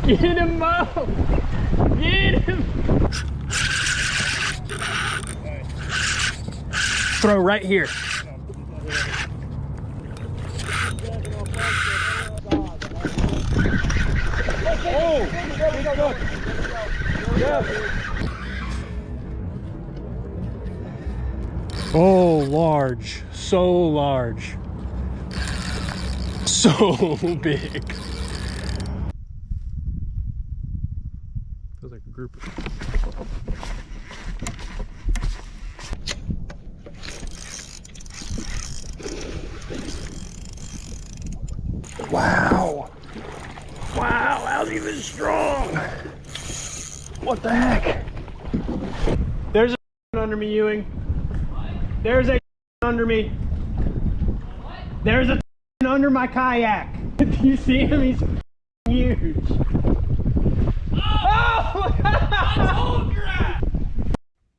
Get him, Mo! Get him! Throw right here. Oh, large. So large. So big. Feels like a group of... Wow. Wow, that was even strong. What the heck? There's a under me, Ewing. There's a under me. There's a under my kayak. Do you see him? He's huge. Oh!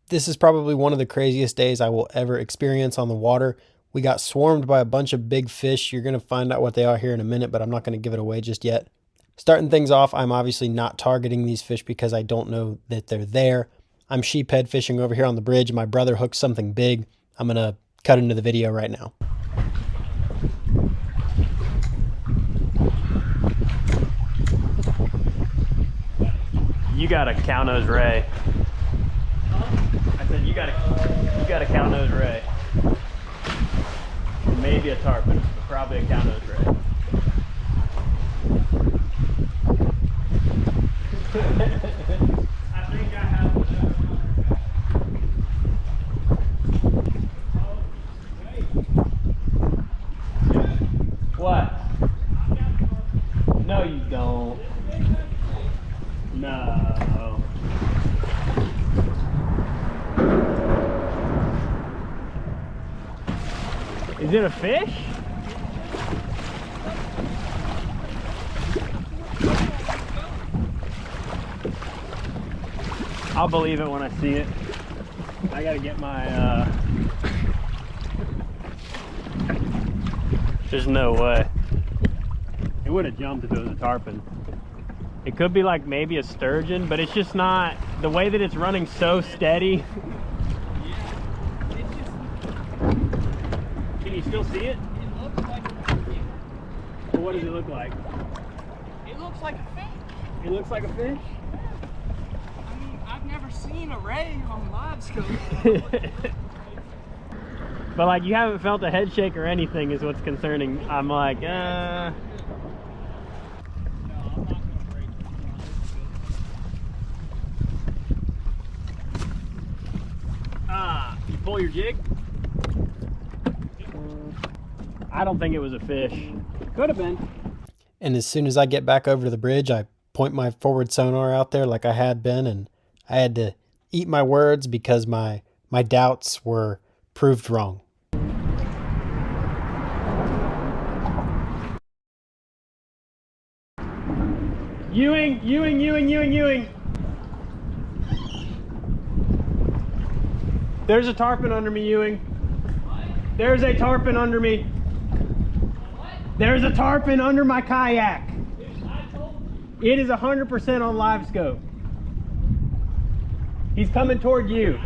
This is probably one of the craziest days I will ever experience on the water. We got swarmed by a bunch of big fish. You're going to find out what they are here in a minute, but I'm not going to give it away just yet. Starting things off, I'm obviously not targeting these fish because I don't know that they're there. I'm sheephead fishing over here on the bridge. My brother hooked something big. I'm going to cut into the video right now. You got a cow-nosed ray. I said you got a cow-nosed ray. Maybe a tarpon, but probably a cow-nosed ray. I think I have What? No, you don't. No. Is it a fish? I'll believe it when I see it. I gotta get my, There's no way. It would have jumped if it was a tarpon. It could be like maybe a sturgeon, but it's just not, the way that it's running so steady. Can you still see it? It looks like a fish. Well, what does it look like? It looks like a fish. It looks like a fish? I mean, I've never seen a ray on live scope. But like, you haven't felt a head shake or anything is what's concerning. I'm like, No, I'm not gonna break you pull your jig? I don't think it was a fish. Could have been. And as soon as I get back over to the bridge, I point my forward sonar out there like I had been, and I had to eat my words because my doubts were proved wrong. Ewing, Ewing, Ewing, Ewing, Ewing. There's a tarpon under me, Ewing. What? There's a tarpon under me. What? There's a tarpon under my kayak. Dude, I told you. It is 100% on live scope. He's coming toward you.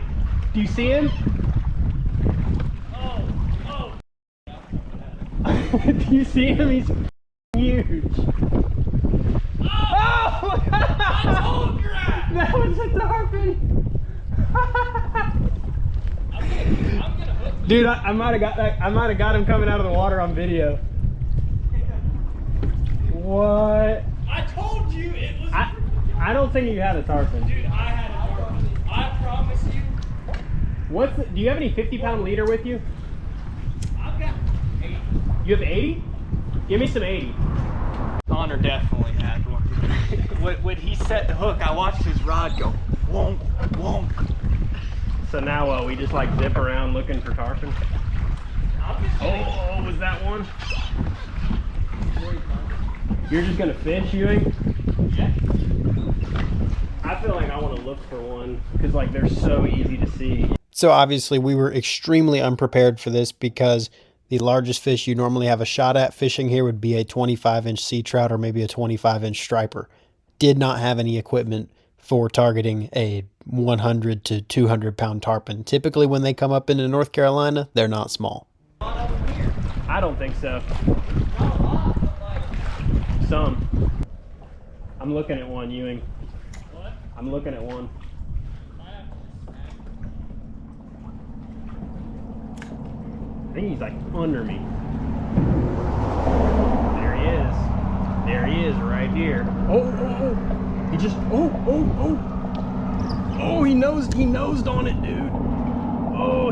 Do you see him? Oh. Do you see him? He's huge. Oh! I told you that! That was a tarpon. I'm gonna hook you. Dude, I might have got that. I might have got him coming out of the water on video. What? I told you it was. I don't think you had a tarpon. Dude, I had a tarpon. I promise you. Do you have any 50-pound leader with you? I've got 80. You have 80? Give me some 80. Connor definitely had one. when he set the hook, I watched his rod go wonk, wonk. So now what? We just like zip around looking for tarpon? Oh, was that one? You're just gonna fish, Ewing? Yeah. I feel like I want to look for one because like they're so easy to see. So obviously we were extremely unprepared for this because the largest fish you normally have a shot at fishing here would be a 25-inch sea trout or maybe a 25-inch striper. did not have any equipment for targeting a 100 to 200 pound tarpon. Typically when they come up into North Carolina, they're not small. I don't think so. Some. I'm looking at one, Ewing. What? I'm looking at one. I think he's like under me. There he is. There he is right here. Oh, oh, oh. He just, oh, oh, oh. Oh, he nosed on it, dude. Oh,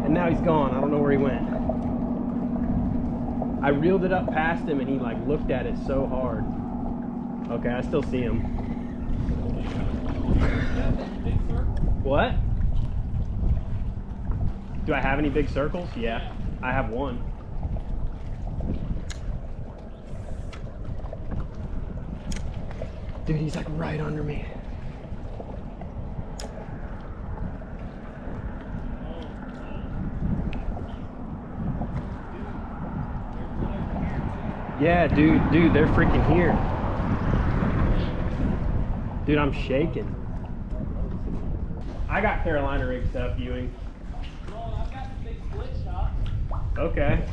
and now he's gone. I don't know where he went. I reeled it up past him and he like looked at it so hard. Okay, I still see him. What? Do I have any big circles? Yeah, I have one. Dude, he's like right under me. Yeah, dude, they're freaking here. Dude, I'm shaking. I got Carolina rigged up, Ewing. Well, I've got the big split shot. Okay.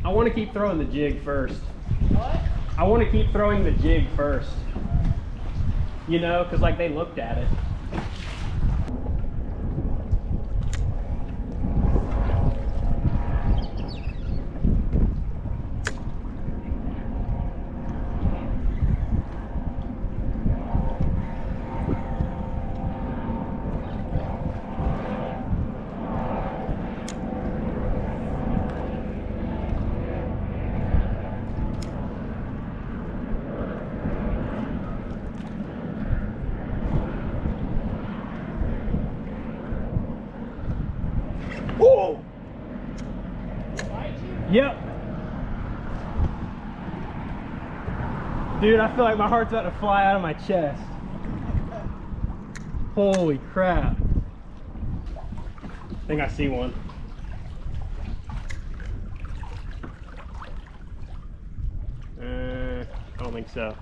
I want to keep throwing the jig first. What? I want to keep throwing the jig first. You know, because like they looked at it. Oh! Yep. Dude, I feel like my heart's about to fly out of my chest. Holy crap. I think I see one. I don't think so.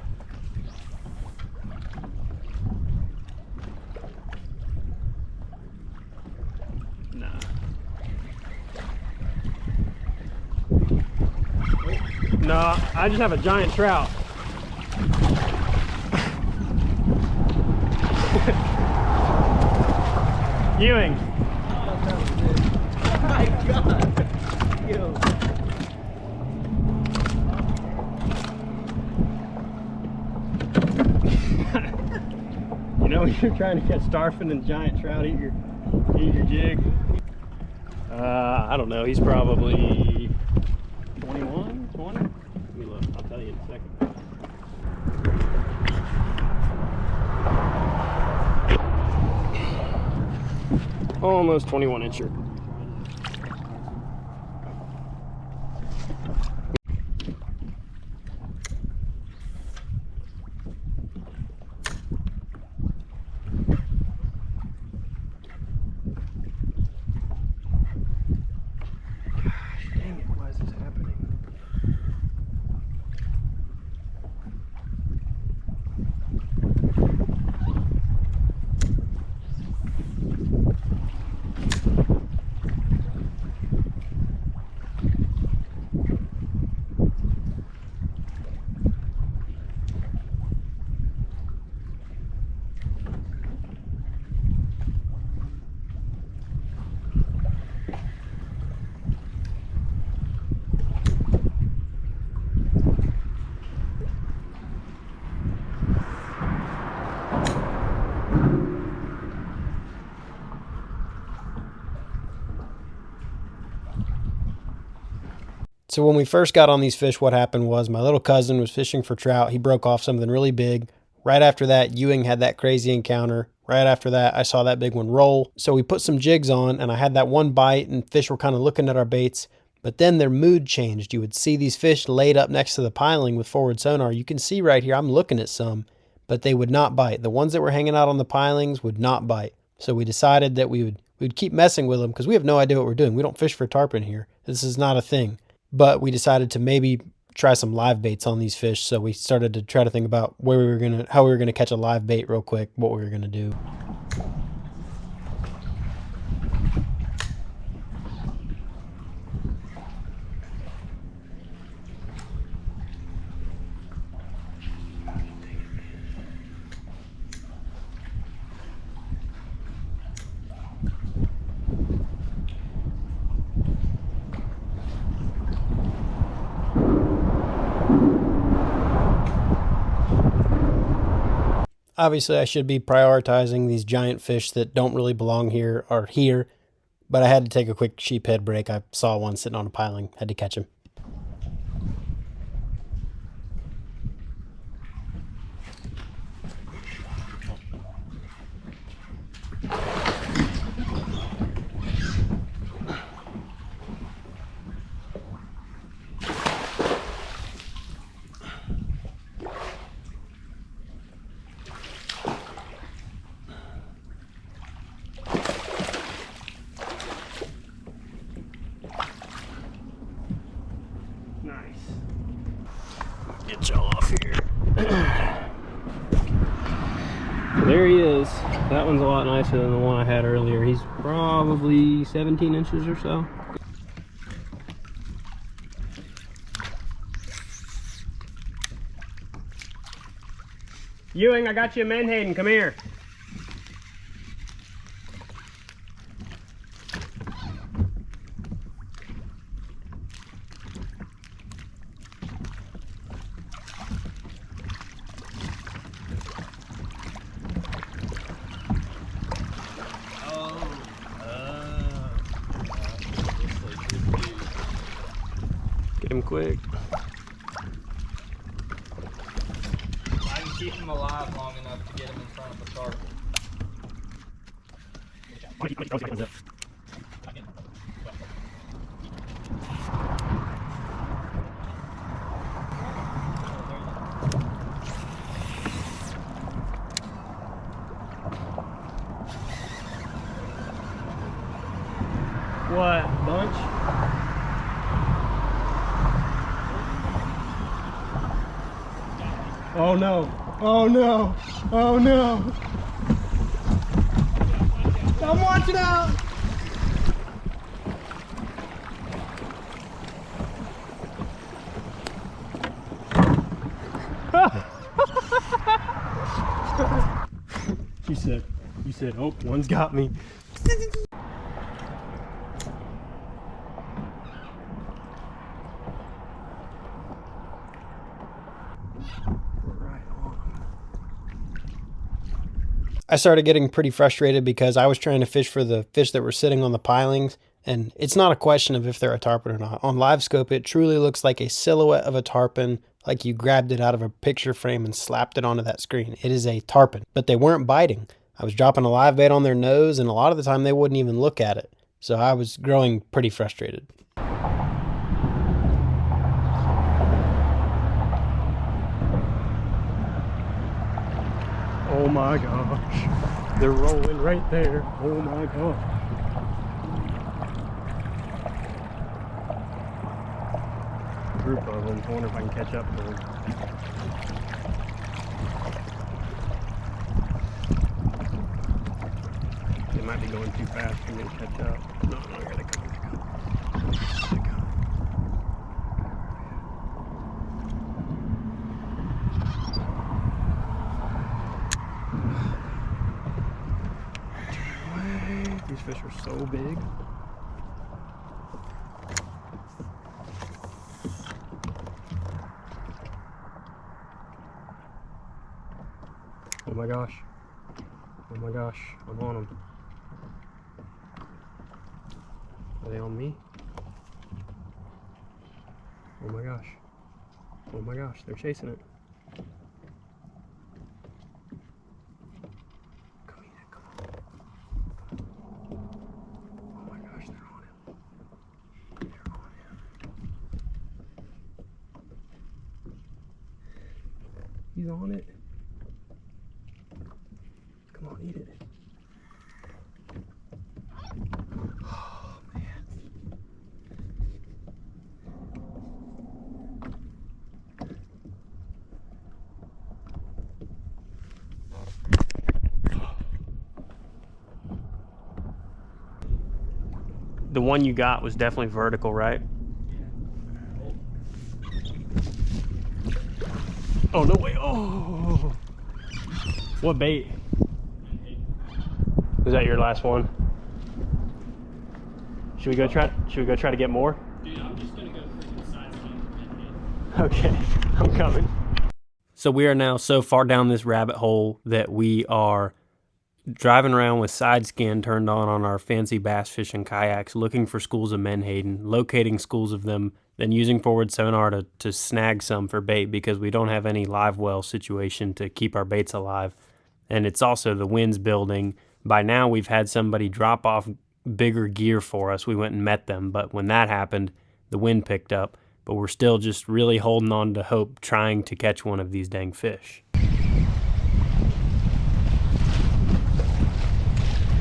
Nah. No, I just have a giant trout. Ewing. Oh my god. Ew. You know when you're trying to catch tarpon and giant trout, eat your jig. I don't know. He's probably 21, 20. Let me look. I'll tell you in a second. Almost 21 incher. Dang it, why is this happening? So when we first got on these fish, what happened was my little cousin was fishing for trout. He broke off something really big. Right after that, Ewing had that crazy encounter. Right after that, I saw that big one roll. So we put some jigs on and I had that one bite and fish were kind of looking at our baits. But then their mood changed. You would see these fish laid up next to the piling with forward sonar. You can see right here, I'm looking at some, but they would not bite. The ones that were hanging out on the pilings would not bite. So we decided that we would keep messing with them because we have no idea what we're doing. We don't fish for tarpon here. This is not a thing. But we decided to maybe try some live baits on these fish, so we started to try to think about how we were gonna catch a live bait real quick, what we were gonna do. Obviously, I should be prioritizing these giant fish that don't really belong here or here, but I had to take a quick sheephead break. I saw one sitting on a piling, had to catch him. Nice. Get y'all off here. There he is. That one's a lot nicer than the one I had earlier. He's probably 17 inches or so. Ewing, I got you a menhaden. Come here. Get him quick. I can keep him alive long enough to get him in front of the tarpon. What, bunch? Oh no, oh no, oh no. I'm watching out. You said, oh, one's got me. I started getting pretty frustrated because I was trying to fish for the fish that were sitting on the pilings, and it's not a question of if they're a tarpon or not. On live scope, it truly looks like a silhouette of a tarpon, like you grabbed it out of a picture frame and slapped it onto that screen. It is a tarpon, but they weren't biting. I was dropping a live bait on their nose, and a lot of the time they wouldn't even look at it. So I was growing pretty frustrated. Oh my gosh. They're rolling right there. Oh my gosh. Group of them. I wonder if I can catch up to them. They might be going too fast for me to catch up. No, here they come. Here they come. These fish are so big. Oh my gosh. Oh my gosh. I'm on them. Are they on me? Oh my gosh. Oh my gosh. They're chasing it. He's on it. Come on, eat it. Oh, man. the one you got was definitely vertical, right? Oh, no way. Oh. What bait? Was that your last one? Should we go try to get more? Dude, I'm just gonna go freaking side scan. Okay, I'm coming. So we are now so far down this rabbit hole that we are driving around with side scan turned on our fancy bass fishing kayaks, looking for schools of menhaden, locating schools of them, then using forward sonar to snag some for bait because we don't have any live well situation to keep our baits alive. And it's also the wind's building. By now we've had somebody drop off bigger gear for us. We went and met them, but when that happened, the wind picked up. But we're still just really holding on to hope, trying to catch one of these dang fish.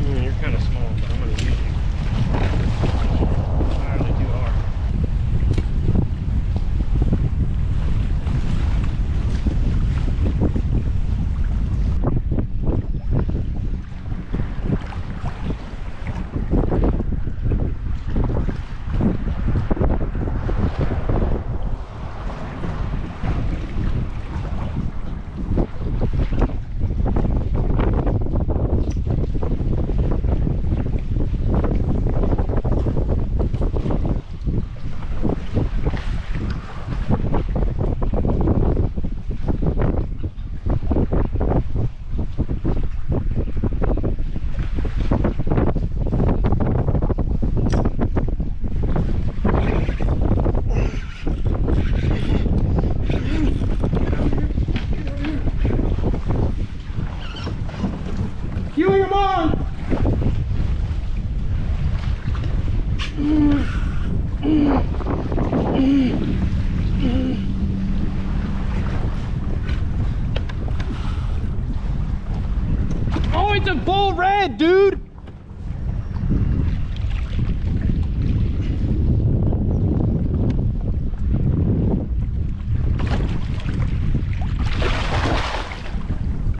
You're kind of small, but I'm going to use you. Entirely too hard. Oh, it's a bull red, dude!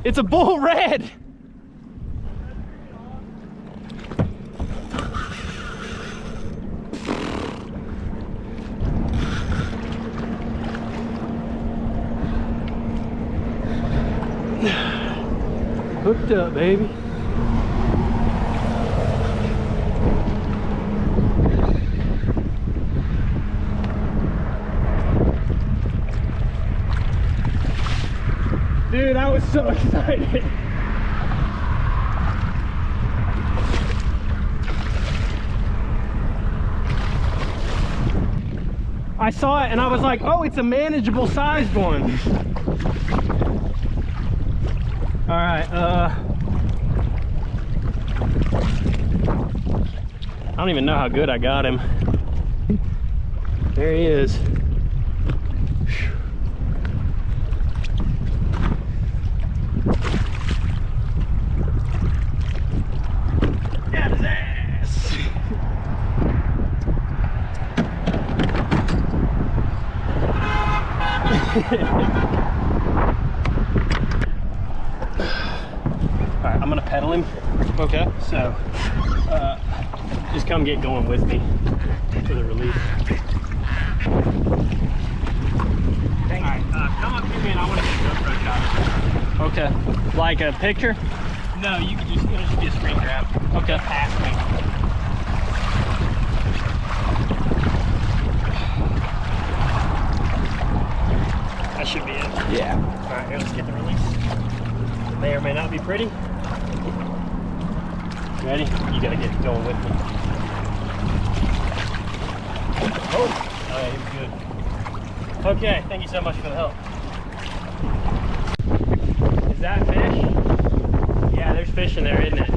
It's a bull red! Hooked up, baby. Dude, I was so excited. I saw it and I was like, oh, it's a manageable sized one. All right, I don't even know how good I got him. There he is. Got his ass. Alright, I'm gonna pedal him. Okay. So, just come get going with me for the release. Alright, come up to me and I want to get a GoPro shot. Okay. Like a picture? No, you can it'll just be a screen grab. Okay. Past me. That should be it. Yeah. Alright, here, let's get the release. May or may not be pretty. Ready? You gotta get going with me. Oh yeah, he was good. Okay, thank you so much for the help. Is that fish? Yeah, there's fish in there, isn't it?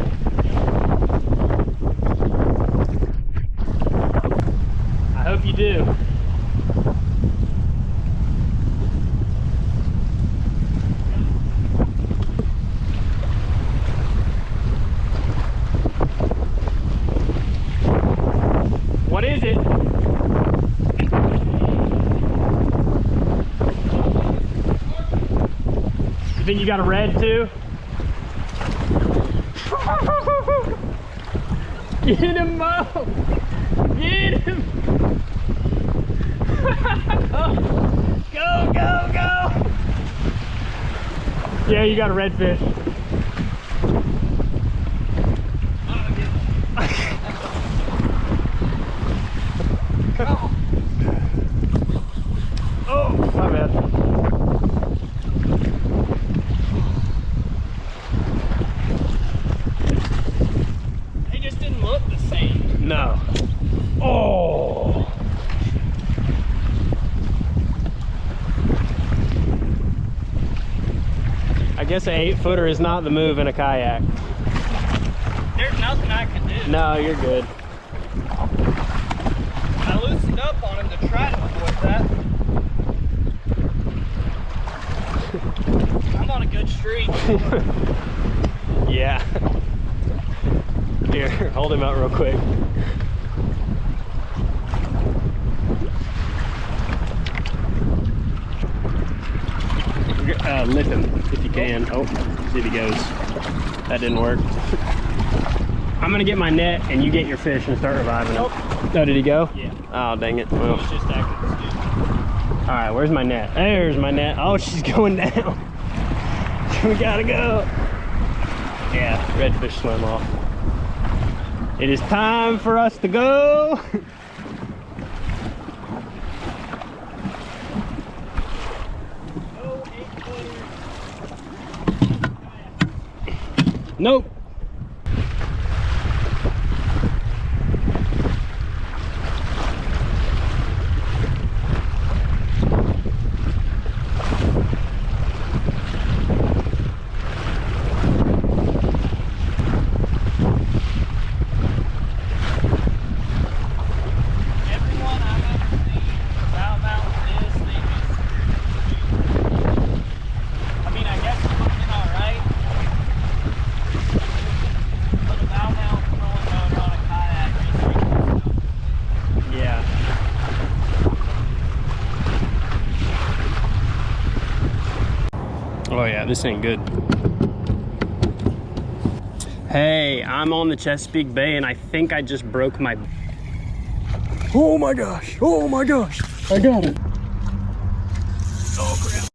I hope you do. What is it? You think you got a red too? Get him up! Get him! Go, go, go! Yeah, you got a redfish. Oh, my bad. They just didn't look the same. No. Oh. I guess an 8-footer is not the move in a kayak. There's nothing I can do. No, you're good. I loosened up on him to try to avoid that. I'm on a good streak. Yeah. Here, hold him out real quick. Lift him if you can. Oh, see if he goes. That didn't work. I'm gonna get my net and you get your fish and start reviving him. Oh, did he go? Yeah. Oh, dang it. Well. He's just acting stupid. All right, where's my net? There's my net. Oh, she's going down. We gotta go. Yeah, redfish swim off. It is time for us to go. Nope. Everyone I've ever seen about mountain is I mean, I guess it would have been alright. But a bow mount throwing motor on a kayak is Yeah. Oh yeah, this ain't good. Hey, I'm on the Chesapeake Bay and I think I just broke my... Oh my gosh, oh my gosh. I got it. Oh crap.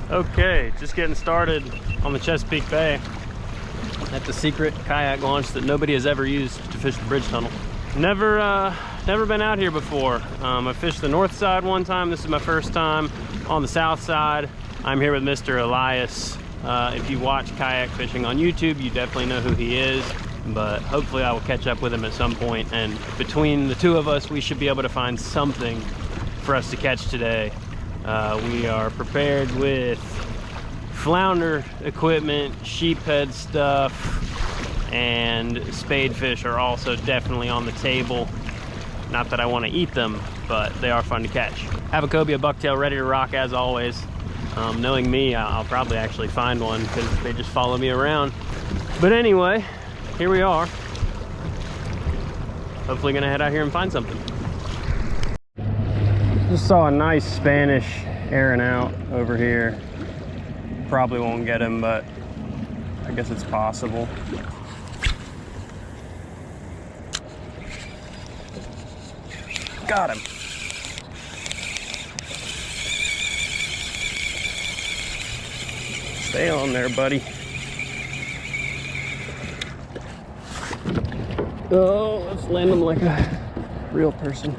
Okay, just getting started on the Chesapeake Bay at the secret kayak launch that nobody has ever used to fish the bridge tunnel. Never been out here before. I fished the north side one time. This is my first time on the south side. I'm here with Mr. Elias. If you watch kayak fishing on YouTube, you definitely know who he is, but hopefully I will catch up with him at some point, and between the two of us, we should be able to find something for us to catch today. We are prepared with flounder equipment, sheephead stuff, and spadefish are also definitely on the table. Not that I want to eat them, but they are fun to catch. Have a cobia bucktail ready to rock as always. Knowing me, I'll probably actually find one because they just follow me around. But anyway, here we are. Hopefully gonna head out here and find something. Just saw a nice Spanish airing out over here. Probably won't get him, but I guess it's possible. Got him. Stay on there, buddy. Oh, let's land him like a real person.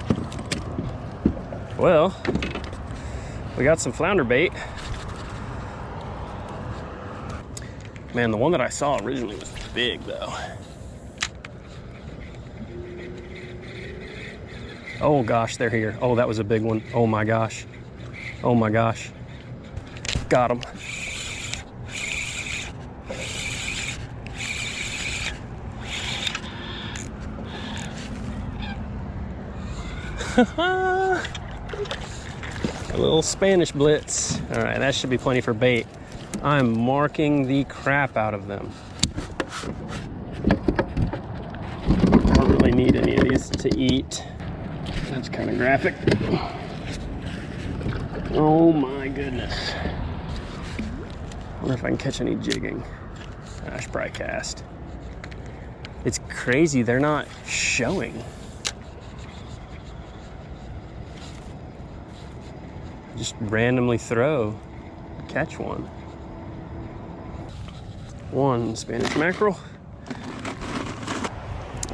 Well, we got some flounder bait. Man, the one that I saw originally was big though. Oh gosh, they're here. Oh, that was a big one. Oh my gosh. Oh my gosh. Got him. A little Spanish blitz. All right, that should be plenty for bait. I'm marking the crap out of them. Don't really need any of these to eat. That's kind of graphic. Oh my goodness. I wonder if I can catch any jigging. I should probably cast. It's crazy, they're not showing. Just randomly throw, catch one. One Spanish mackerel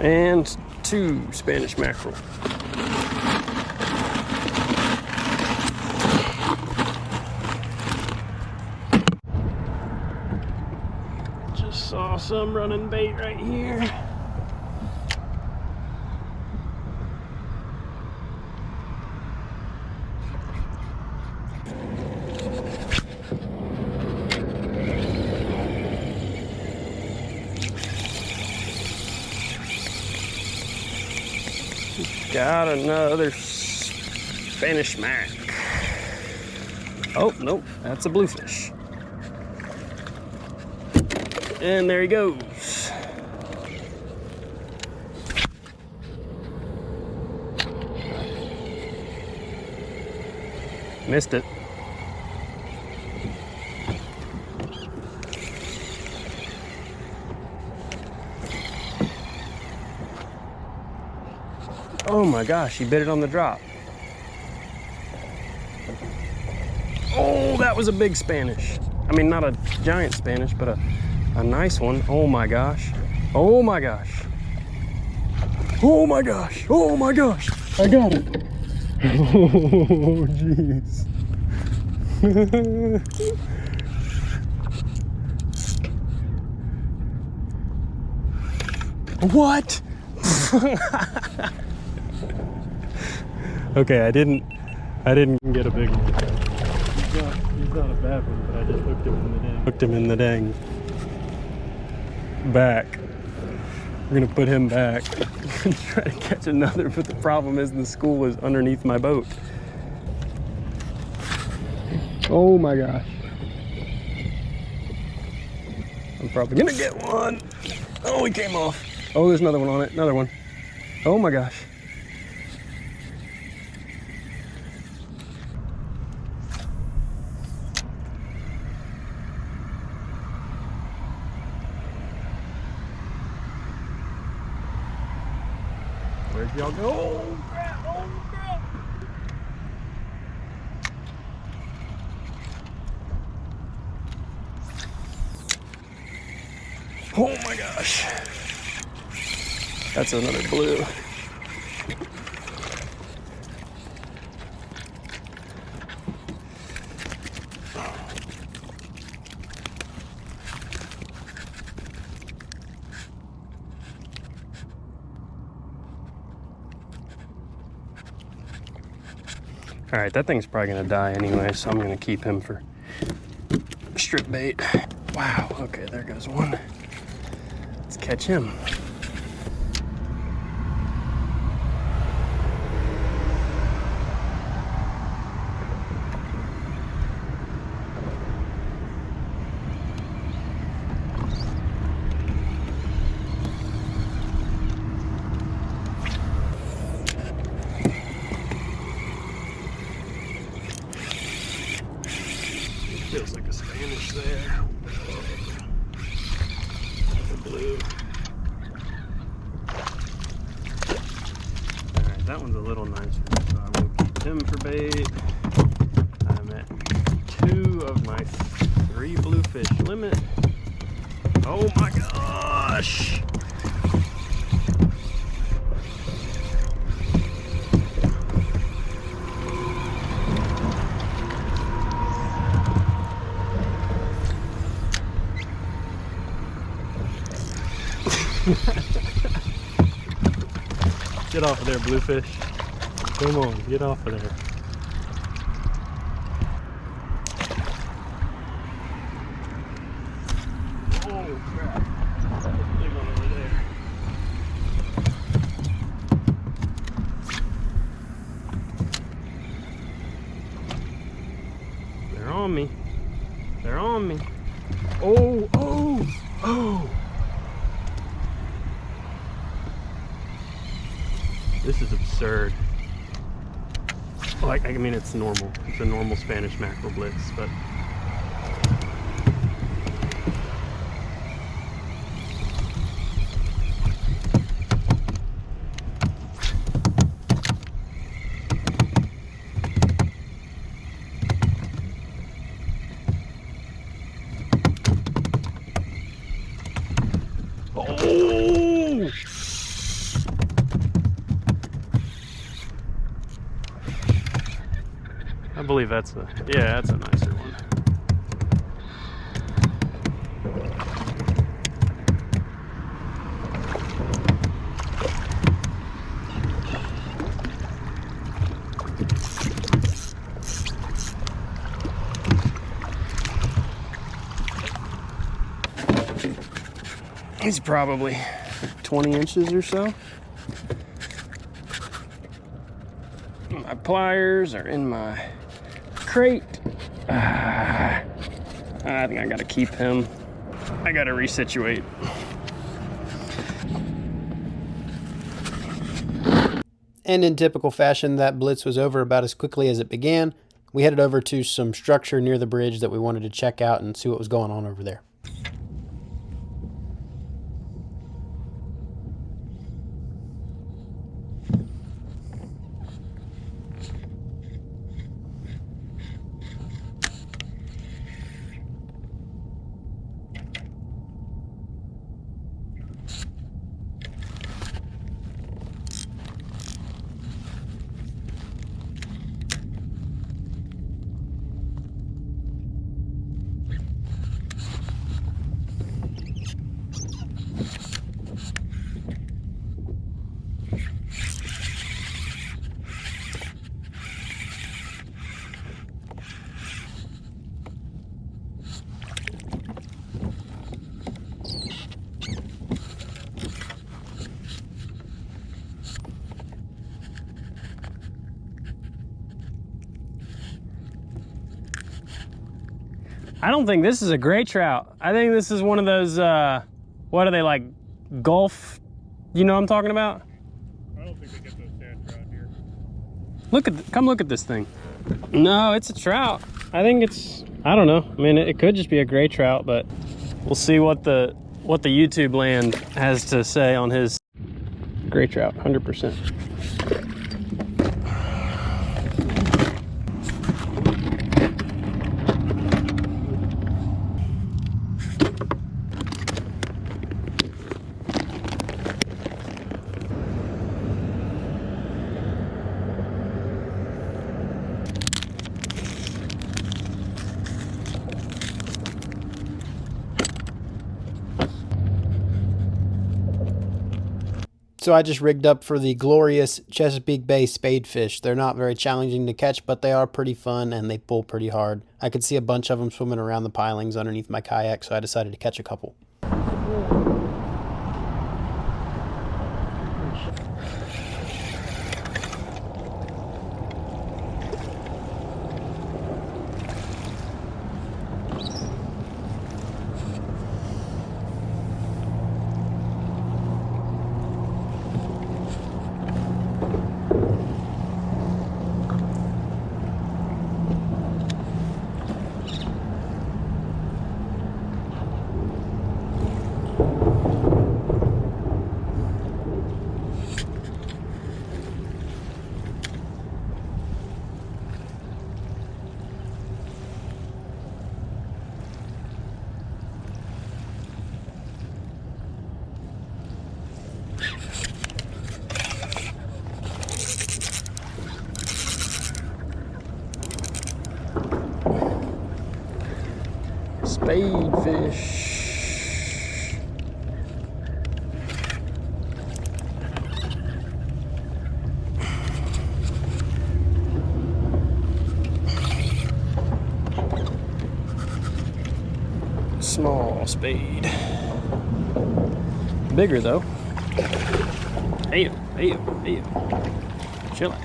and 2 Spanish mackerel. Just saw some running bait right here. Got another Spanish mac. Oh, nope, that's a bluefish. And there he goes. Missed it. Oh my gosh, he bit it on the drop. Oh, that was a big Spanish. I mean, not a giant Spanish, but a nice one. Oh my gosh. Oh my gosh. Oh my gosh. Oh my gosh. I got it. Oh, jeez. What? Okay, I didn't get a big one. He's not a bad one, but I just hooked him in the dang. Hooked him in the dang back. We're gonna put him back and try to catch another, but the problem is the school is underneath my boat. Oh my gosh. I'm probably gonna get one. Oh, he came off. Oh, there's another one on it, another one. Oh my gosh. Where'd y'all go? Oh crap, oh crap. Oh my gosh. That's another blue. All right, that thing's probably gonna die anyway, so I'm gonna keep him for strip bait. Wow, okay, there goes one. Let's catch him. Feels like a Spanish there. That's a blue. Alright, that one's a little nicer, so I will keep him for bait. I'm at 2 of my 3 bluefish limit. Oh my gosh! Get off of there, bluefish. Come on, get off of there. Oh crap. Big one over there. They're on me. They're on me. Oh, oh, oh. This is absurd. Like, I mean, it's normal. It's a normal Spanish mackerel blitz, but oh! I believe that's a, yeah, that's a nicer one. He's probably 20 inches or so. My pliers are in my crate. I think I gotta keep him. I gotta resituate. And in typical fashion, that blitz was over about as quickly as it began. We headed over to some structure near the bridge that we wanted to check out and see what was going on over there. I don't think this is a gray trout. I think this is one of those, what are they, like Gulf? You know what I'm talking about? I don't think they get those sand trout here. Come look at this thing. No, it's a trout. I think it's, I don't know. I mean, it could just be a gray trout, but we'll see what the YouTube land has to say on his gray trout, 100%. So I just rigged up for the glorious Chesapeake Bay spadefish. They're not very challenging to catch, but they are pretty fun and they pull pretty hard. I could see a bunch of them swimming around the pilings underneath my kayak, so I decided to catch a couple. Spadefish. Small spade. Bigger though. Hey, hey, hey. Chillax.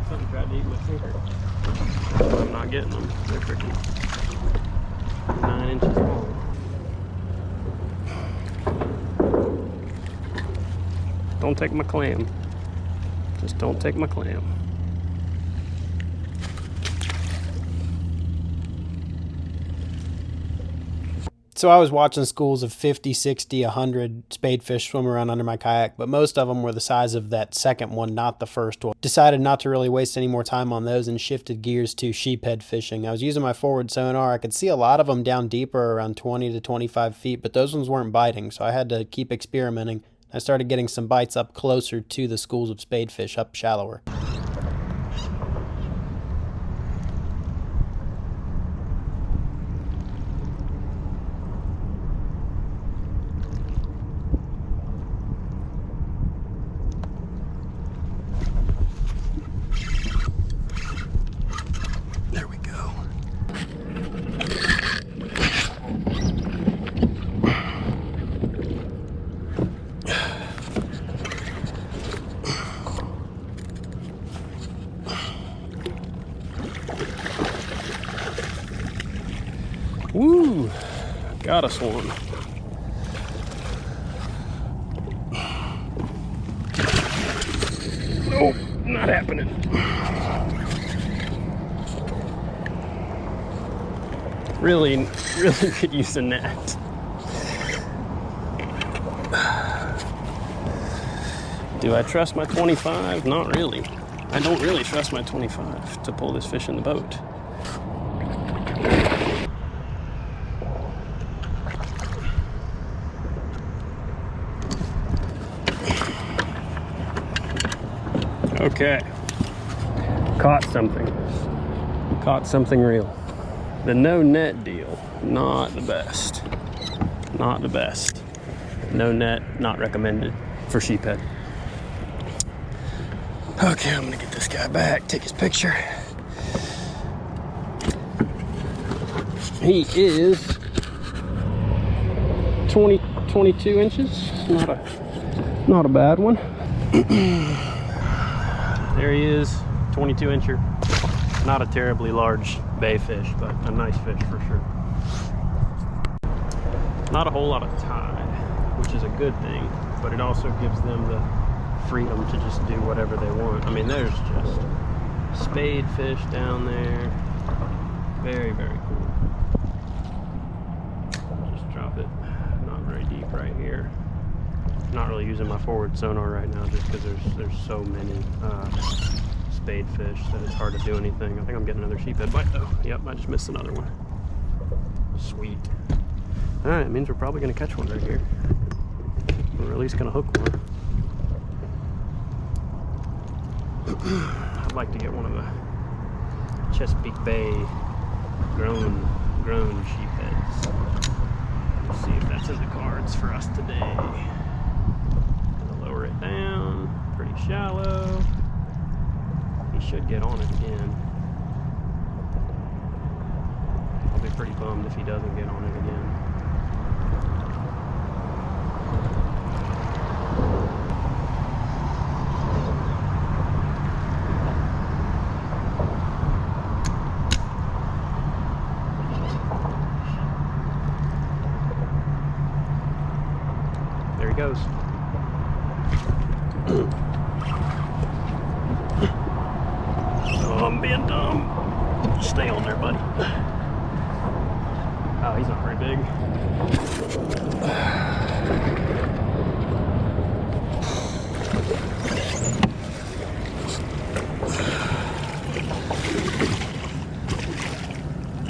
Something tried to eat my sinker. I'm not getting them. They're freaking 9 inches long. Don't take my clam. Just don't take my clam. So I was watching schools of 50, 60, 100 spadefish swim around under my kayak, but most of them were the size of that second one, not the first one. Decided not to really waste any more time on those and shifted gears to sheephead fishing. I was using my forward sonar. I could see a lot of them down deeper, around 20 to 25 feet, but those ones weren't biting, so I had to keep experimenting. I started getting some bites up closer to the schools of spadefish, up shallower. There we go. Woo! Got us one. Nope, not happening. Really could use a net. Do I trust my 25? Not really. I don't really trust my 25 to pull this fish in the boat. Okay. Caught something. Caught something real. The no net deal, not the best. Not the best. No net, not recommended for sheephead. Okay, I'm gonna get this guy back, take his picture. He is 22 inches. Not a bad one. There he is, 22 incher. Not a terribly large bay fish, but a nice fish for sure. Not a whole lot of tide, which is a good thing, but it also gives them the freedom to just do whatever they want. I mean, there's just spadefish down there. Very, very cool. Just drop it, not very deep right here. Not really using my forward sonar right now just because there's so many spadefish that it's hard to do anything. I think I'm getting another sheephead bite though. Yep, I just missed another one. Sweet. All right, it means we're probably gonna catch one right here. We're at least gonna hook one. I'd like to get one of the Chesapeake Bay grown sheepheads. Let's see if that's in the cards for us today. Gonna lower it down, pretty shallow. He should get on it again. I'll be pretty bummed if he doesn't get on it again. There he goes. Oh, I'm being dumb. Stay on there, buddy. Oh, he's not very big.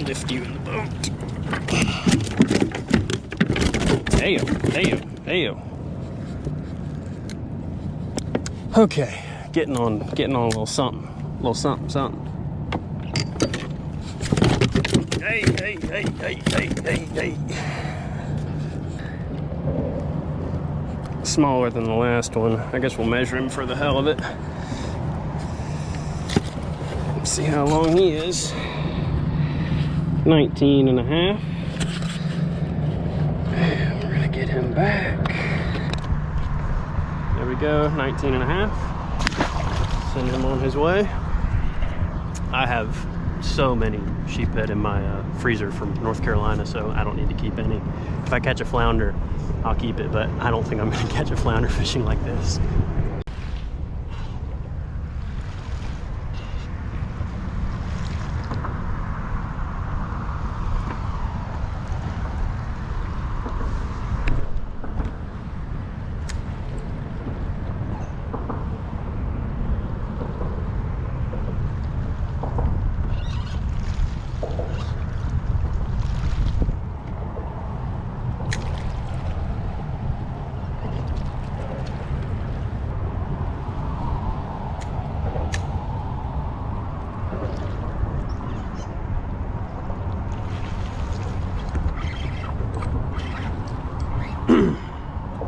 Lift you in the boat. Heyo, heyo, heyo. Okay, getting on a little something. Something. Hey. Smaller than the last one. I guess we'll measure him for the hell of it. Let's see how long he is. 19 and a half. And we're gonna get him back. There we go, 19 and a half. Send him on his way. I have so many sheephead in my freezer from North Carolina, so I don't need to keep any. If I catch a flounder, I'll keep it, but I don't think I'm gonna catch a flounder fishing like this.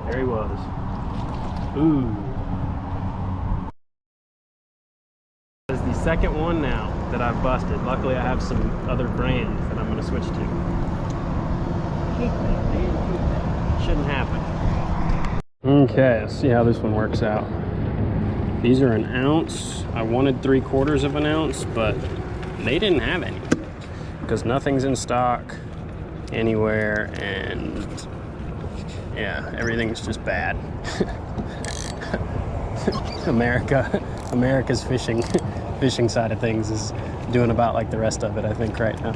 There he was. Ooh. This is the second one now that I've busted. Luckily I have some other brands that I'm gonna switch to. Shouldn't happen. Okay, let's see how this one works out. These are an ounce. I wanted 3/4 of an ounce, but they didn't have any because nothing's in stock anywhere, and yeah, everything's just bad. America's fishing side of things is doing about like the rest of it, I think, right now.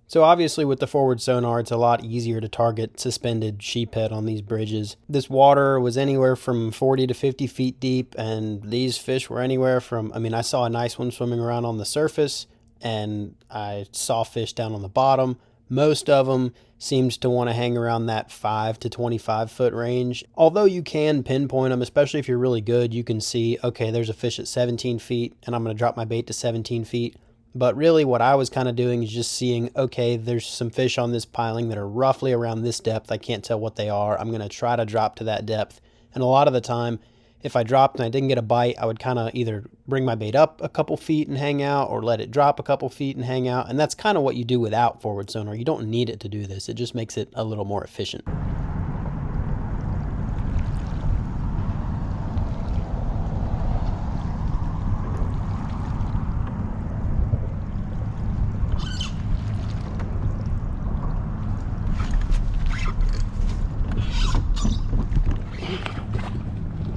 So obviously with the forward sonar, it's a lot easier to target suspended sheephead on these bridges. This water was anywhere from 40 to 50 feet deep, and these fish were anywhere from, I mean, I saw a nice one swimming around on the surface, and I saw fish down on the bottom. Most of them seemed to want to hang around that 5 to 25 foot range. Although you can pinpoint them, especially if you're really good, you can see, okay, there's a fish at 17 feet and I'm going to drop my bait to 17 feet. But really what I was kind of doing is just seeing, okay, there's some fish on this piling that are roughly around this depth. I can't tell what they are. I'm going to try to drop to that depth. And a lot of the time, if I dropped and I didn't get a bite, I would kind of either bring my bait up a couple feet and hang out, or let it drop a couple feet and hang out. And that's kind of what you do without forward sonar. You don't need it to do this. It just makes it a little more efficient.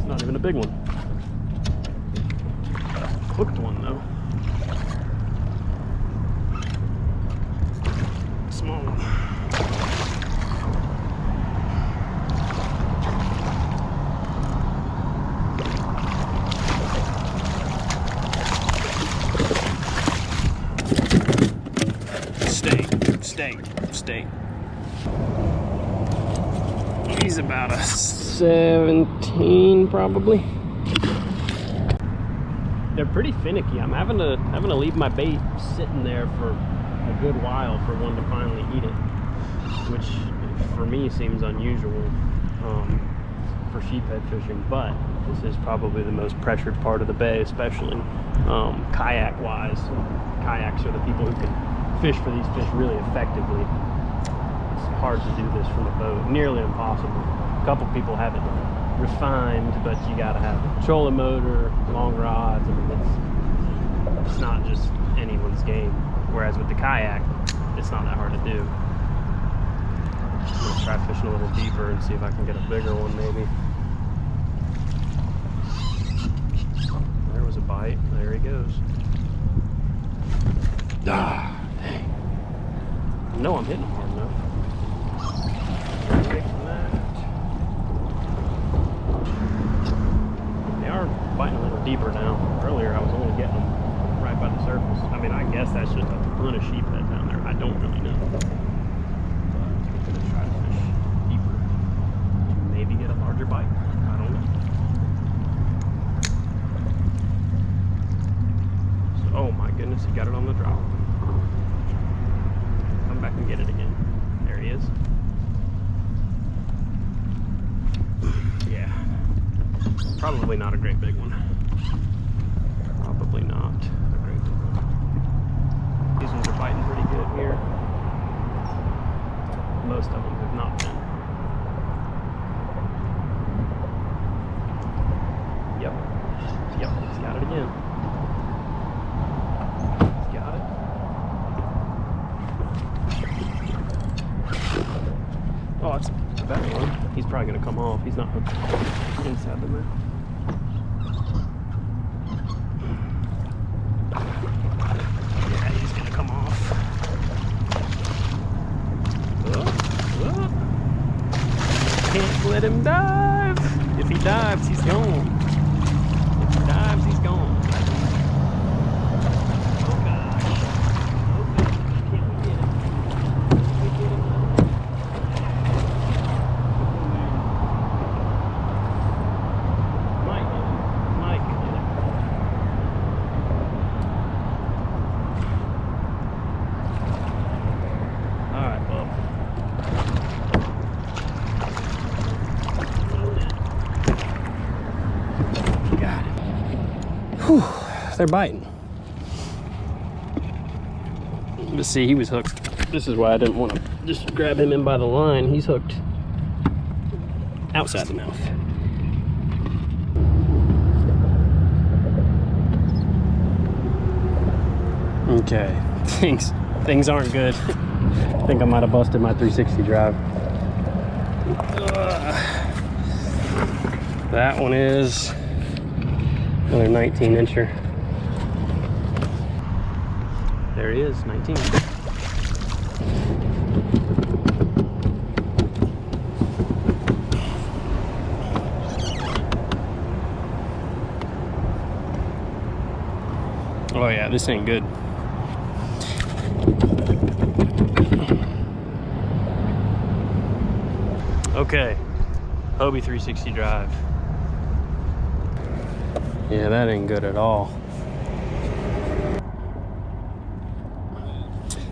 Not even a big one. Hooked one though. Small one. Stay. He's about a 17 probably. They're pretty finicky. I'm having to leave my bait sitting there for a good while for one to finally eat it, which for me seems unusual for sheephead fishing, but this is probably the most pressured part of the bay, especially kayak wise. Kayaks are the people who can fish for these fish really effectively. It's hard to do this from a boat, nearly impossible. A couple people have it refined, but you gotta have a trolling motor, long rods. I mean, it's not just anyone's game. Whereas with the kayak, it's not that hard to do. I'm gonna try fishing a little deeper and see if I can get a bigger one maybe. There was a bite. There he goes. Ah, dang. I know I'm hitting him hard enough. Away from that. They are biting a little deeper now. Earlier I was only getting them right by the surface. I mean, I guess that's just a ton of sheephead down there. I don't really know. But I'm gonna try to fish deeper. Maybe get a larger bite. I don't know. So, oh my goodness, he got it on the drop. Come back and get it again. There he is. Yeah. Probably not a great big one. Probably not a great big one. These ones are biting pretty good here. Most of them have not been. Yep, he's got it again. probably gonna come off. He's not hooked inside the mouth. Yeah, he's gonna come off. Can't let him dive. If he dives, he's gone. If he dives, he's gone. Oh gosh. Oh gosh. Can't we get him? Can we get him? Might get him. Might get him. Alright, well. Got it. Whew, they're biting. Let's see, he was hooked. This is why I didn't want to just grab him in by the line. He's hooked outside the mouth. Okay, things aren't good. I think I might have busted my 360 drive. That one is another 19 incher. There he is, 19. Oh yeah, this ain't good. Okay, Hobie 360 drive. Yeah, that ain't good at all.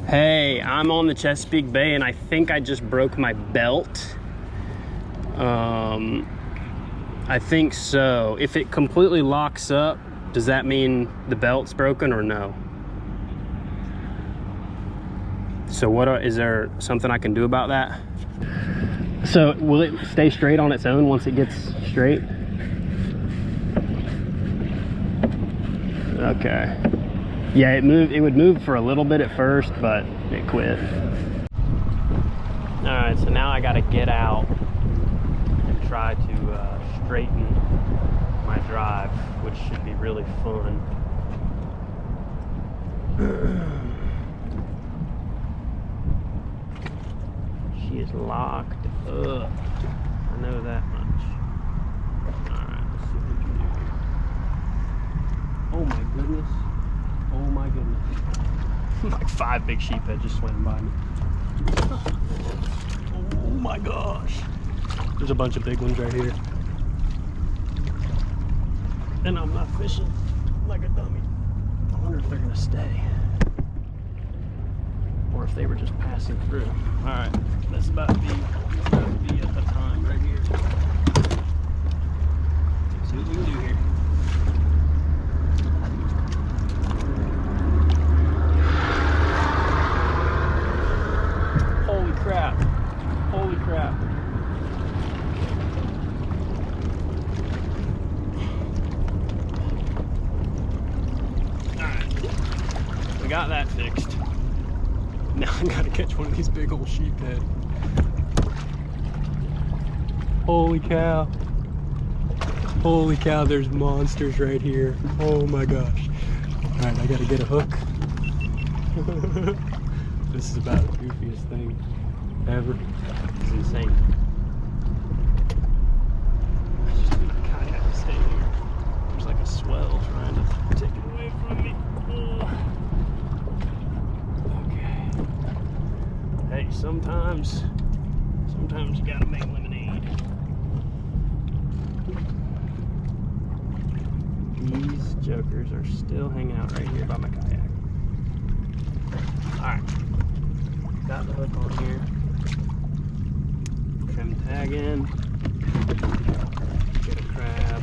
Hey, I'm on the Chesapeake Bay and I think I just broke my belt. I think so. If it completely locks up, does that mean the belt's broken or no? So is there something I can do about that? So will it stay straight on its own once it gets straight? Okay. Yeah, it would move for a little bit at first, but it quit. All right, so now I gotta get out and try to straighten my drive, which should be really fun. She is locked up. I know that much. All right, let's see what we can do here. Oh my goodness. Oh my goodness. Like 5 big sheephead just swam by me. Oh my gosh. There's a bunch of big ones right here. And I'm not fishing like a dummy. I wonder if they're gonna stay. Or if they were just passing through. All right, that's about to be a time right here. Let's see what we can do here. Holy crap. Holy crap. Alright. We got that fixed. Now I gotta catch one of these big old sheephead. Holy cow. Holy cow, there's monsters right here. Oh my gosh. Alright, I gotta get a hook. This is about the goofiest thing ever. It's insane. I just need a kayak to stay here. There's like a swell trying to take it away from me. Okay. Hey, sometimes you gotta make lemonade. These jokers are still hanging out right here by my kayak. Alright. Got the hook on here. Trim tag in. Get a crab.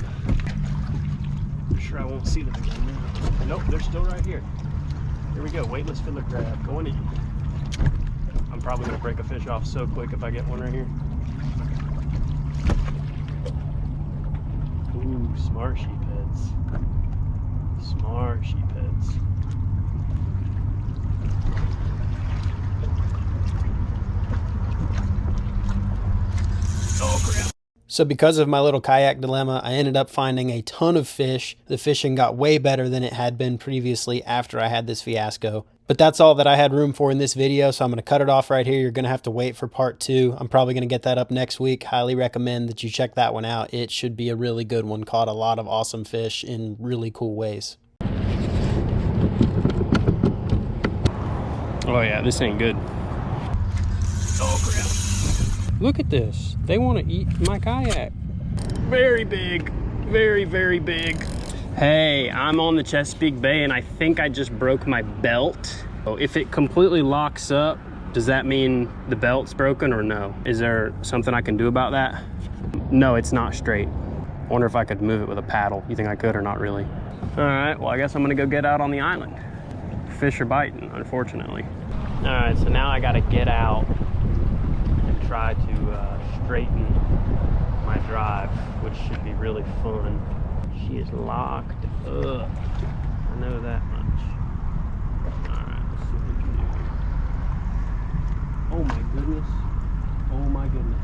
I'm sure I won't see them again now. Nope, they're still right here. Here we go, weightless fiddler crab going in. I'm probably gonna break a fish off so quick if I get one right here. Ooh, smart sheepheads. Smart sheepheads. Oh crap. So because of my little kayak dilemma, I ended up finding a ton of fish. The fishing got way better than it had been previously after I had this fiasco. But that's all that I had room for in this video, so I'm going to cut it off right here. You're going to have to wait for part 2. I'm probably going to get that up next week. Highly recommend that you check that one out. It should be a really good one. Caught a lot of awesome fish in really cool ways. Oh yeah, this ain't good. Oh crap. Look at this. They want to eat my kayak. Very big. Very, very big. Hey, I'm on the Chesapeake Bay and I think I just broke my belt. So if it completely locks up, does that mean the belt's broken or no? Is there something I can do about that? No, it's not straight. I wonder if I could move it with a paddle. You think I could or not really? All right, well, I guess I'm gonna go get out on the island. Fish are biting, unfortunately. All right, so now I gotta get out and try to straighten my drive, which should be really fun. She is locked up. I know that much. All right, let's see what we can do here. Oh my goodness. Oh my goodness.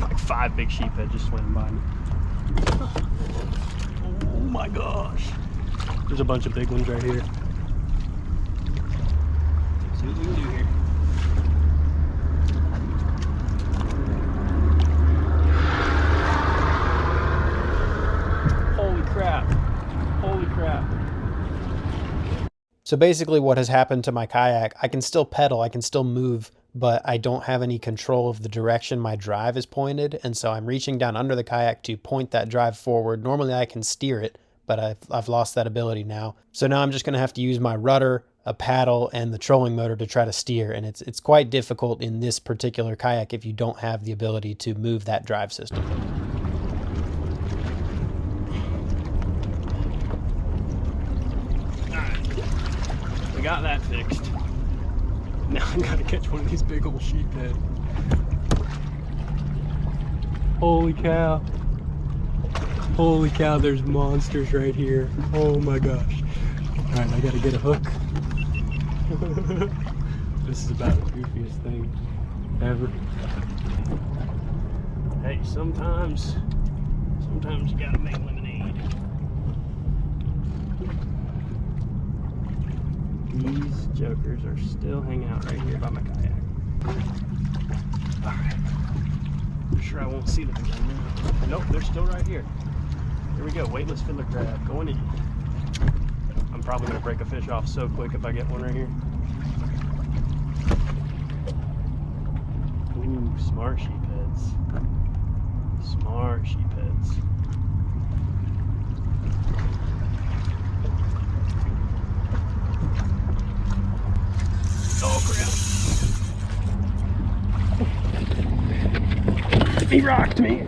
Like 5 big sheephead just swam by me. Oh my gosh. There's a bunch of big ones right here. Let's see what we can do here. Holy crap. Holy crap. So basically what has happened to my kayak, I can still pedal, I can still move, but I don't have any control of the direction my drive is pointed. And so I'm reaching down under the kayak to point that drive forward. Normally I can steer it, but I've lost that ability now. So now I'm just gonna have to use my rudder, a paddle, and the trolling motor to try to steer. And it's quite difficult in this particular kayak if you don't have the ability to move that drive system. Got that fixed. Now I gotta catch one of these big old sheephead. Holy cow. Holy cow, there's monsters right here. Oh my gosh. Alright, I gotta get a hook. This is about the goofiest thing ever. Hey, sometimes you gotta make lemonade. These jokers are still hanging out right here by my kayak. Alright. I'm sure I won't see them again now. Nope, they're still right here. Here we go, weightless fiddler crab going in. I'm probably gonna break a fish off so quick if I get one right here. Ooh, smart sheepheads. Smart sheepheads. Oh crap. He rocked me.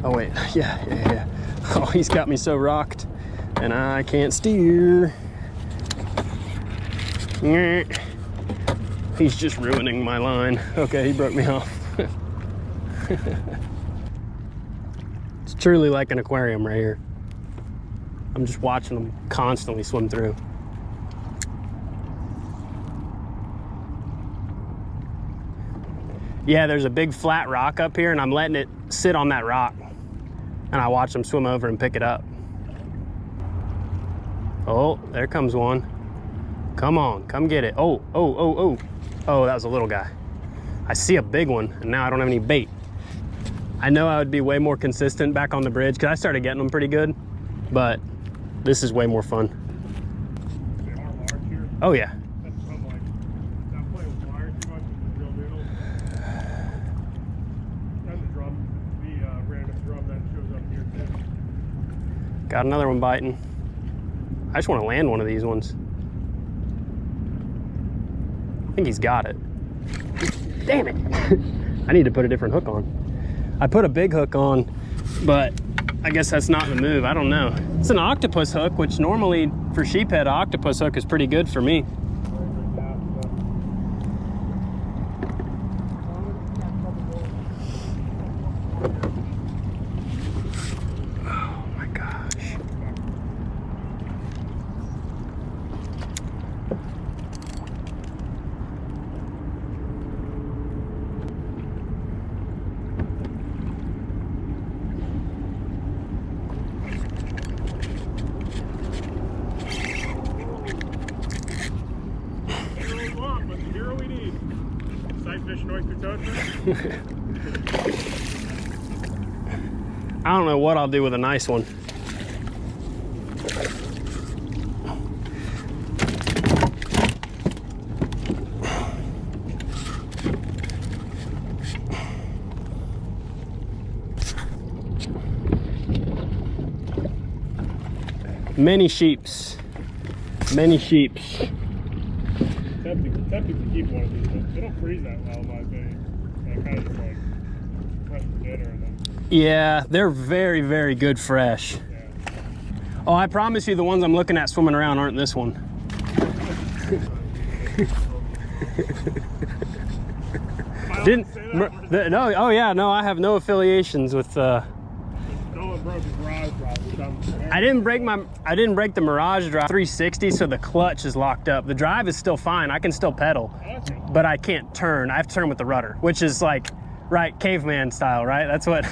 Oh wait, yeah. Oh, he's got me so rocked and I can't steer. He's just ruining my line. Okay, he broke me off. It's truly like an aquarium right here. I'm just watching them constantly swim through. Yeah, there's a big flat rock up here and I'm letting it sit on that rock. And I watch them swim over and pick it up. Oh, there comes one. Come on, come get it. Oh. Oh, that was a little guy. I see a big one and now I don't have any bait. I know I would be way more consistent back on the bridge because I started getting them pretty good, but this is way more fun. They are large here. Oh yeah. That's what I'm like. Not playing with wire too much with the real deal. And the drum, the random drum that shows up here too. Got another one biting. I just want to land one of these ones. I think he's got it. Damn it. I need to put a different hook on. I put a big hook on, but I guess that's not the move. I don't know. It's an octopus hook, which normally for sheephead, an octopus hook is pretty good for me. Oh my gosh. oyster toaster? I don't know what I'll do with a nice one. Many sheeps. Many sheeps. Tempting to keep one of these, but they don't freeze that well, in my opinion. They're kind of just like fresh for dinner and then. Yeah, they're very, very good fresh. Yeah. Oh, I promise you the ones I'm looking at swimming around aren't this one. Didn't, no, oh yeah, no, I have no affiliations with, Nolan broke his Mirage drive, which I didn't break the Mirage drive 360, so the clutch is locked up. The drive is still fine, I can still pedal, but I can't turn. I have to turn with the rudder, which is like, right, caveman style, right? That's what.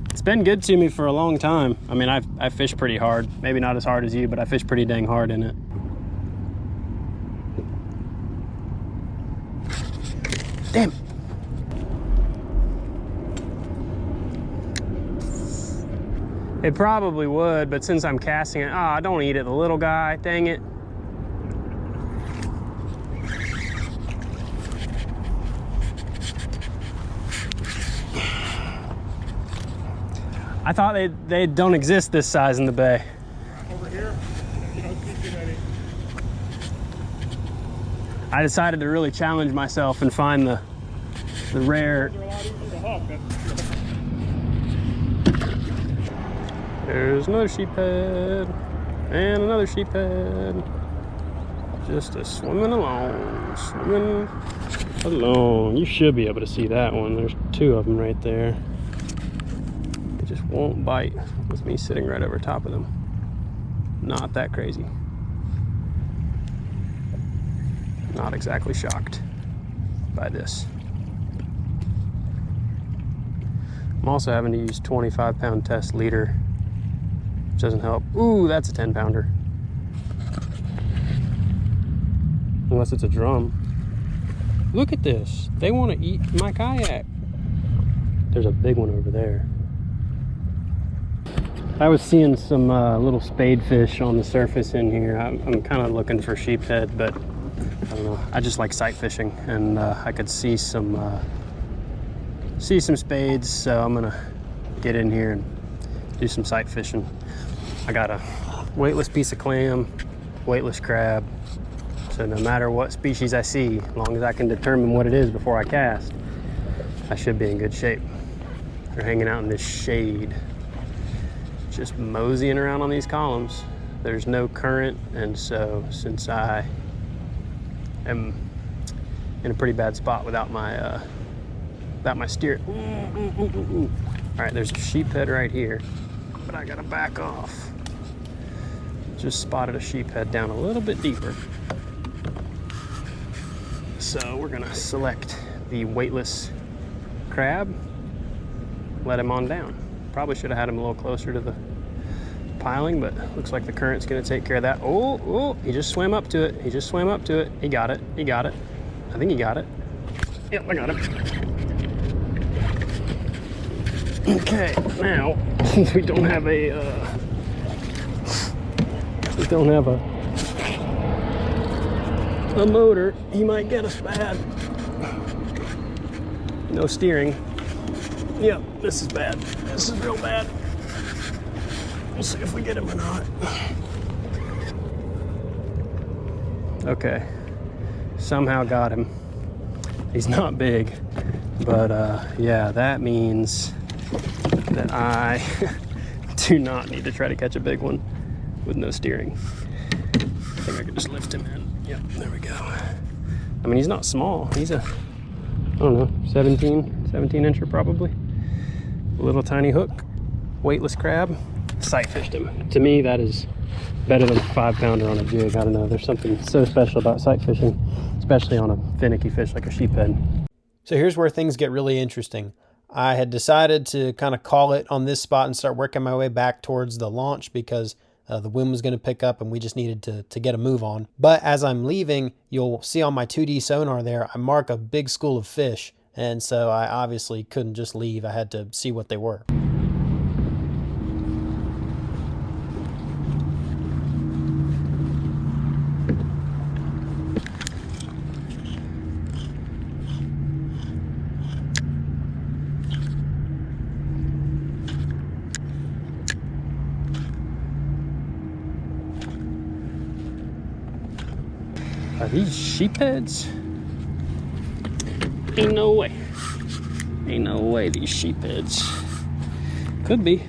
It's been good to me for a long time. I mean, I fish pretty hard. Maybe not as hard as you, but I fish pretty dang hard in it. Damn. It probably would, but since I'm casting it, oh, don't eat it, the little guy, dang it. I thought they don't exist this size in the bay. over here, you don't see too many. I decided to really challenge myself and find the rare. They're a lot easier to hook. There's another sheephead and another sheephead. Just a swimming along. You should be able to see that one. There's two of them right there. They just won't bite with me sitting right over top of them. Not that crazy. Not exactly shocked by this. I'm also having to use 25-pound test leader, which doesn't help. Ooh, that's a 10-pounder. Unless it's a drum. Look at this. They want to eat my kayak. There's a big one over there. I was seeing some little spadefish on the surface in here. I'm kind of looking for sheephead, but I don't know. I just like sight fishing, and I could see some spades, so I'm gonna get in here and do some sight fishing. I got a weightless piece of clam, weightless crab, so no matter what species I see, as long as I can determine what it is before I cast, I should be in good shape. They're hanging out in this shade, just moseying around on these columns. There's no current, and so since I am in a pretty bad spot without my steer. All right, there's a sheephead right here, but I gotta back off. Just spotted a sheephead down a little bit deeper. So we're gonna select the weightless crab, let him on down. Probably should have had him a little closer to the piling, but looks like the current's gonna take care of that. Oh, he just swam up to it. He just swam up to it. He got it. I think he got it. Yep, I got him. Okay, now, since we don't have a, a motor, he might get us bad. No steering. Yep, this is bad. This is real bad. We'll see if we get him or not. Okay, somehow got him. He's not big, but yeah, that means that I do not need to try to catch a big one with no steering. I think I could just lift him in. Yep, there we go. I mean, he's not small. He's a, I don't know, 17 incher probably. A little tiny hook, weightless crab. Sight fished him. To me, that is better than a 5-pounder on a jig. I don't know, there's something so special about sight fishing, especially on a finicky fish like a sheephead. So here's where things get really interesting. I had decided to kind of call it on this spot and start working my way back towards the launch because The wind was going to pick up and we just needed to get a move on. But as I'm leaving, you'll see on my 2D sonar there, I mark a big school of fish. And so I obviously couldn't just leave. I had to see what they were. Are these sheepheads? Ain't no way. Ain't no way these sheepheads. Could be.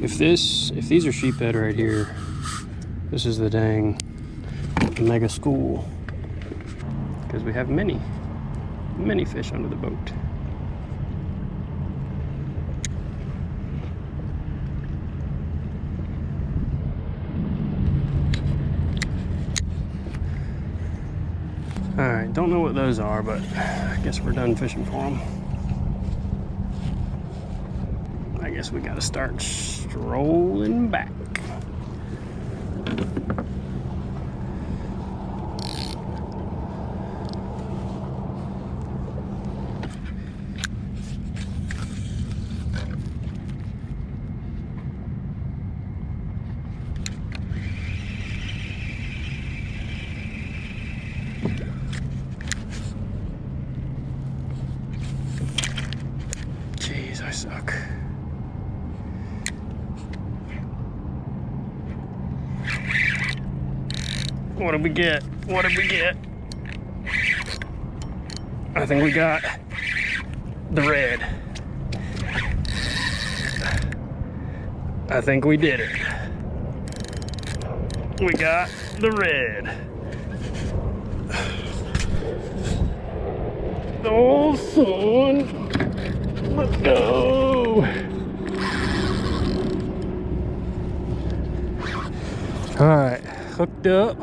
If these are sheephead right here, this is the dang mega school. Because we have many fish under the boat. Alright, don't know what those are, but I guess we're done fishing for them. I guess we gotta start strolling back. I suck. What did we get? What did we get? I think we got the red. I think we did it. We got the red. Oh, son. Let's go. All right, hooked up.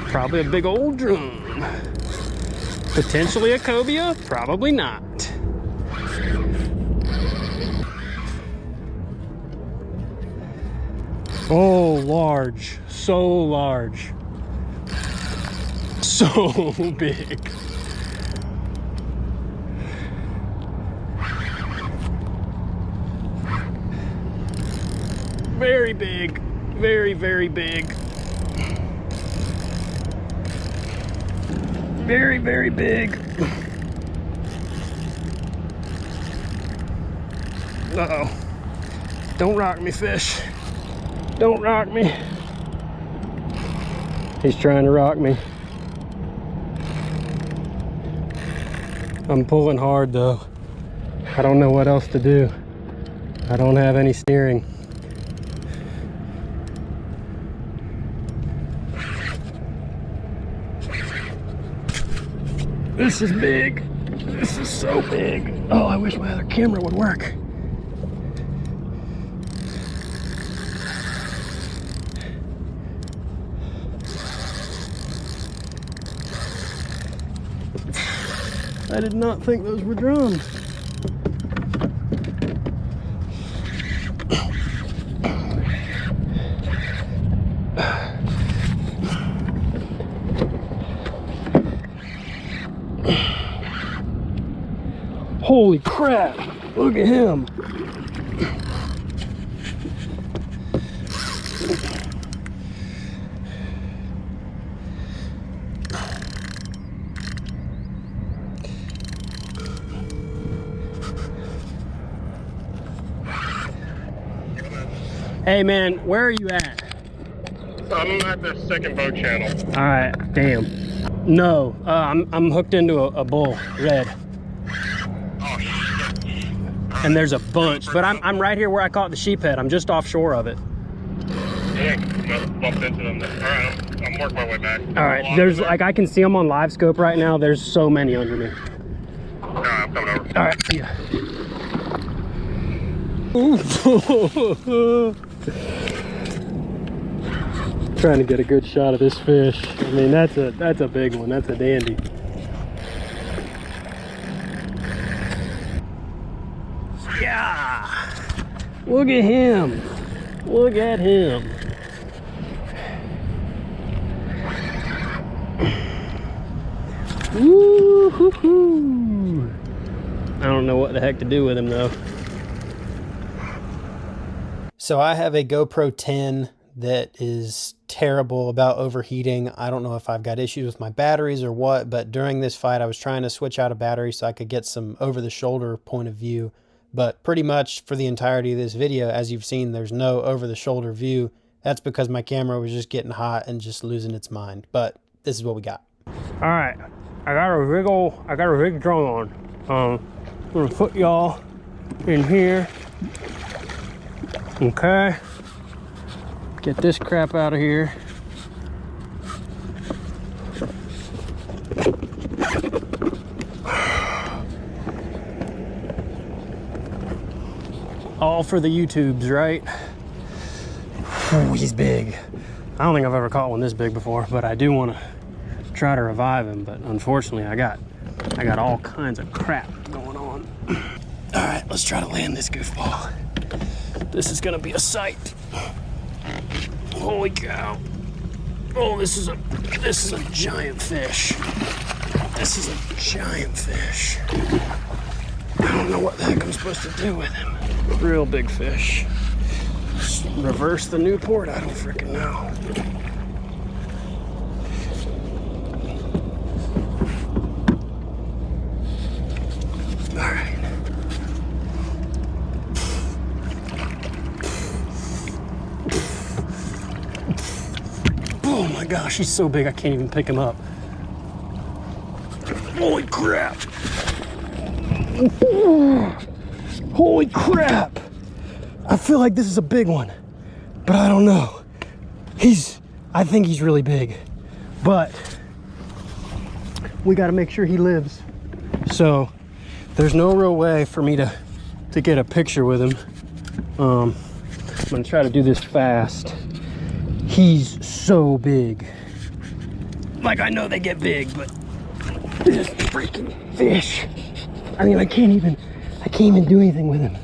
Probably a big old drum. Potentially a cobia, probably not. Oh, large, so large. So big. Very big, very, very big. Very, very big. Uh-oh. Don't rock me, fish. Don't rock me. He's trying to rock me. I'm pulling hard though. I don't know what else to do. I don't have any steering. This is big. This is so big. Oh, I wish my other camera would work. I did not think those were drums. Holy crap, look at him. Hey man, where are you at? I'm at the second boat channel. All right, damn. No, I'm hooked into a bull, red. Oh shit. And there's a bunch, but I'm right here where I caught the sheephead. I'm just offshore of it. Dang, bumped into them then. All right, I'm working my way back. All right, there's like, I can see them on live scope right now. There's so many under me. All right, I'm coming over. All right, see ya. Trying to get a good shot of this fish. I mean, that's a big one. That's a dandy. Yeah. Look at him. Look at him. Woo-hoo-hoo. I don't know what the heck to do with him though. So I have a GoPro 10 that is terrible about overheating. I don't know if I've got issues with my batteries or what, but during this fight I was trying to switch out a battery so I could get some over-the-shoulder point of view. But pretty much for the entirety of this video, as you've seen, there's no over-the-shoulder view. That's because my camera was just getting hot and just losing its mind. But this is what we got. All right, I got a rig drone on. I'm gonna put y'all in here. Okay. Get this crap out of here. All for the YouTubes, right? Oh, he's big. I don't think I've ever caught one this big before, but I do want to try to revive him. But unfortunately, I got all kinds of crap going on. All right, let's try to land this goofball. This is gonna be a sight. Holy cow! Oh, this is a giant fish. This is a giant fish. I don't know what the heck I'm supposed to do with him. Real big fish. Just reverse the Newport? I don't freaking know. All right. Oh my gosh, he's so big I can't even pick him up. Holy crap! Holy crap! I feel like this is a big one, but I don't know. I think he's really big, but we gotta make sure he lives. So there's no real way for me to get a picture with him. I'm gonna try to do this fast. He's so big. Like, I know they get big, but this freaking fish. I mean, I can't even do anything with him.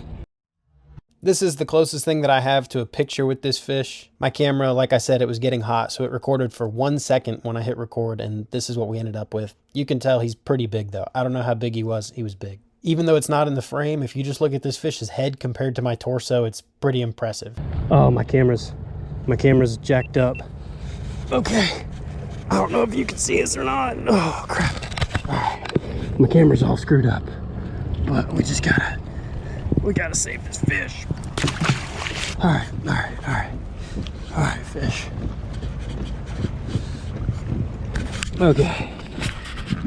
This is the closest thing that I have to a picture with this fish. My camera, like I said, it was getting hot, so it recorded for 1 second when I hit record, and this is what we ended up with. You can tell he's pretty big though. I don't know how big he was big. Even though it's not in the frame, if you just look at this fish's head compared to my torso, it's pretty impressive. Oh, my camera's jacked up. Okay, I don't know if you can see us or not. Oh crap. All right. My camera's all screwed up, but we gotta save this fish. All right, fish. Okay.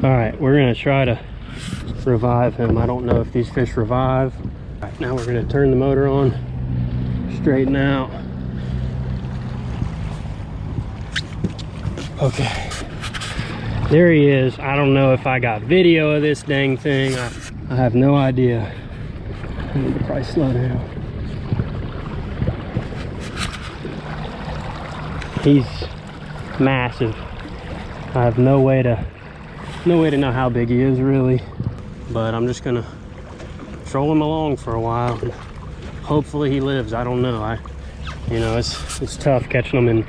All right, we're gonna try to revive him. I don't know if these fish revive. All right, now we're gonna turn the motor on, straighten out. Okay, there he is. I don't know if I got video of this dang thing. I have no idea. I need to probably slow down. He's massive. I have no way to know how big he is really, but I'm just gonna troll him along for a while. Hopefully he lives. I don't know. It's tough catching them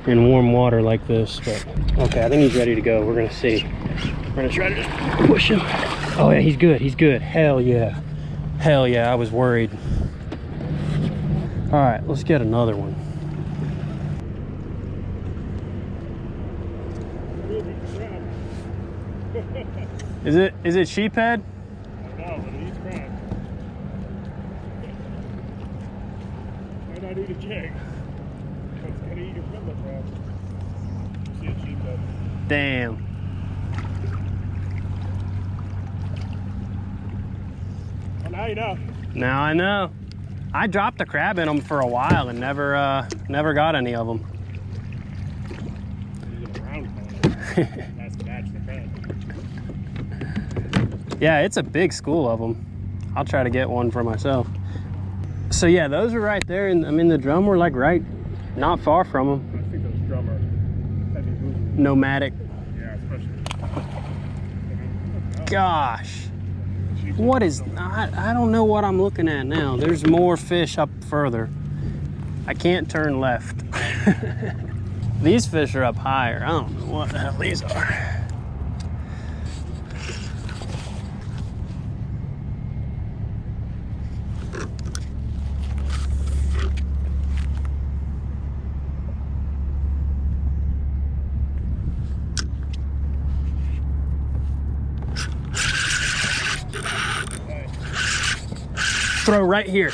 in warm water like this, but okay, I think he's ready to go. We're gonna see. We're gonna try to just push him. Oh yeah, he's good. Hell yeah, I was worried. All right, let's get another one. Is it sheephead? No, but he's crab. Might not eat a jig. It's gonna eat your fiddler crab. You see a sheephead. Damn. Well, now you know. Now I know. I dropped a crab in them for a while and never got any of them. He's a brown color. That's to match the crab. Yeah, it's a big school of them. I'll try to get one for myself. So yeah, those are right there, and I mean the drum were like right, not far from them. I think those drum are heavy moving. Nomadic. Yeah, especially. Gosh, what is? I don't know what I'm looking at now. There's more fish up further. I can't turn left. These fish are up higher. I don't know what the hell these are. Throw right here.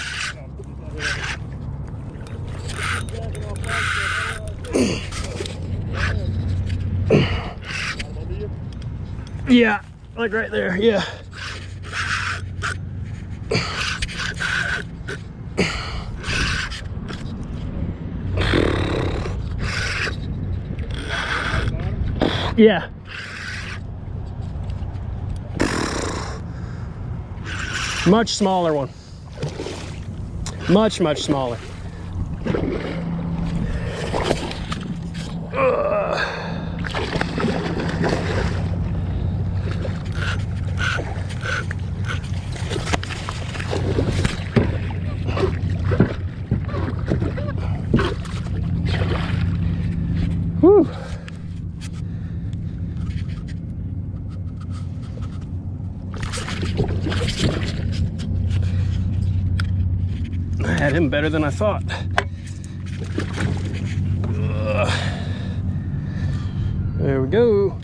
Yeah, like right there, yeah. Yeah. Much smaller one. Much, much smaller. Whew. I had him better than I thought. There we go.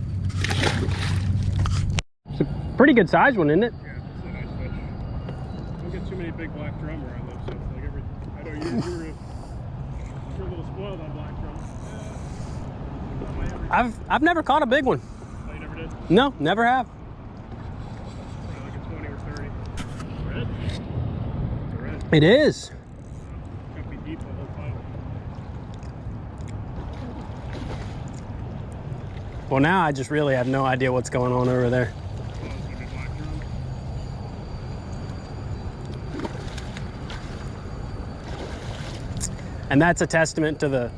It's a pretty good sized one, isn't it? Yeah, it's a nice fish. Don't get too many big black drum where I live, so it's like every. I know you're a little spoiled on black drum. I've never caught a big one. Oh, you never did? No, never have. Probably like a 20 or 30. Red? It's a red. It is. Got me deep the whole time. Well, now I just really have no idea what's going on over there. Oh, it's gonna be black drum. And that's a testament to the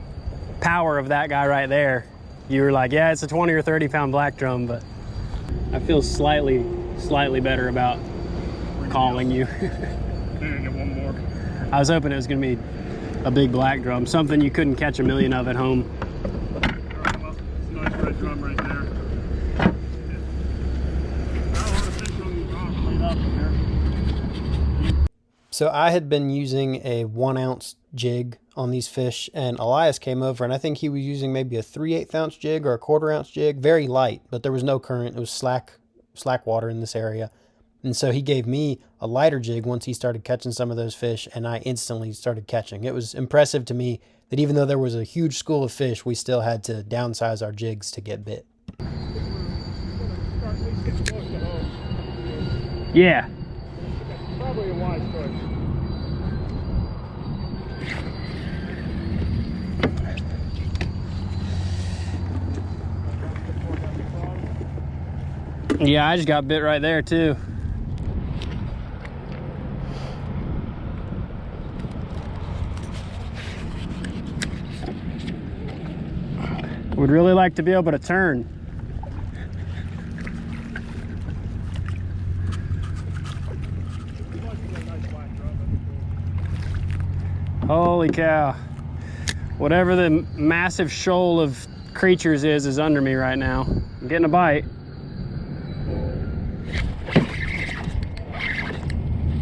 power of that guy right there. You were like, yeah, it's a 20 or 30 pound black drum, but I feel slightly better about calling you. Then get one more. I was hoping it was gonna be a big black drum, something you couldn't catch a million of at home. Alright, well, it's a nice red drum right there. Not a lot of fish on these rocks laid up in there. So I had been using a 1 ounce jig on these fish, and Elias came over, and I think he was using maybe a 3/8 ounce jig or a 1/4 ounce jig, very light, but there was no current. It was slack water in this area. And so he gave me a lighter jig once he started catching some of those fish, and I instantly started catching. It was impressive to me that even though there was a huge school of fish, we still had to downsize our jigs to get bit. Start at least getting close to home. Yeah. That's probably a wise choice. Yeah, I just got bit right there too. Would really like to be able to turn. Holy cow. Whatever the massive shoal of creatures is under me right now. I'm getting a bite.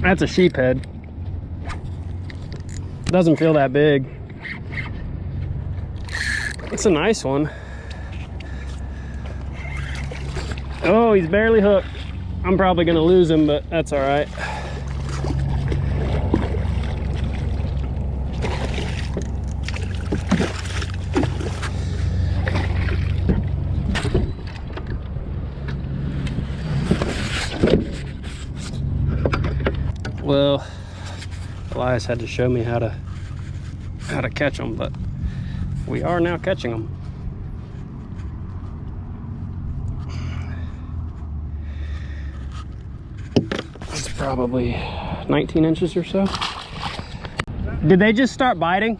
That's a sheephead. Doesn't feel that big. It's a nice one. Oh, he's barely hooked. I'm probably gonna lose him, but that's all right. Well, Elias had to show me how to catch them, but we are now catching them. It's probably 19 inches or so. Did they just start biting?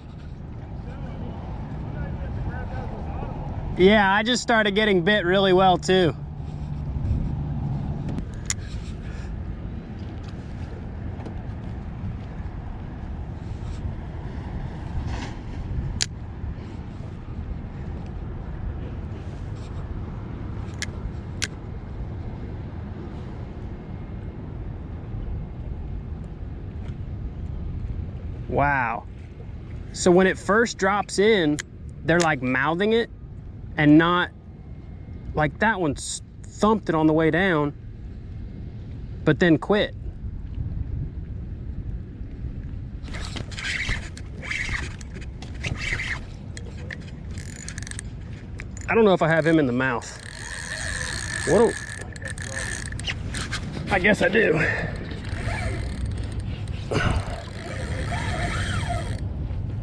Yeah, I just started getting bit really well too. Wow. So when it first drops in, they're like mouthing it and not like that one thumped it on the way down, but then quit. I don't know if I have him in the mouth. What? I guess I do.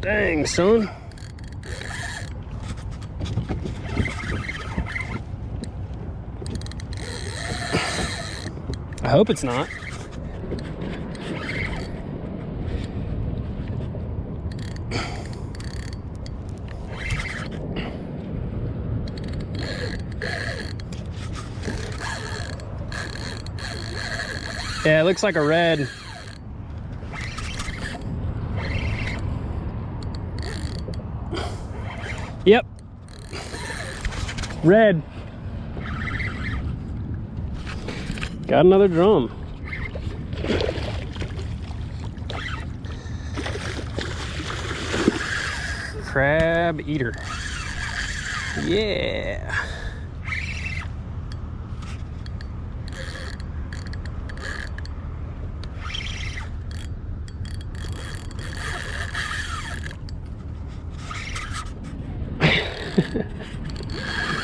Dang, son. I hope it's not. Yeah, it looks like a red. Yep. Red. Got another drum. Crab eater. Yeah.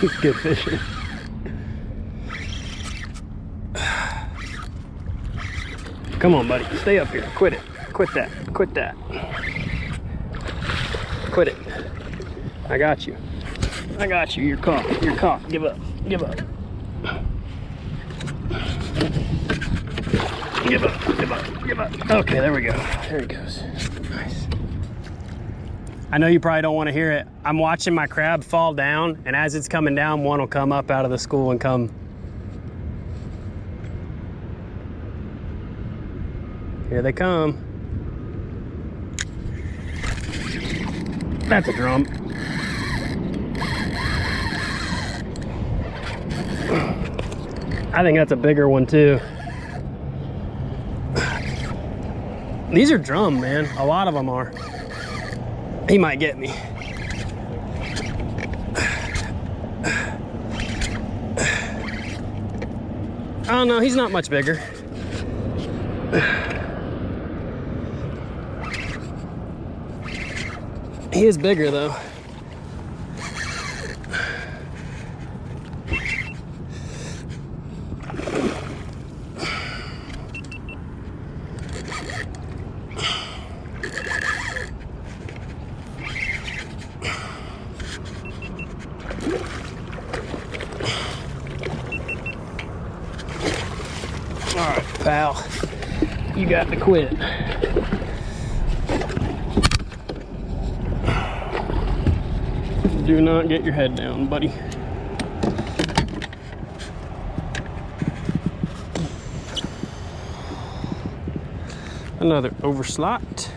He's good fishing. Come on, buddy. Stay up here. Quit it. Quit that. Quit that. Quit it. I got you. I got you. You're caught. You're caught. Give up. Give up. Give up. Give up. Give up. Okay, there we go. There he goes. Nice. I know you probably don't want to hear it. I'm watching my crab fall down, and as it's coming down, one will come up out of the school and come. Here they come. That's a drum. I think that's a bigger one too. These are drum, man. A lot of them are. He might get me. Oh no, he's not much bigger. He is bigger though. All right, pal, you got to quit. Do not get your head down, buddy. Another overslot.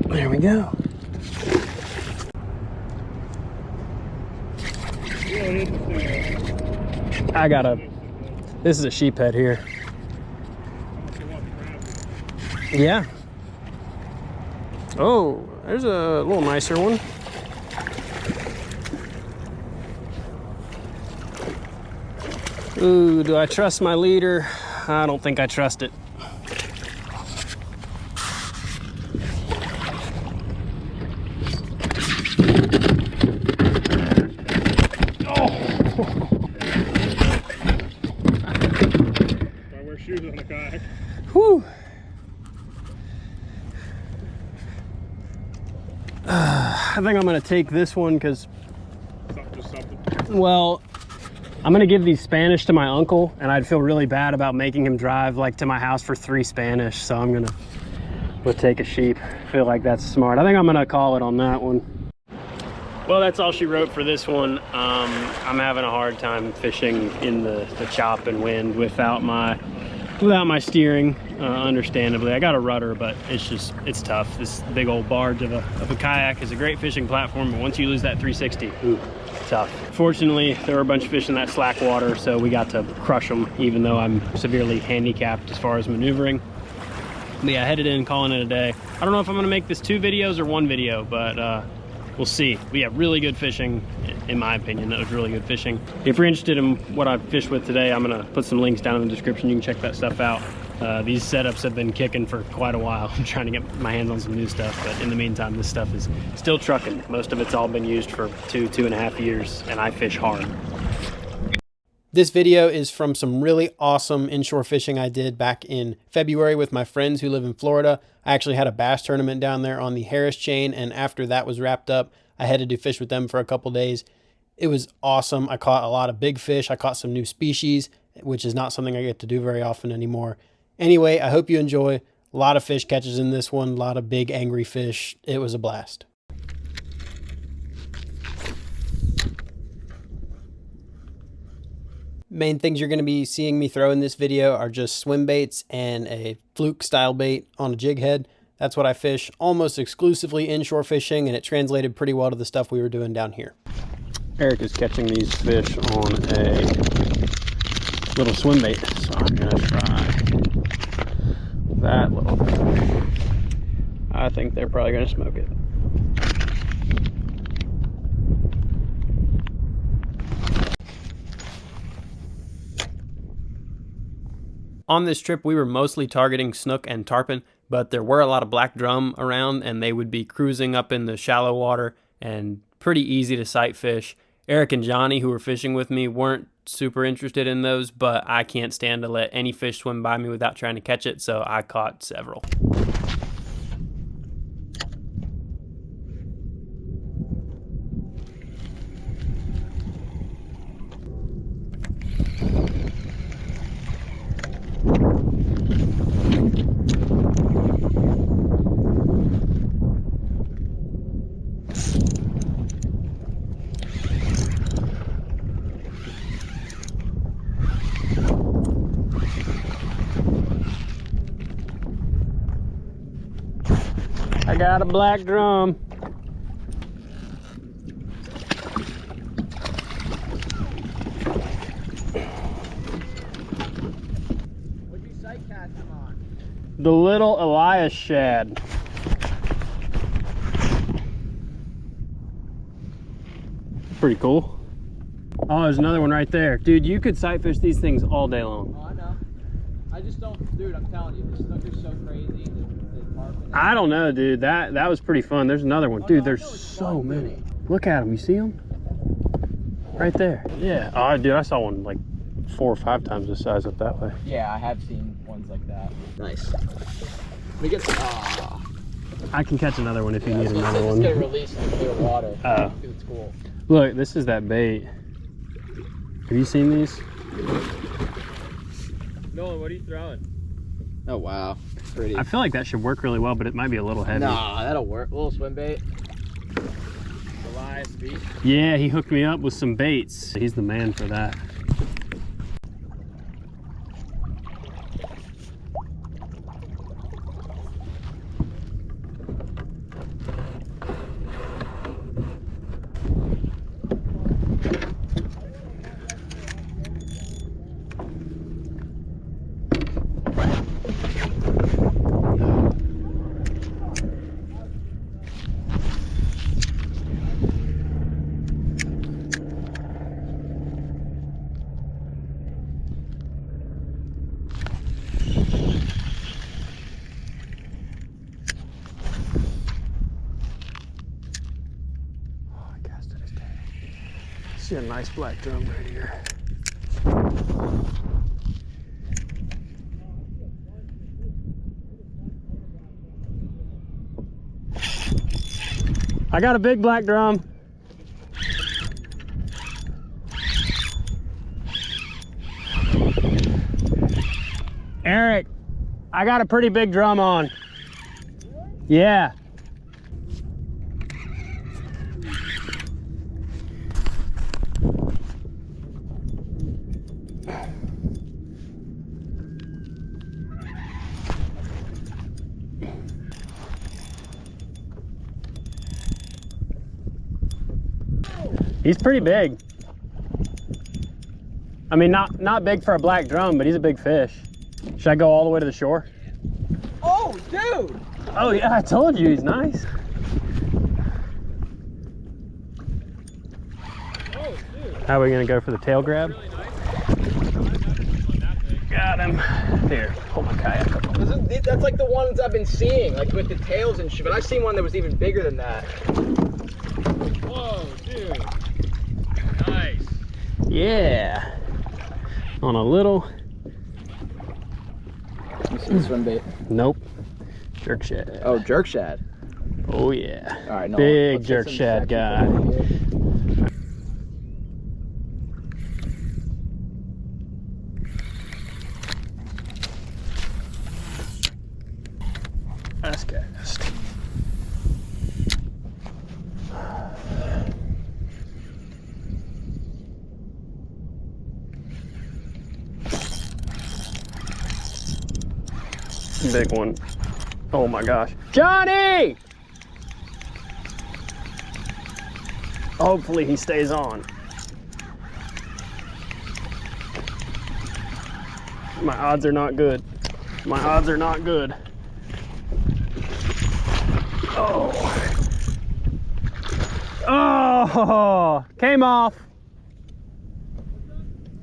There we go. I got a, this is a sheephead here. Yeah. Oh, there's a little nicer one. Ooh, do I trust my leader? I don't think I trust it. I wear shoes on the kayak. Whew. I think I'm gonna take this one because, Just something. well, I'm gonna give these Spanish to my uncle, and I'd feel really bad about making him drive like to my house for 3 Spanish. So I'm gonna take a sheep. I feel like that's smart. I think I'm gonna call it on that one. Well, that's all she wrote for this one. I'm having a hard time fishing in the chop and wind without my steering, understandably. I got a rudder, but it's tough. This big old barge of a kayak is a great fishing platform, but once you lose that 360, ooh, tough. Fortunately, there were a bunch of fish in that slack water, so we got to crush them, even though I'm severely handicapped as far as maneuvering. But yeah, headed in, calling it a day. I don't know if I'm gonna make this 2 videos or 1 video, but we'll see. But yeah, really good fishing, in my opinion. That was really good fishing. If you're interested in what I fished with today, I'm gonna put some links down in the description. You can check that stuff out. These setups have been kicking for quite a while. I'm trying to get my hands on some new stuff, but in the meantime, this stuff is still trucking. Most of it's all been used for 2.5 years, and I fish hard. This video is from some really awesome inshore fishing I did back in February with my friends who live in Florida. I actually had a bass tournament down there on the Harris chain, and after that was wrapped up, I headed to fish with them for a couple days. It was awesome. I caught a lot of big fish. I caught some new species, which is not something I get to do very often anymore. Anyway, I hope you enjoy. A lot of fish catches in this one, a lot of big angry fish. It was a blast. Main things you're going to be seeing me throw in this video are just swim baits and a fluke style bait on a jig head. That's what I fish almost exclusively inshore fishing, and it translated pretty well to the stuff we were doing down here. Eric is catching these fish on a little swim bait, so I'm going to try that little guy. I think they're probably going to smoke it. On this trip, we were mostly targeting snook and tarpon, but there were a lot of black drum around, and they would be cruising up in the shallow water and pretty easy to sight fish. Eric and Johnny, who were fishing with me, weren't super interested in those, but I can't stand to let any fish swim by me without trying to catch it, so I caught several. I got a black drum. What'd you sight cast him on? The little Elias shad. Pretty cool. Oh, there's another one right there. Dude, you could sight fish these things all day long. Oh, I know. I just don't, dude, I'm telling you, the snook is so crazy. The tarpon. I don't know, dude. That was pretty fun. There's another one. Dude, there's so many. Look at them. You see them? Right there. Yeah. Oh, dude, I saw one like 4 or 5 times the size up that way. Yeah, I have seen ones like that. Nice. Let me get I can catch another one if you need another Just one. get released in the clear water. Oh. It's cool. Look, this is that bait. Have you seen these? Nolan, what are you throwing? Oh, wow. Pretty. I feel like that should work really well, but it might be a little heavy. Nah, that'll work. A little swim bait. Elias Beach. Yeah, he hooked me up with some baits. He's the man for that. See a nice black drum right here. I got a big black drum. Eric, I got a pretty big drum on. Yeah. He's pretty big. I mean, not big for a black drum, but he's a big fish. Should I go all the way to the shore? Oh! Oh, dude! Oh yeah, I told you he's nice. Oh, dude. How are we gonna go for the tail grab? Really nice. That big. Got him. Here, hold my kayak up. That's like the ones I've been seeing, like with the tails and shit, but I've seen one that was even bigger than that. Whoa, dude. Nice. Yeah. On a little. You see the swim bait? Nope. Jerk shad. Oh, jerk shad. Oh yeah. All right, no. Big let's get jerk some shad sexy guy. footage here. Nice cast. Big one. Oh my gosh. Johnny! Hopefully he stays on. My odds are not good. My odds are not good. Oh. Oh, came off.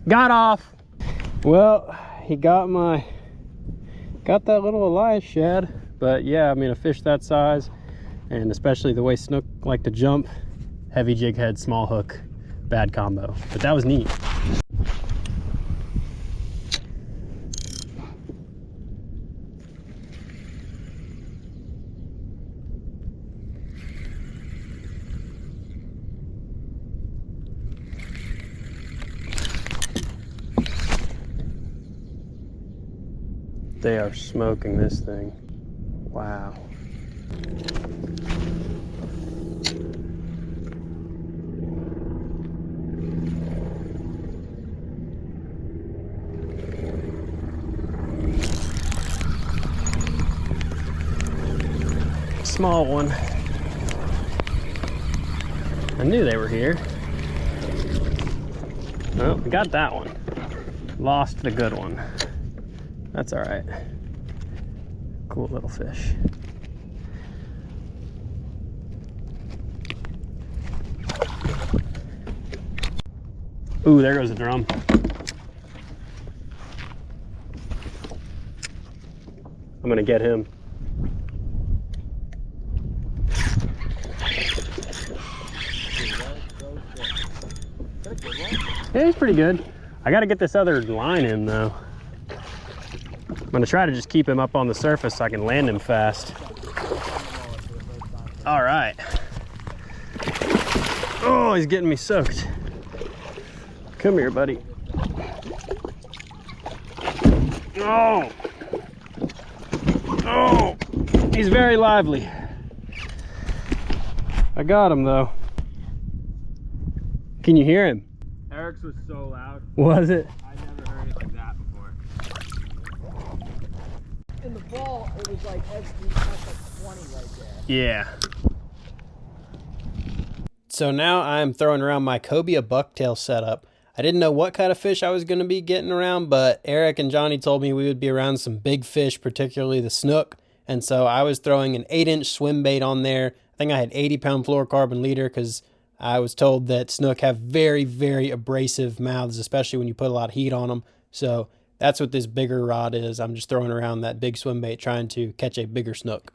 Got off. Well, he got that little Elias shad. But yeah, I mean, a fish that size, and especially the way Snook like to jump, heavy jig head, small hook, bad combo. But that was neat. They are smoking this thing. Wow. Small one. I knew they were here. Well, we got that one. Lost the good one. That's all right. Cool little fish. Ooh, there goes the drum. I'm gonna get him. Yeah, he's pretty good. I gotta get this other line in though. I'm gonna try to just keep him up on the surface so I can land him fast. All right. Oh, he's getting me soaked. Come here, buddy. Oh. Oh, he's very lively. I got him though. Can you hear him? Eric's was so loud. Was it? I never heard it like that before. In the fall, it was like every like 20 right there. Yeah. So now I'm throwing around my Cobia bucktail setup. I didn't know what kind of fish I was going to be getting around, but Eric and Johnny told me we would be around some big fish, particularly the snook. And so I was throwing an 8-inch swim bait on there. I think I had 80-pound fluorocarbon leader because I was told that snook have very, very abrasive mouths, especially when you put a lot of heat on them. So that's what this bigger rod is. I'm just throwing around that big swim bait trying to catch a bigger snook.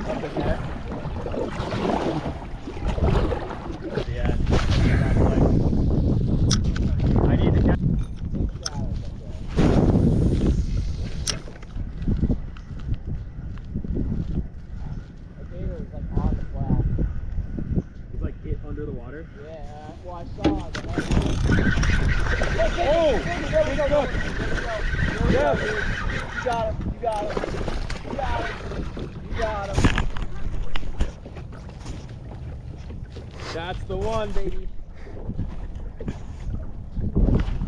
That's the one, baby.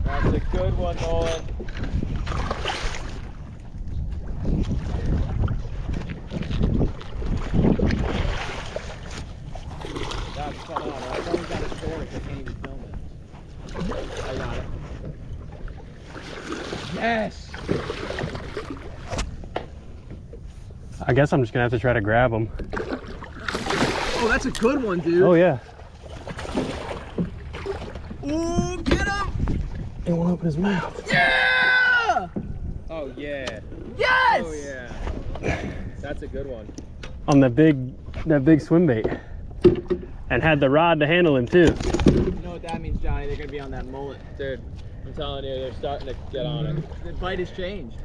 That's a good one, Nolan. That's come on. I've only got a storage. I can't even film it. I got it. Yes! I guess I'm just gonna have to try to grab them. Oh, that's a good one, dude. Oh yeah. Ooh, get him! He won't open his mouth. Yeah! Oh yeah. Yes! Oh yeah. That's a good one. On that big swim bait. And had the rod to handle him too. You know what that means, Johnny? They're gonna be on that mullet. Dude, I'm telling you, they're starting to get on it. The bite has changed.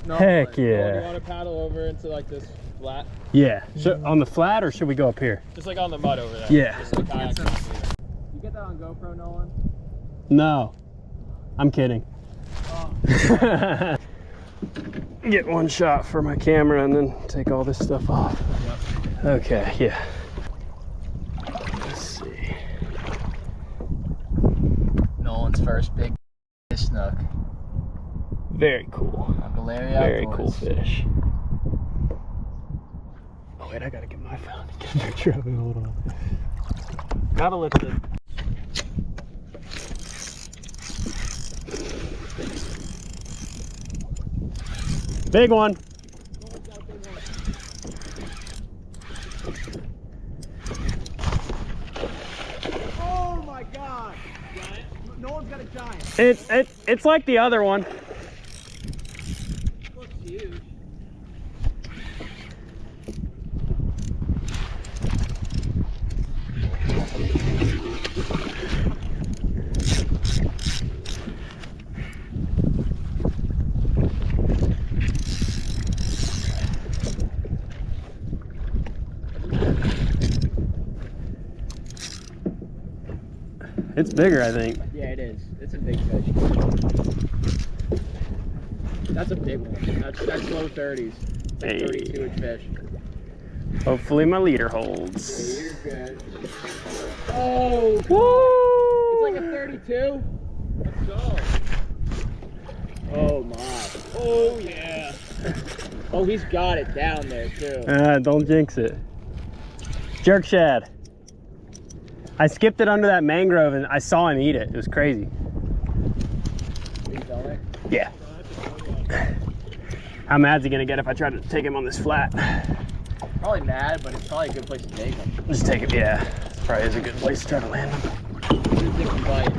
No, Heck but- Do you yeah. want to paddle over into like this flat? Yeah. On the flat, or should we go up here? Just like on the mud over there. Yeah. Just the kayak. You get that on GoPro, Nolan? No. I'm kidding. Oh. Get one shot for my camera and then take all this stuff off. Yep. Okay, yeah. Let's see. Nolan's first big snook. Very cool. Galeria Very outdoors. cool fish. Oh wait, I gotta get my phone and get a picture of it. Hold on. Gotta let the... Big one. Oh my god! Giant. Nolan's got a giant. It's like the other one. Looks huge. It's bigger, I think. Yeah, it is. It's a big fish. That's a big one. That's low 30s. Hey. 32-inch fish. Hopefully my leader holds. You're good. Oh, Woo! it's like a 32. Let's go. Oh my. Oh yeah. Oh, he's got it down there too. Don't jinx it. Jerk shad. I skipped it under that mangrove and I saw him eat it. It was crazy. He's on it. Yeah. How mad's he gonna get if I try to take him on this flat? Probably mad, but it's probably a good place to take him. Just take him, yeah. This probably is a good place to try to land him. It's a different bite.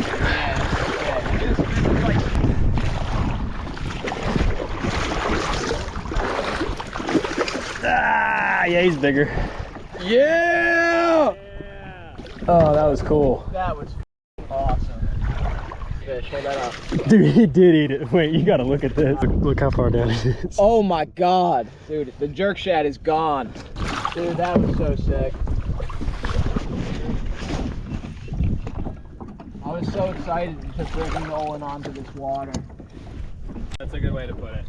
Yeah. Get us a different bite. Ah, yeah, he's bigger. Yeah! Oh, that was cool. That was awesome. Fish, hold that up. Dude, he did eat it. Wait, you gotta look at this. Look how far down it is. Oh my god. Dude, the jerk shad is gone. Dude, that was so sick. I was so excited to bring Nolan onto this water. That's a good way to put it.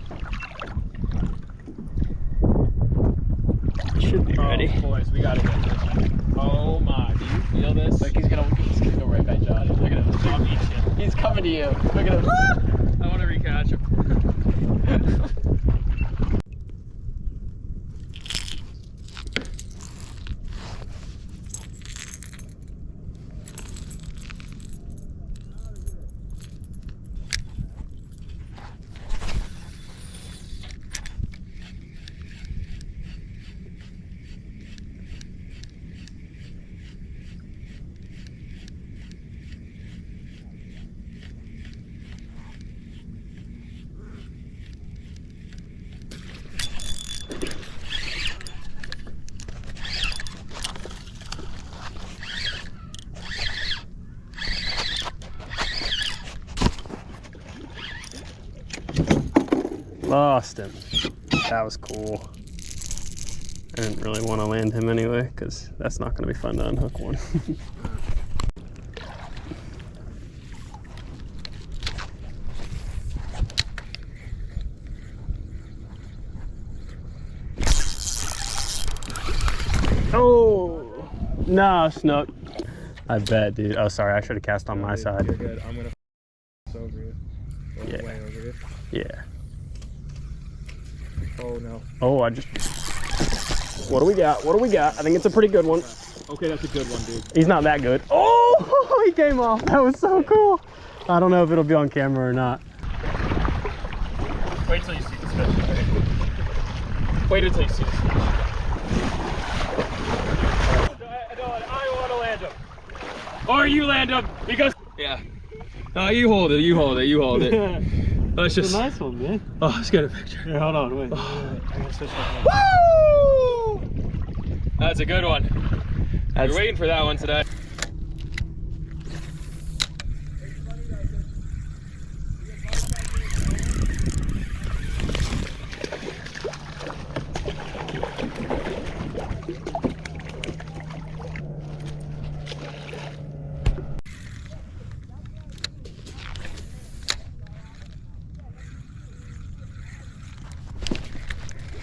Should be ready. Oh, boys, we gotta get this. Oh my, do you feel this? Like he's gonna go right by Johnny. Look at him. I'll eat you. He's coming to you. Look at him. I want to recatch him. Lost him. That was cool. I didn't really want to land him anyway, because that's not going to be fun to unhook one. Oh! No, Snook. I bet, dude. Oh, sorry. I should have cast on my side. You're good. I'm gonna over you. Yeah. Way over you. Yeah. Oh no. Oh, I just... What do we got? What do we got? I think it's a pretty good one. Okay, that's a good one, dude. He's not that good. Oh, he came off. That was so cool. I don't know if it'll be on camera or not. Wait till you see this fish. Right? Wait until you see this fish. I want to land him. Or you land him, because... Yeah. Oh, you hold it, you hold it, you hold it. Let's just... It's a nice one, man. Oh, let's get a picture. Here, hold on, wait. I gotta switch my Woo! That's a good one. We're waiting for that one today.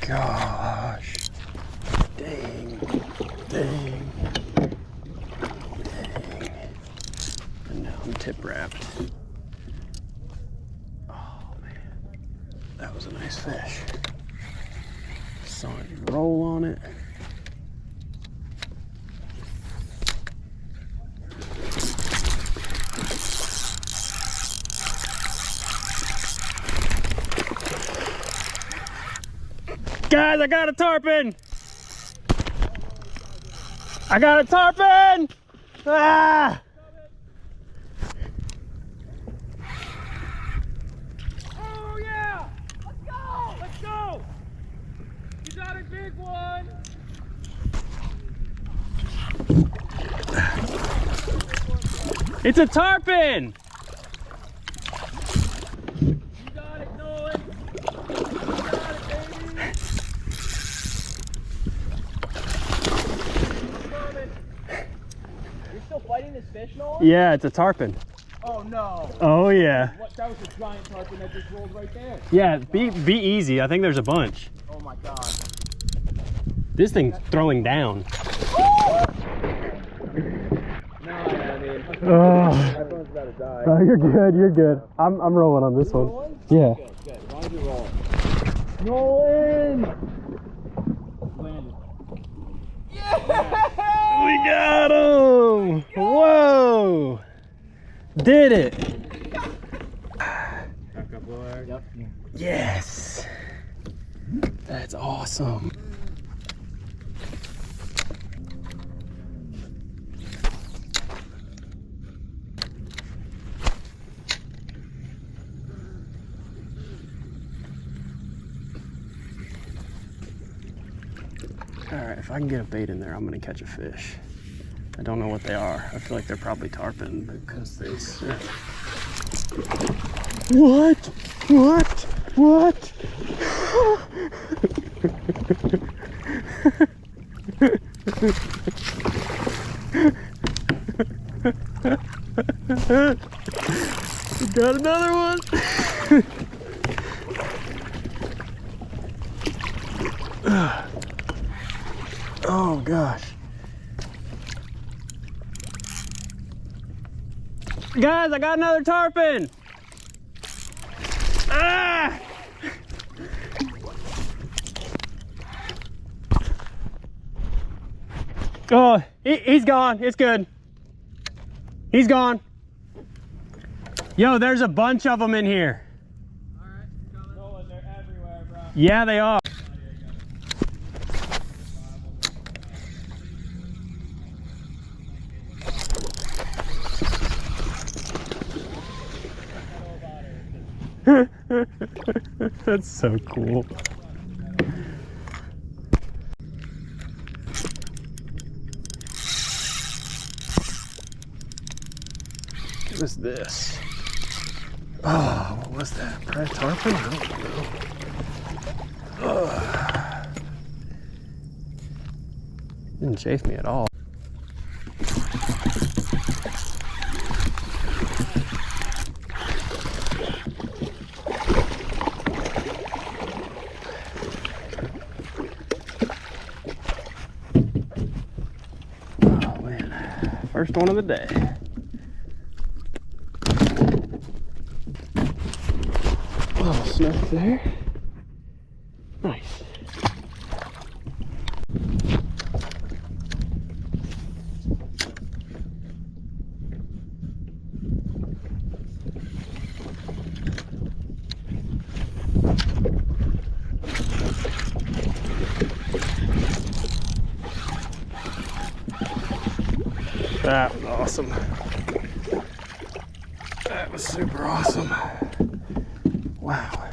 Gosh. Dang. Dang. And now I'm tip wrapped. Oh man. That was a nice fish. Saw it roll on it. Guys, I got a tarpon! I got a tarpon! Ah! Oh yeah! Let's go! Let's go! You got a big one! It's a tarpon! You got it, Nolan! You got it, baby! You're still fighting this fish, Nolan? Yeah, it's a tarpon. Oh no! Oh yeah. What? That was a giant tarpon that just rolled right there. Yeah, be easy. I think there's a bunch. Oh my god. This thing's throwing down. Oh, That about to die. you're good, you're good. I'm rolling on this one. Yeah. Good, good. As long as you're rolling. Nolan! Landed. We got him! Whoa! Did it! Back up, Willard. Yep. Yes! That's awesome. Alright, if I can get a bait in there, I'm gonna catch a fish. I don't know what they are. I feel like they're probably tarpon because they... What? What? What? Got another one. Oh gosh. Guys, I got another tarpon. Ah! Oh, he's gone. It's good. He's gone. Yo, there's a bunch of them in here. Alright, Nolan, they're everywhere, bro. Yeah, they are. That's so cool. What was this? Oh, what was that? Probably tarpon? I don't know. Ugh. Didn't chafe me at all. First one of the day. Little snook there. Nice. That was awesome. That was super awesome. Wow.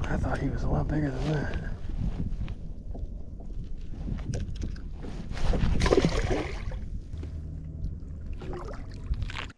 I thought he was a lot bigger than that.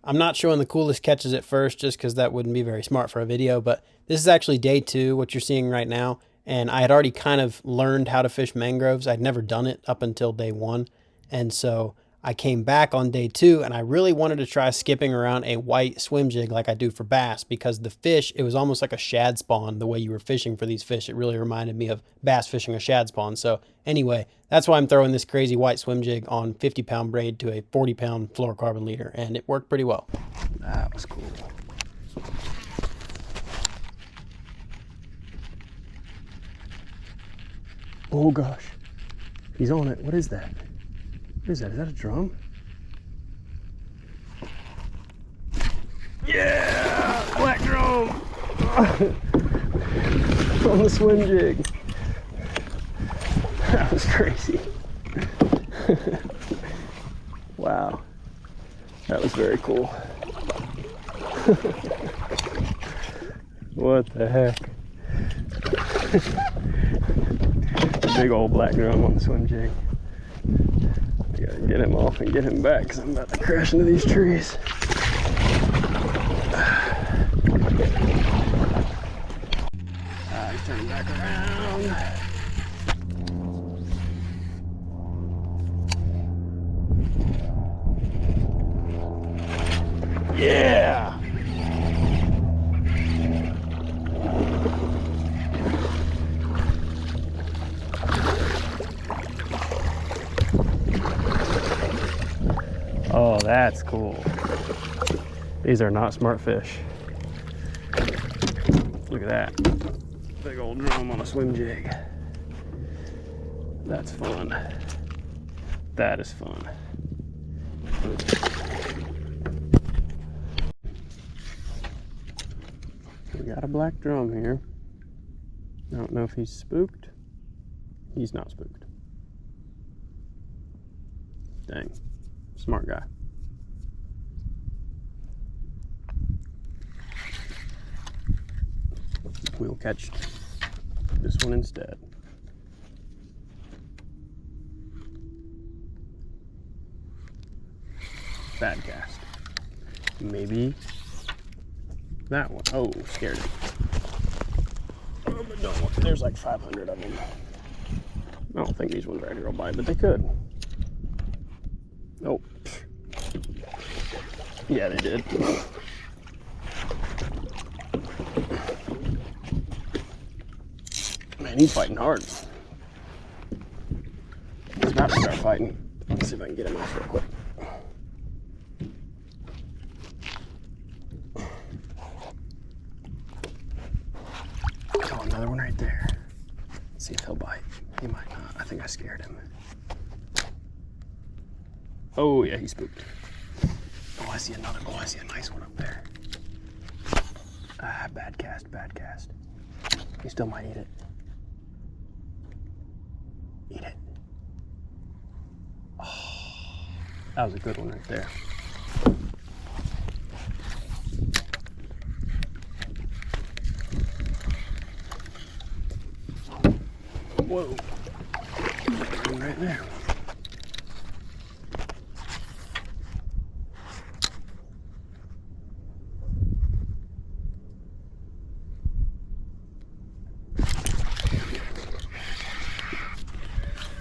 I'm not showing the coolest catches at first just because that wouldn't be very smart for a video, but this is actually day 2, what you're seeing right now. And I had already kind of learned how to fish mangroves. I'd never done it up until day 1. And so I came back on day 2 and I really wanted to try skipping around a white swim jig like I do for bass, because the fish, it was almost like a shad spawn the way you were fishing for these fish. It really reminded me of bass fishing a shad spawn. So anyway, that's why I'm throwing this crazy white swim jig on 50-pound braid to a 40-pound fluorocarbon leader, and it worked pretty well. That was cool. Oh gosh, he's on it. What is that? What is that? Is that a drum? Yeah, black drum on the swim jig. That was crazy. Wow, that was very cool. What the heck? Big old black drum on the swim jig. I gotta get him off and get him back because I'm about to crash into these trees. He's turning back around. Yeah! Oh, that's cool. These are not smart fish. Look at that. Big old drum on a swim jig. That's fun. That is fun. We got a black drum here. I don't know if he's spooked. He's not spooked. Dang. Smart guy. We'll catch this one instead. Bad cast. Maybe that one. Oh, scared him. Oh, but don't look. There's like 500 of them. I don't think these ones right here will bite, but they could. Oh. Yeah, they did. Man, he's fighting hard. He's about to start fighting. Let's see if I can get him off real quick. Oh, another one right there. Let's see if he'll bite. He might not. I think I scared him. Oh, yeah, he's spooked. Oh, I see another. Oh, I see a nice one up there. Ah, bad cast, bad cast. He still might eat it. Eat it. Oh, that was a good one right there. Whoa. One right there.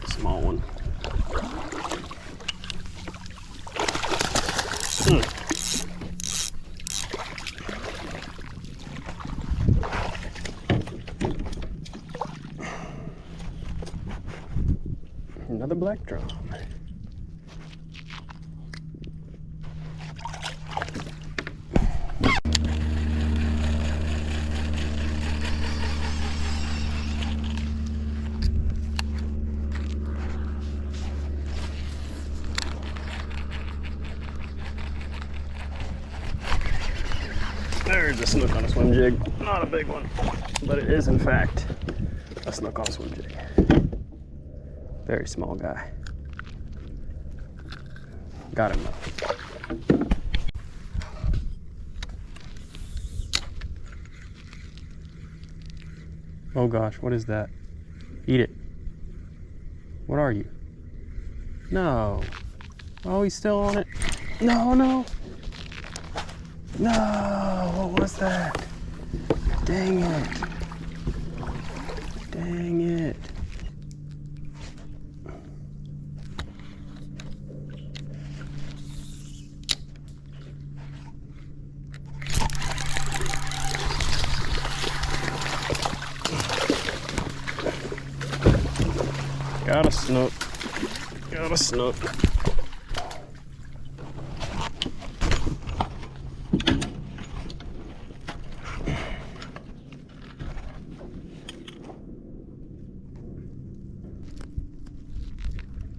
Small one. Another black drum. There There's a snook on a swim jig. Not a big one, but it is in fact a snook on a swim jig. Very small guy. Got him though. Oh gosh, what is that? Eat it. What are you? No. Oh, he's still on it. No, no. No, what was that? Dang it. Dang it. Got a snook. Got a snook.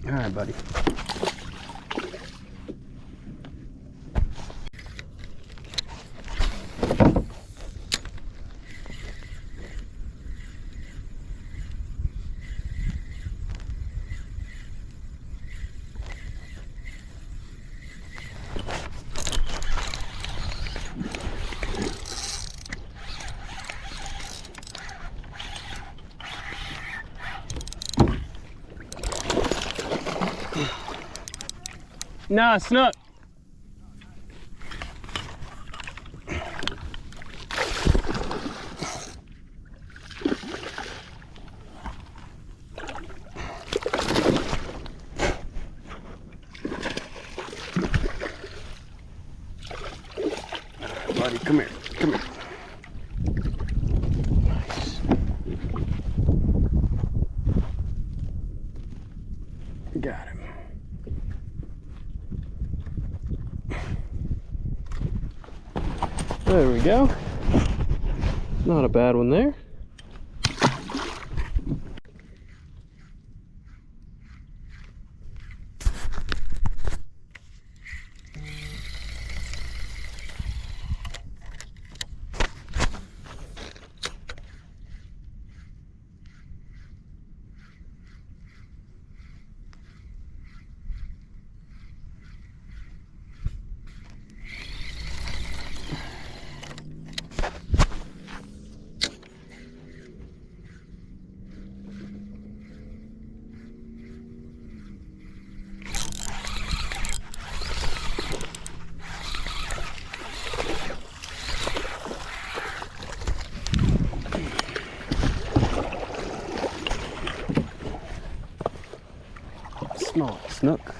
All right, buddy. Nah, snook. Buddy, come here. Come here. Nice. Got him. There we go. Not a bad one there. Small snook.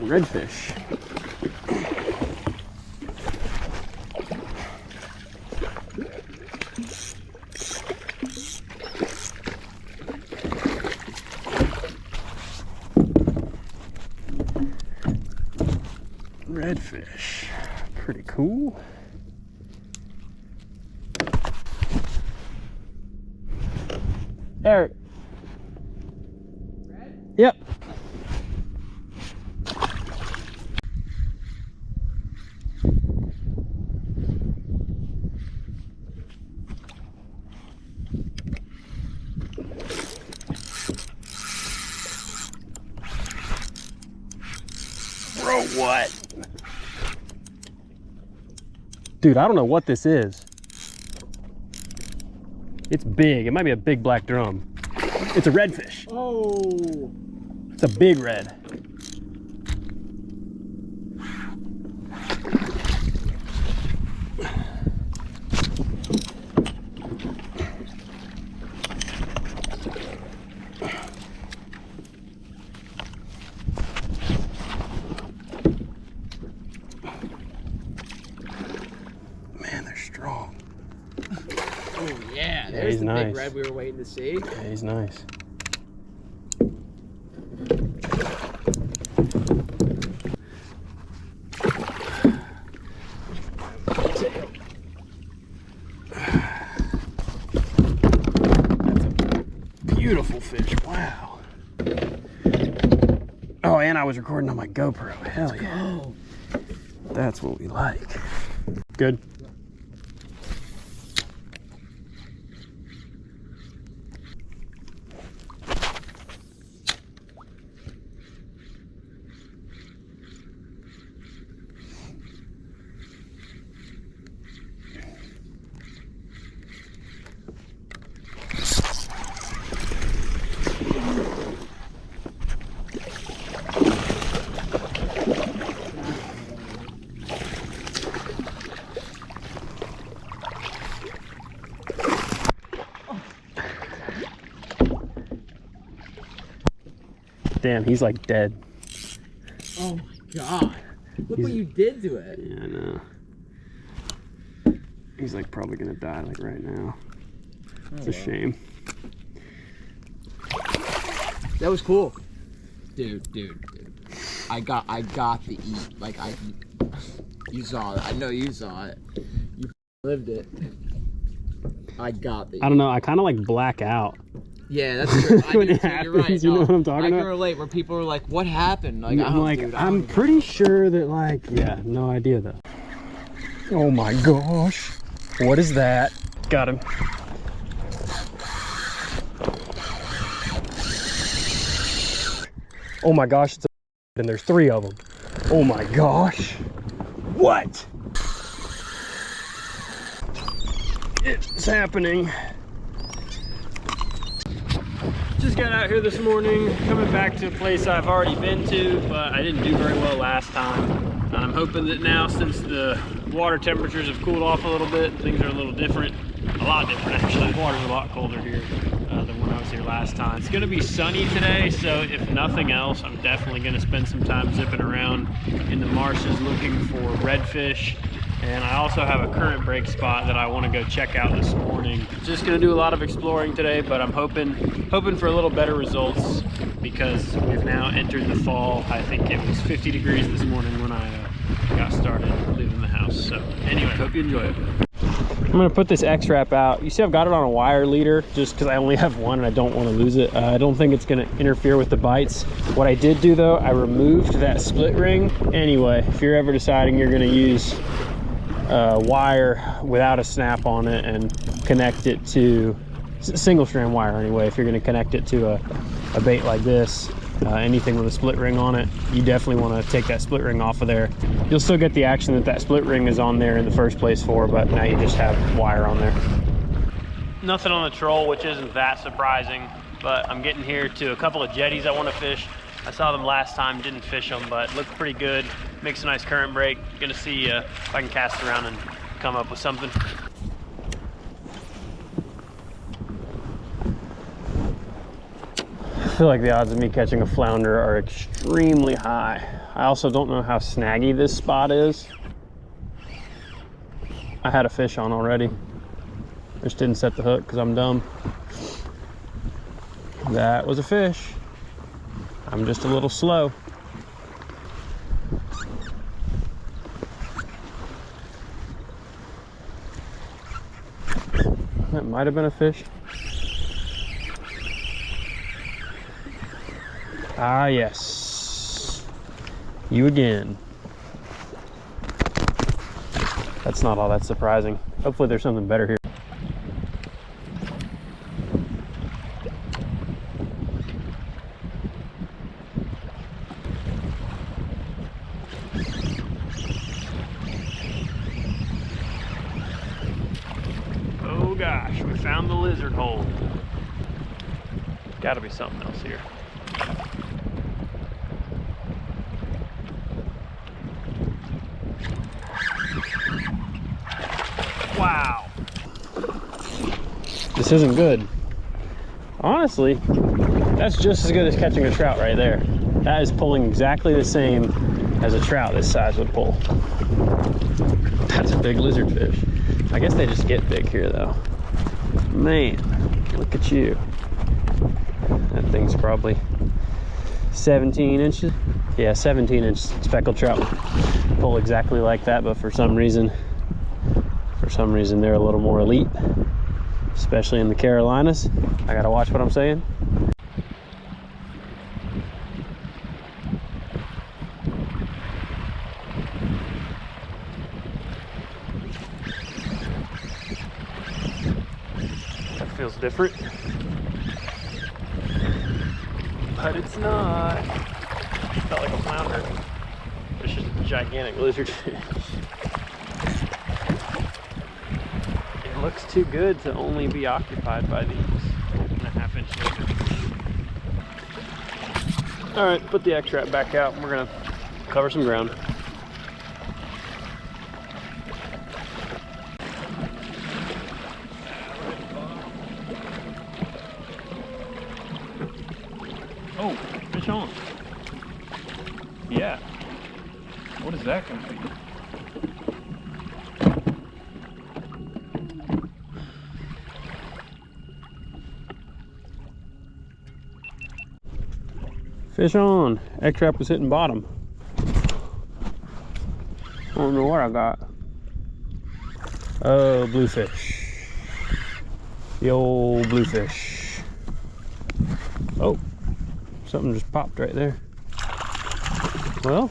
Redfish. Redfish. Pretty cool. Eric. Red? Yep. Bro, what? Dude, I don't know what this is. It's big. It might be a big black drum. It's a redfish. Oh. It's a big red. Man, they're strong. Oh yeah, Yeah, there's he's the nice. big red we were waiting to see. Yeah, he's nice. beautiful fish. Wow. Oh, and I was recording on my GoPro. Hell yeah. That's what we like. Good. Damn, he's like dead. Oh my god. Look what you did to it. Yeah, I know. He's like probably gonna die like right now. It's a shame. That was cool. Dude. I got the eat. Like you saw it. I know you saw it. You lived it. I got the eat. I don't know, I kinda like black out. Yeah, that's true. I When do it too. You're right. happens, you know what I'm talking I about? can relate where people are like, what happened? Like, I'm like, I'm pretty sure that like, yeah, no idea though. Oh my gosh. What is that? Got him. Oh my gosh, it's a and there's 3 of them. Oh my gosh. What? It's happening. Just got out here this morning, coming back to a place I've already been to, but I didn't do very well last time. I'm hoping that now, since the water temperatures have cooled off a little bit, things are a little different. A lot different, actually. The water's a lot colder here than when I was here last time. It's gonna be sunny today, so if nothing else, I'm definitely gonna spend some time zipping around in the marshes looking for redfish. And I also have a current break spot that I want to go check out this morning. Just gonna do a lot of exploring today, but I'm hoping for a little better results because we've now entered the fall. I think it was 50 degrees this morning when I got started leaving the house. So anyway, hope you enjoy it. I'm gonna put this X-Wrap out. You see I've got it on a wire leader just because I only have one and I don't want to lose it. I don't think it's gonna interfere with the bites. What I did do though, I removed that split ring. Anyway, if you're ever deciding you're gonna use wire without a snap on it and connect it to single strand wire anyway, if you're going to connect it to a bait like this, anything with a split ring on it, you definitely want to take that split ring off of there. You'll still get the action that split ring is on there in the first place for, but now you just have wire on there. Nothing on the troll, which isn't that surprising, but I'm getting here to a couple of jetties I want to fish. I saw them last time, didn't fish them, but looked pretty good. Makes a nice current break. Gonna see if I can cast around and come up with something. I feel like the odds of me catching a flounder are extremely high. I also don't know how snaggy this spot is. I had a fish on already. Just didn't set the hook because I'm dumb. That was a fish. I'm just a little slow. That might have been a fish. Ah, yes. You again. That's not all that surprising. Hopefully there's something better here. Oh gosh, we found the lizard hole. Gotta be something else here. Wow. This isn't good. Honestly, that's just as good as catching a trout right there. That is pulling exactly the same as a trout this size would pull. That's a big lizard fish. I guess they just get big here though. Man, look at you. That thing's probably 17 inches. Yeah, 17-inch speckled trout pull exactly like that, but for some reason they're a little more elite, especially in the Carolinas. I gotta watch what I'm saying. Feels different. But it's not. Felt like a flounder. It's just a gigantic lizard fish. It looks too good to only be occupied by these 1.5 inch lizards. Alright, put the X-Trap back out and we're gonna cover some ground. Oh, fish on. Yeah. What is that gonna be? Fish on. X-Trap was hitting bottom. I don't know what I got. Oh, bluefish. The old bluefish. Oh, something just popped right there. Well,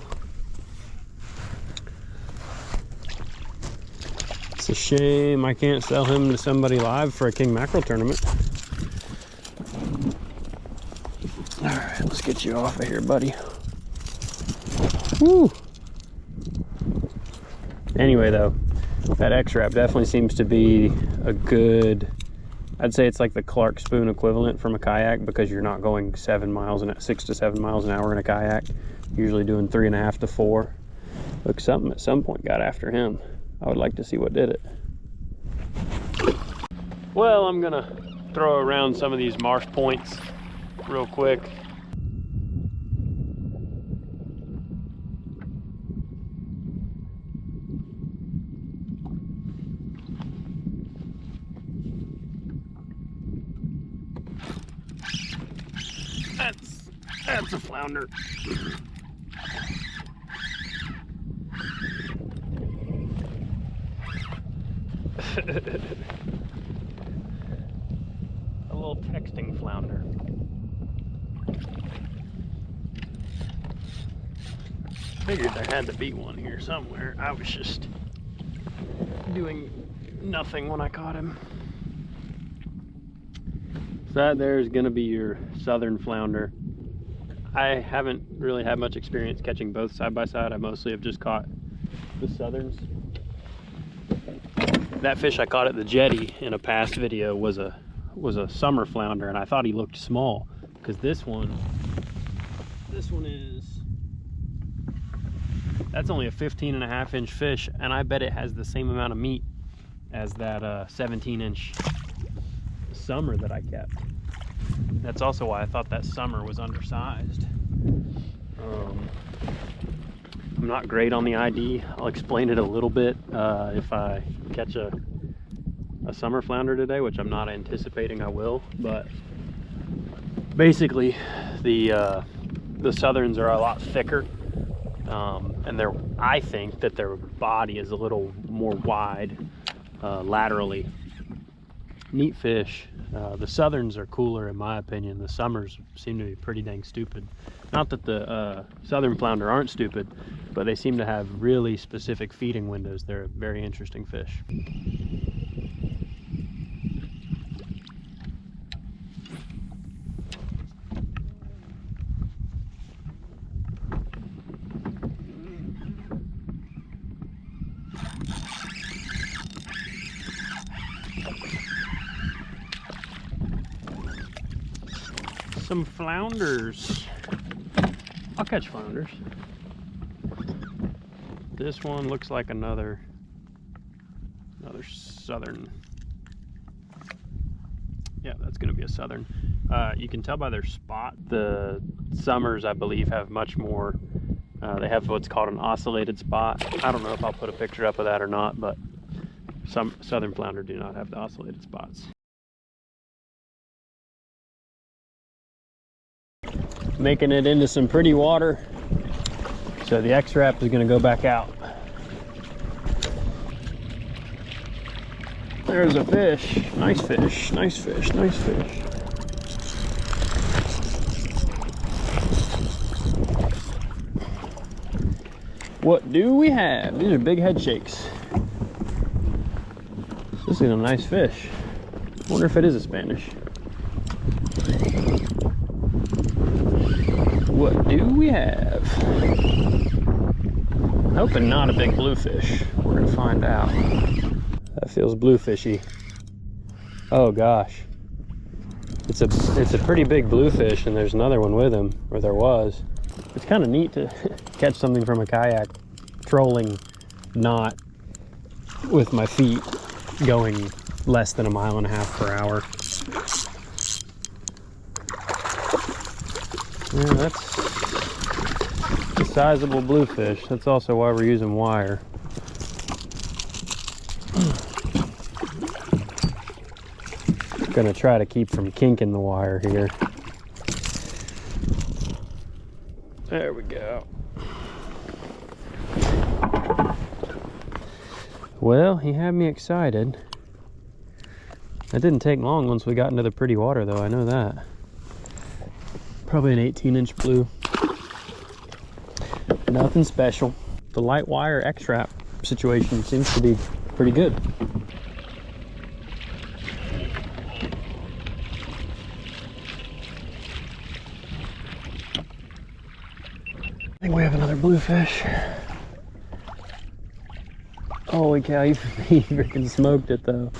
it's a shame I can't sell him to somebody live for a king mackerel tournament. All right, let's get you off of here, buddy. Woo! Anyway, though, that X-Trap definitely seems to be a good, I'd say it's like the Clark spoon equivalent from a kayak, because you're not going 6 to 7 miles an hour in a kayak. You're usually doing 3.5 to 4. Look, something at some point got after him. I would like to see what did it. Well, I'm gonna throw around some of these marsh points real quick. That's a flounder. A little texting flounder. Figured there had to be one here somewhere. I was just doing nothing when I caught him. So that there's gonna be your southern flounder. I haven't really had much experience catching both side by side. I mostly have just caught the southerns. That fish I caught at the jetty in a past video was a summer flounder, and I thought he looked small, because this one is, that's only a 15.5 inch fish, and I bet it has the same amount of meat as that 17 inch summer that I kept. That's also why I thought that summer was undersized. I'm not great on the ID. I'll explain it a little bit if I catch a summer flounder today, which I'm not anticipating I will. But basically, the southerns are a lot thicker, and I think that their body is a little more wide laterally. Neat fish. The southerns are cooler in my opinion. The summers seem to be pretty dang stupid. Not that the southern flounder aren't stupid, but they seem to have really specific feeding windows. They're a very interesting fish. Some flounders. I'll catch flounders. This one looks like another southern. Yeah, that's gonna be a southern. You can tell by their spot. The summers, I believe, have much more. They have what's called an oscillated spot. I don't know if I'll put a picture up of that or not, but some southern flounder do not have the oscillated spots. Making it into some pretty water, so the X-Trap is going to go back out. There's a fish. Nice fish, nice fish, nice fish. What do we have? These are big head shakes. This is a nice fish. Wonder if it is a Spanish. What do we have? Hoping not a big bluefish. We're gonna find out. That feels bluefishy. Oh gosh. It's a pretty big bluefish, and there's another one with him, or there was. It's kind of neat to catch something from a kayak trolling, not with my feet going less than 1.5 miles per hour. Yeah, that's a sizable bluefish. That's also why we're using wire. Gonna try to keep from kinking the wire here. There we go. Well, he had me excited. That didn't take long once we got into the pretty water, though. I know that. Probably an 18-inch blue. Nothing special. The light wire X-Wrap situation seems to be pretty good. I think we have another bluefish. Holy cow, he freaking smoked it though.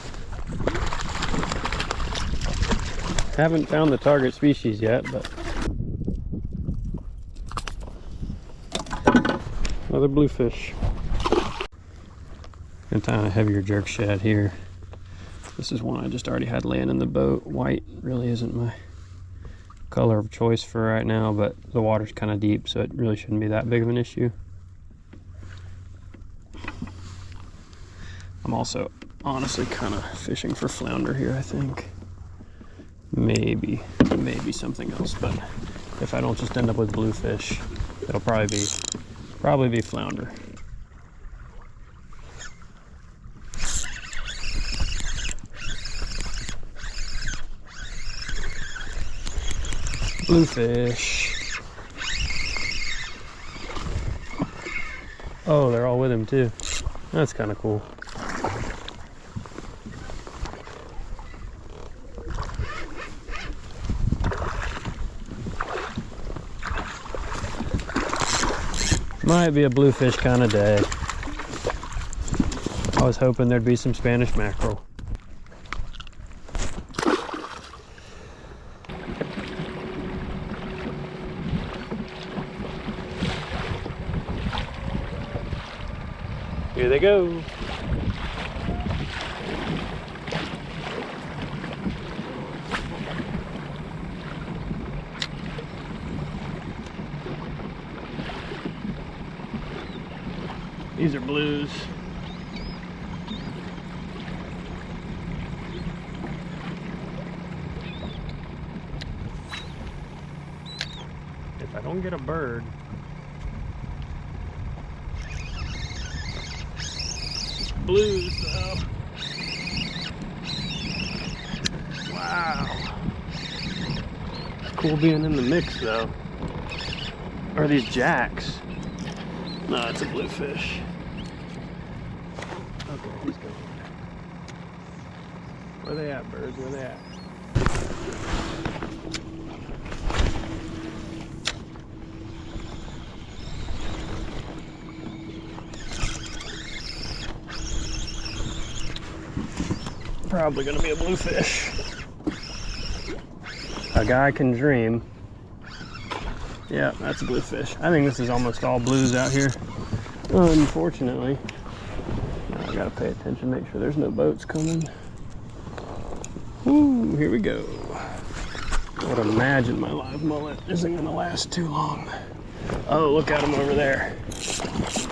Haven't found the target species yet, but another bluefish. Gonna tie on a heavier jerk shad here. This is one I just already had laying in the boat. White really isn't my color of choice for right now, but the water's kind of deep, so it really shouldn't be that big of an issue. I'm also honestly kind of fishing for flounder here, I think. Maybe something else, but if I don't just end up with bluefish, it'll probably be flounder. Bluefish. Oh, they're all with him too. That's kind of cool. Might be a bluefish kind of day. I was hoping there'd be some Spanish mackerel. Here they go. These are blues. If I don't get a bird, blues though. Wow. It's cool being in the mix though. Or these jacks. No, it's a bluefish. Okay, he's going. Where they at, birds? Where they at? Probably gonna be a bluefish. A guy can dream. Yeah, that's a bluefish. I think this is almost all blues out here. Unfortunately. Now I gotta pay attention, make sure there's no boats coming. Ooh, here we go. I would imagine my live mullet isn't gonna last too long. Oh, look at him over there.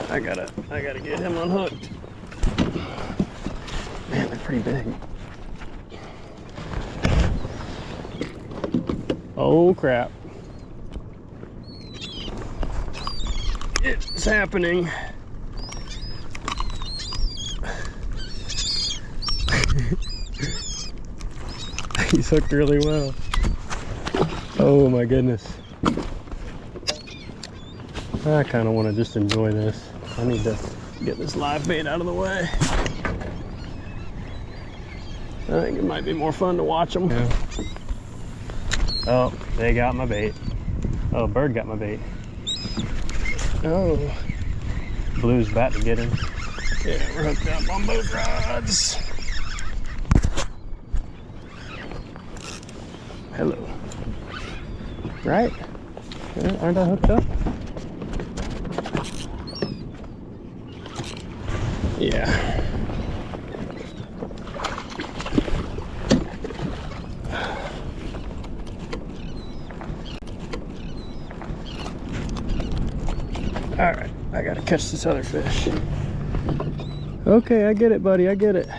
I gotta get him unhooked. Man, they're pretty big. Oh crap. It's happening. He's hooked really well. Oh my goodness. I kind of want to just enjoy this. I need to get this live bait out of the way. think it might be more fun to watch them. Yeah. Oh, they got my bait. Oh, bird got my bait. Oh, blue's about to get him. Yeah, we're hooked up on both rods. Hello. Right? Aren't I hooked up? Yeah. All right, I gotta catch this other fish. Okay, I get it, buddy, I get it.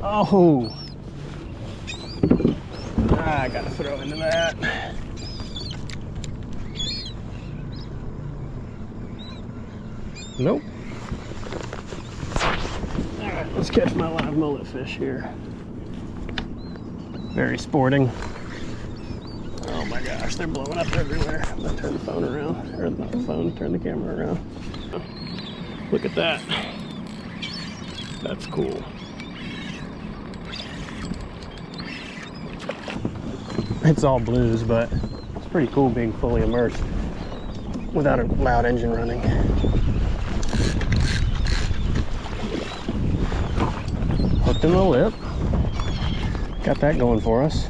Oh! I gotta throw into that. Nope. All right, let's catch my live mullet fish here. Very sporting. Oh my gosh, they're blowing up everywhere. I'm gonna turn the phone around, or not the phone, turn the camera around. Look at that. That's cool. It's all blues, but it's pretty cool being fully immersed without a loud engine running. Hooked in the lip. Got that going for us.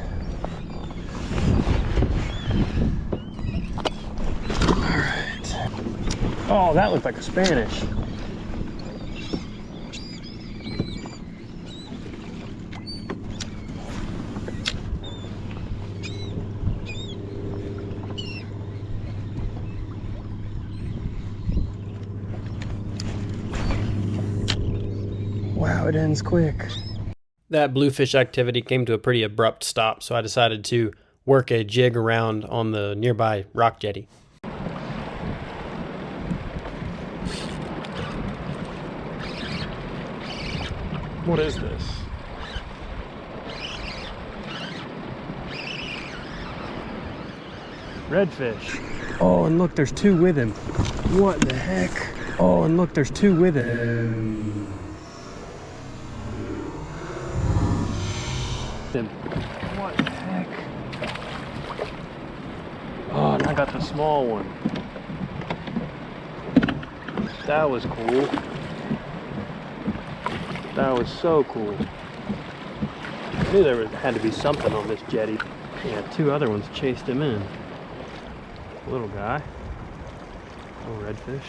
Oh, that looked like a Spanish. Wow, it ends quick. That bluefish activity came to a pretty abrupt stop, so I decided to work a jig around on the nearby rock jetty. What is this? Redfish. Oh, and look, there's two with him. What the heck? Oh, and look, there's two with him. What the heck? Oh, and I got the small one. That was cool. That was so cool. I knew there had to be something on this jetty. Yeah, two other ones chased him in. Little guy. Little redfish.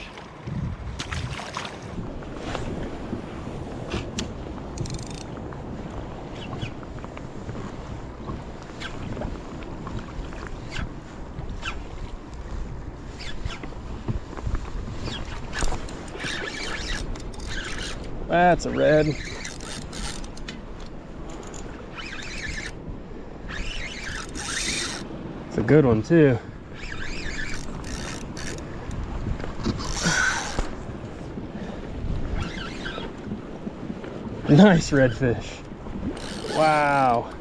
That's a red. It's a good one too. Nice redfish. Wow.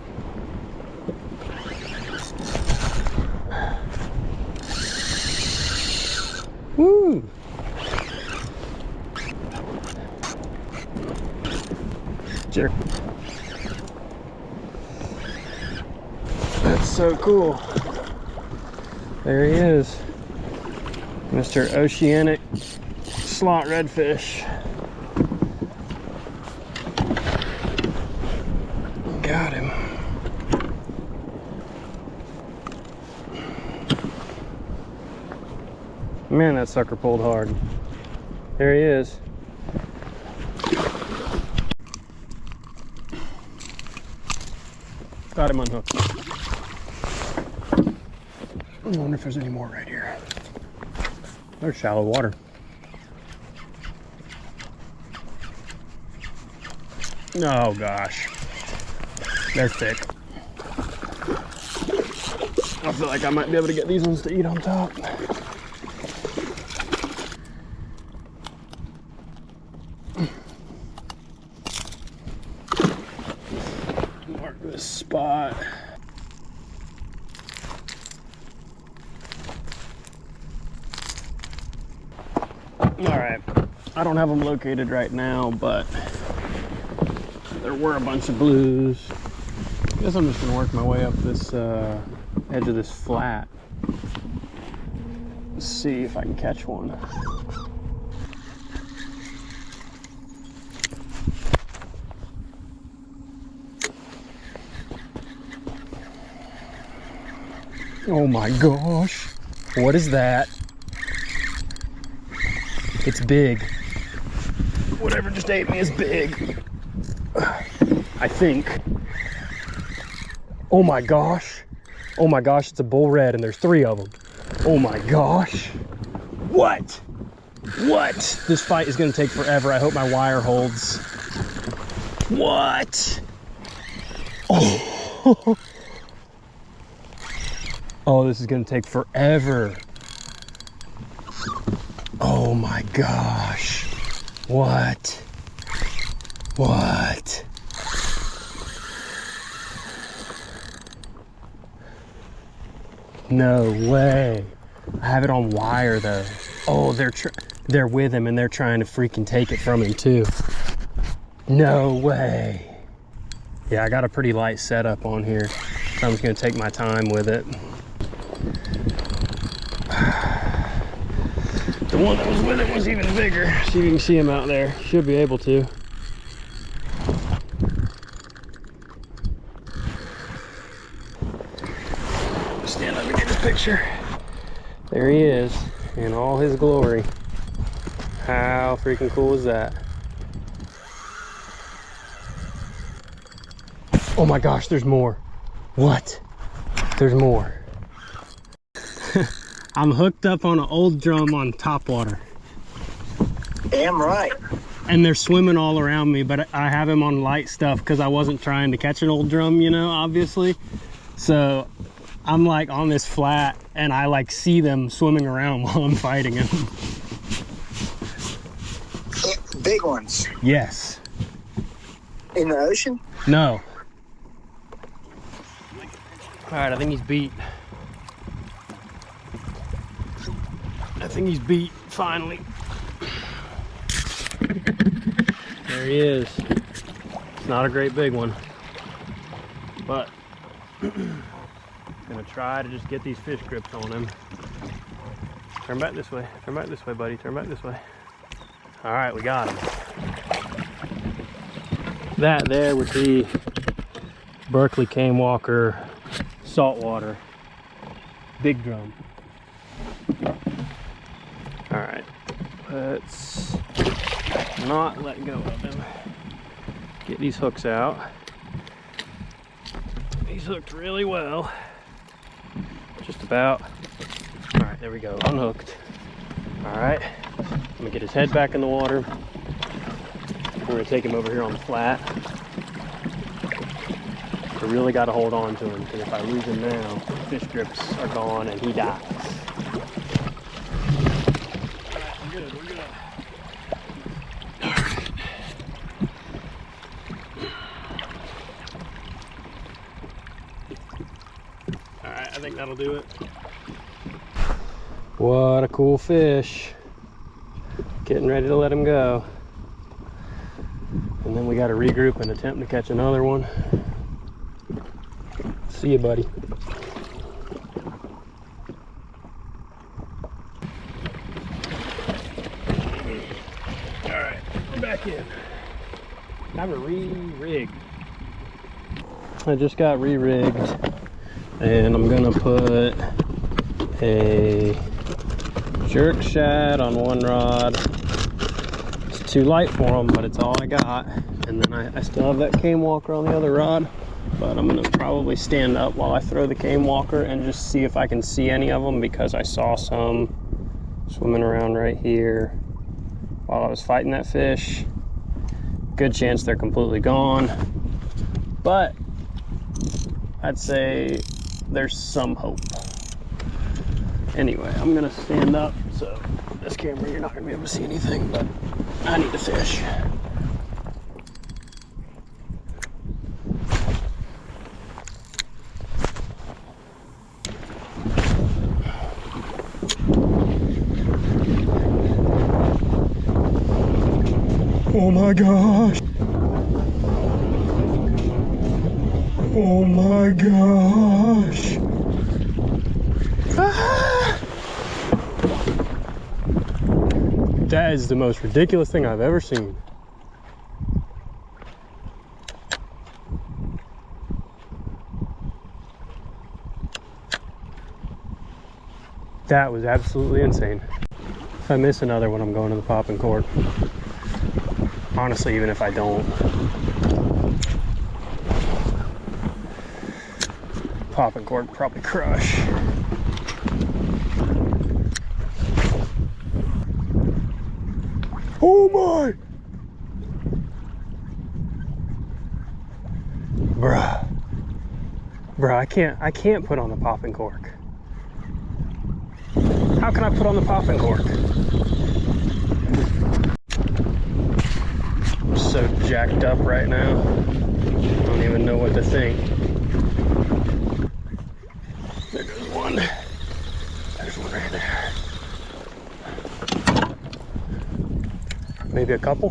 Woo! Jerk. That's so cool. There he is. Mr. Oceanic slot redfish. Got him. Man, that sucker pulled hard. There he is. Got him unhooked. I wonder if there's any more right here. There's shallow water. Oh gosh. They're thick. I feel like I might be able to get these ones to eat on top. Mark this spot. All right, I don't have them located right now, but there were a bunch of blues. I guess I'm just gonna work my way up this edge of this flat. Let's see if I can catch one. Oh my gosh, what is that? It's big. Whatever just ate me is big, I think. Oh my gosh. Oh my gosh, it's a bull red and there's 3 of them. Oh my gosh. What? What? This fight is gonna take forever. I hope my wire holds. What? Oh. Oh, this is gonna take forever. Oh my gosh. What? What? No way. I have it on wire though. Oh, they're with him and they're trying to freaking take it from him too. No way. Yeah, I got a pretty light setup on here, so I'm just gonna take my time with it. The one that was with it was even bigger. See if you can see him out there. Should be able to. Stand up and get his picture. There he is in all his glory. How freaking cool is that? Oh my gosh, there's more. What? There's more. I'm hooked up on an old drum on topwater. Damn right. And they're swimming all around me, but I have him on light stuff because I wasn't trying to catch an old drum, you know, obviously. So I'm like on this flat and I like see them swimming around while I'm fighting him. Big ones. Yes. In the ocean? No. All right, I think he's beat. I think he's beat, finally. There he is. It's not a great big one, but I'm gonna try to just get these fish grips on him. Turn back this way, buddy, turn back this way. All right, we got him. That there would be Berkeley Cane Walker saltwater big drum. All right, let's not let go of him. Get these hooks out. He's hooked really well. Just about. All right, there we go, unhooked. All right, I'm gonna get his head back in the water. We're gonna take him over here on the flat. I really gotta hold on to him because if I lose him now, the fish grips are gone and he dies. We're good, we're good. All right. All right, I think that'll do it. What a cool fish. Getting ready to let him go. And then we got to regroup and attempt to catch another one. See you, buddy. All right, we're back in. Time to re-rig. I just got re-rigged and I'm gonna put a jerk shad on one rod. It's too light for them, but it's all I got. And then I still have that cane walker on the other rod, but I'm gonna probably stand up while I throw the cane walker and just see if I can see any of them, because I saw some swimming around right here while I was fighting that fish. Good chance they're completely gone, but I'd say there's some hope. Anyway, I'm gonna stand up, so this camera you're not gonna be able to see anything, but I need to fish. Oh my gosh. Oh my gosh. Ah. That is the most ridiculous thing I've ever seen. That was absolutely insane. If I miss another one, I'm going to the popping cork. Honestly, even if I don't. Popping cork probably crush. Oh my! Bruh, I can't put on the popping cork. How can I put on the popping cork? I'm so jacked up right now. I don't even know what to think. There goes one. There's one right there. Maybe a couple.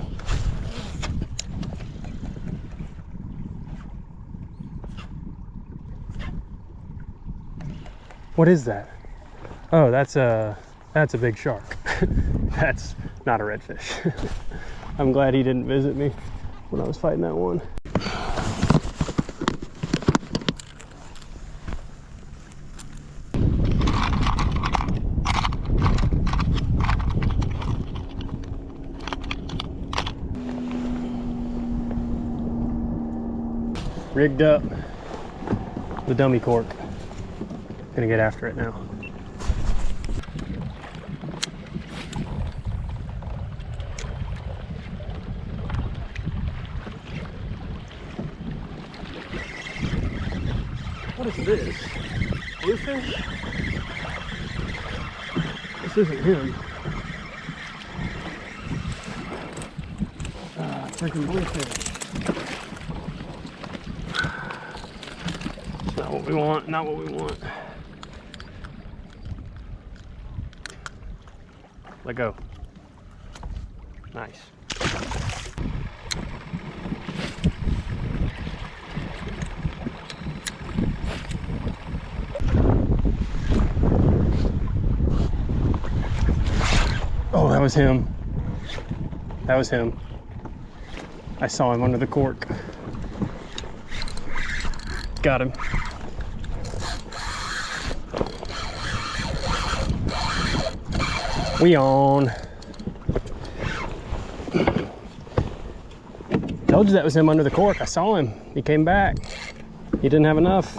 What is that? Oh, that's a big shark. That's not a redfish. I'm glad he didn't visit me when I was fighting that one. Rigged up the dummy cork. Gonna get after it now. What is this? Bluefish? This isn't him. Freaking bluefish. It's not what we want, not what we want. Let go. Nice. Oh, that was him. That was him. I saw him under the cork. Got him. We on. Told you that was him under the cork. I saw him. He came back. He didn't have enough.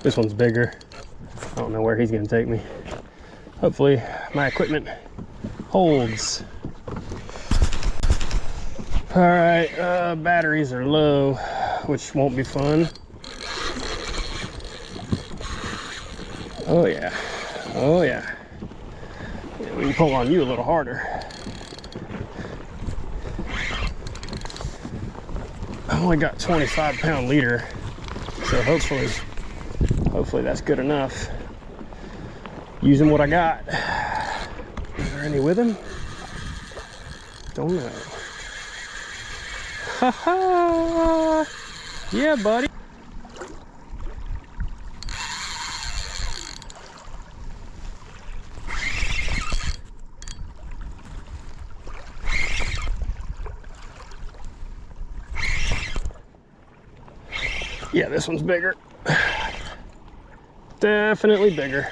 This one's bigger. I don't know where he's gonna take me. Hopefully my equipment holds. All right, batteries are low, which won't be fun. Oh yeah, oh yeah. Yeah, we can pull on you a little harder. I only got 25-pound leader, so hopefully that's good enough. Using what I got. Is there any with him? Don't know. Ha ha! Yeah, buddy. Yeah, this one's bigger. Definitely bigger.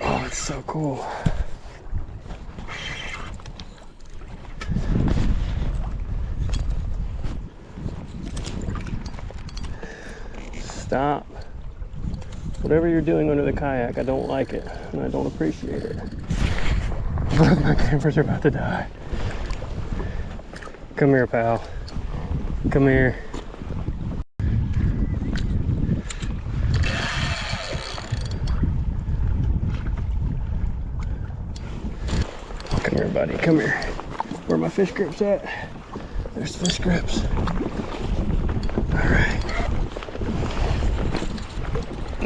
Oh, it's so cool. Stop. Whatever you're doing under the kayak, I don't like it, and I don't appreciate it. My cameras are about to die. Come here, pal. Come here. Come here, buddy. Come here. Where are my fish grips at? There's fish grips. All right.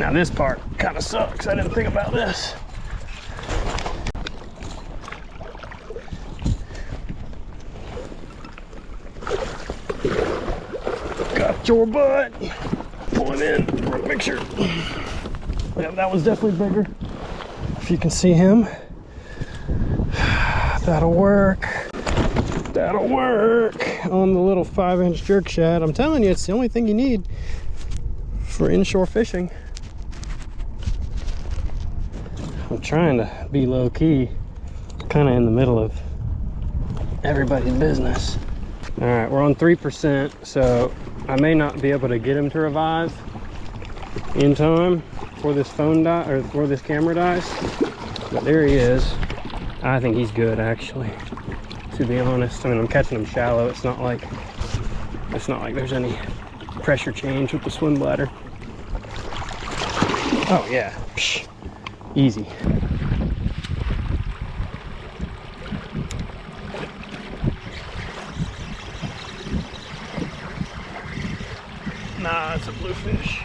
Now this part kind of sucks. I didn't think about this. Got your butt. Pull it in for a picture. Yeah, that one's definitely bigger. If you can see him, that'll work. That'll work on the little 5-inch jerk shad. I'm telling you, it's the only thing you need for inshore fishing. I'm trying to be low key, kind of in the middle of everybody's business. All right, we're on 3%, so I may not be able to get him to revive in time before this phone die or before this camera dies. But there he is. I think he's good, actually, to be honest. I mean, I'm catching him shallow. It's not like there's any pressure change with the swim bladder. Oh yeah, psh, easy. Nah, it's a bluefish.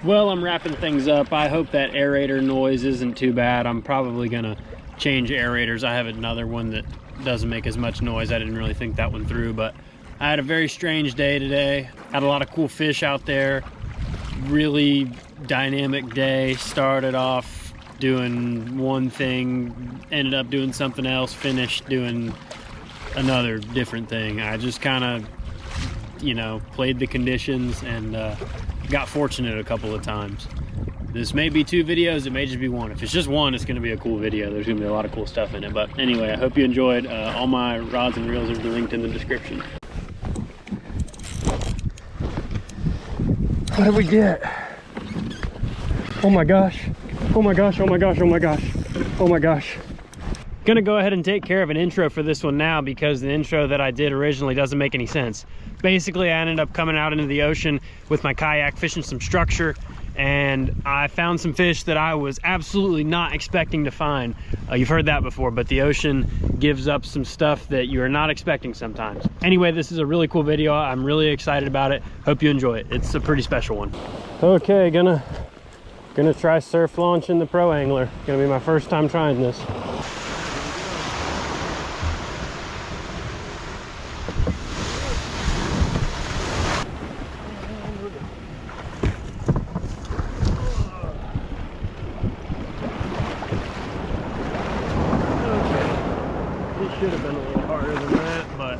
Well, I'm wrapping things up. I hope that aerator noise isn't too bad. I'm probably gonna change aerators. I have another one that doesn't make as much noise. I didn't really think that one through, but I had a very strange day today. Had a lot of cool fish out there. Really dynamic day. Started off doing one thing, ended up doing something else, finished doing another different thing. I just kind of, you know, played the conditions and got fortunate a couple of times. This may be 2 videos, it may just be 1. If it's just 1, it's going to be a cool video. There's going to be a lot of cool stuff in it. But anyway, I hope you enjoyed. All my rods and reels are linked in the description. What did we get? Oh my gosh. Oh my gosh, oh my gosh, oh my gosh. Oh my gosh. Gonna go ahead and take care of an intro for this one now because the intro that I did originally doesn't make any sense. Basically, I ended up coming out into the ocean with my kayak, fishing some structure, and I found some fish that I was absolutely not expecting to find. You've heard that before, but the ocean gives up some stuff that you are not expecting sometimes. Anyway, this is a really cool video. I'm really excited about it. Hope you enjoy it. It's a pretty special one. Okay, gonna try surf launching the Pro Angler. Gonna be my first time trying this. Should have been a little harder than that, but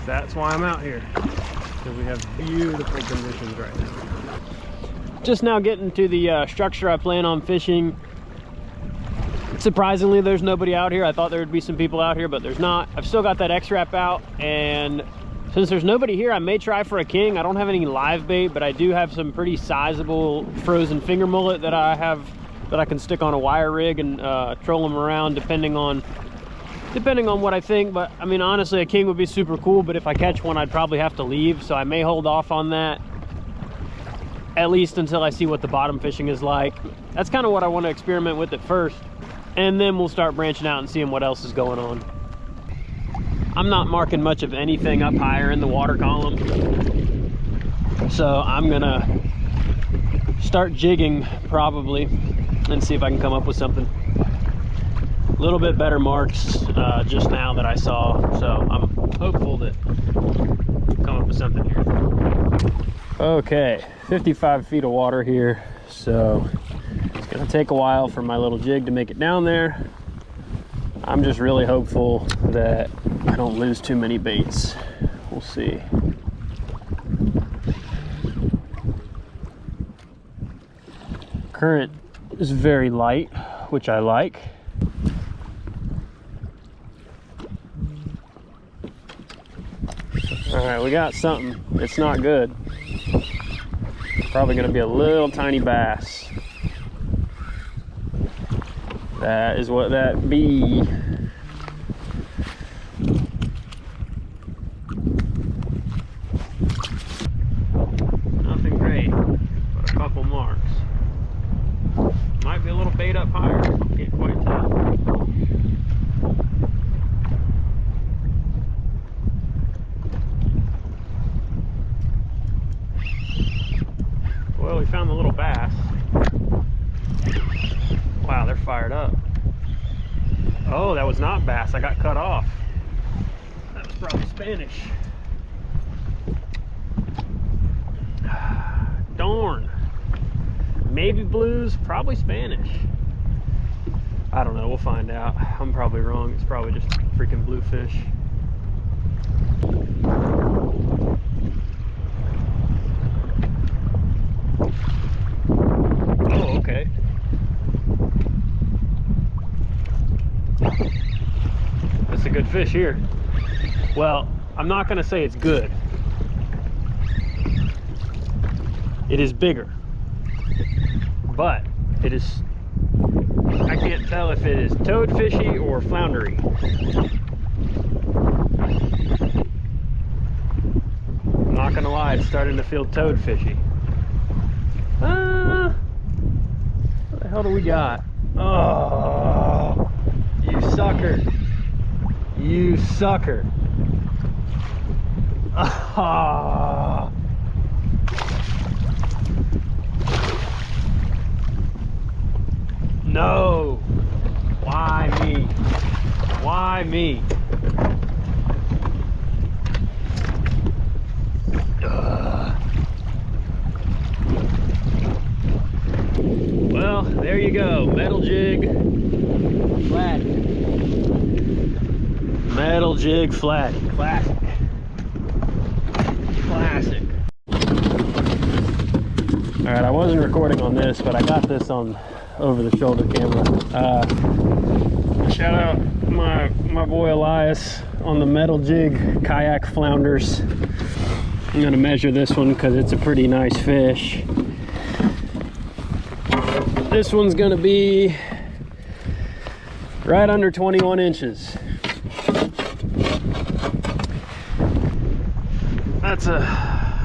that's why I'm out here, because we have beautiful conditions right now. Just now getting to the structure I plan on fishing. Surprisingly, there's nobody out here. I thought there would be some people out here, but there's not. I've still got that X-Wrap out, and since there's nobody here, I may try for a king. I don't have any live bait, but I do have some pretty sizable frozen finger mullet that I have that I can stick on a wire rig and troll them around depending on what I think. But I mean, honestly, a king would be super cool, but if I catch one, I'd probably have to leave, so I may hold off on that at least until I see what the bottom fishing is like. That's kind of what I want to experiment with at first, and then we'll start branching out and seeing what else is going on. I'm not marking much of anything up higher in the water column, so I'm gonna start jigging probably and see if I can come up with something. A little bit better marks just now that I saw, so I'm hopeful that we'll come up with something here. Okay, 55 feet of water here, so it's gonna take a while for my little jig to make it down there. I'm just really hopeful that I don't lose too many baits. We'll see. Current is very light, which I like. All right, we got something. It's not good. Probably gonna be a little tiny bass. That is what that be. Nothing great, but a couple marks. Might be a little bait up higher, can't quite tell. Well, we found the little bass. Wow, they're fired up. Oh, that was not bass. I got cut off. That was probably Spanish. Darn. Maybe blues, probably Spanish. I don't know, we'll find out. I'm probably wrong. It's probably just freaking bluefish. Oh, okay. That's a good fish here. Well, I'm not gonna say it's good. It is bigger, but it is, I can't tell if it is toadfishy or floundery. I'm not gonna lie, it's starting to feel toadfishy. What the hell do we got? Oh, you sucker. You sucker. Oh. No. Why me? Why me? Well, there you go. Metal jig flat. Metal jig flat. Classic. Classic. Alright, I wasn't recording on this, but I got this on over the shoulder camera. Shout out my boy Elias on the metal jig kayak flounders. I'm gonna measure this one because it's a pretty nice fish. This one's gonna be right under 21 inches.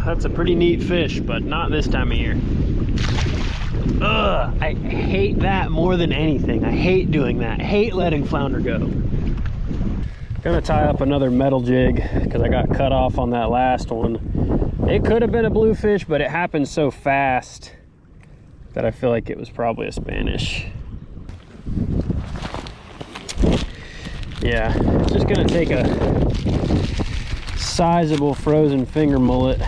That's a pretty neat fish, but not this time of year. Ugh, I hate that more than anything. I hate doing that. I hate letting flounder go. Gonna tie up another metal jig because I got cut off on that last one. It could have been a bluefish, but it happened so fast that I feel like it was probably a Spanish. Yeah, just gonna take a sizable frozen finger mullet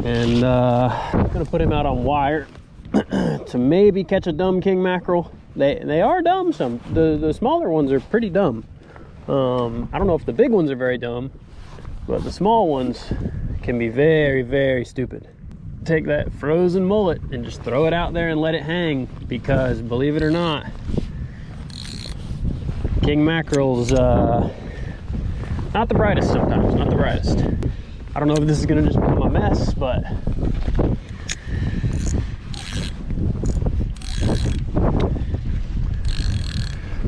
and I'm gonna put him out on wire to maybe catch a dumb king mackerel. They are dumb. The smaller ones are pretty dumb. I don't know if the big ones are very dumb, but the small ones can be very, very stupid. Take that frozen mullet and just throw it out there and let it hang, because believe it or not, king mackerel's not the brightest sometimes, not the brightest. I don't know if this is gonna just become a mess, but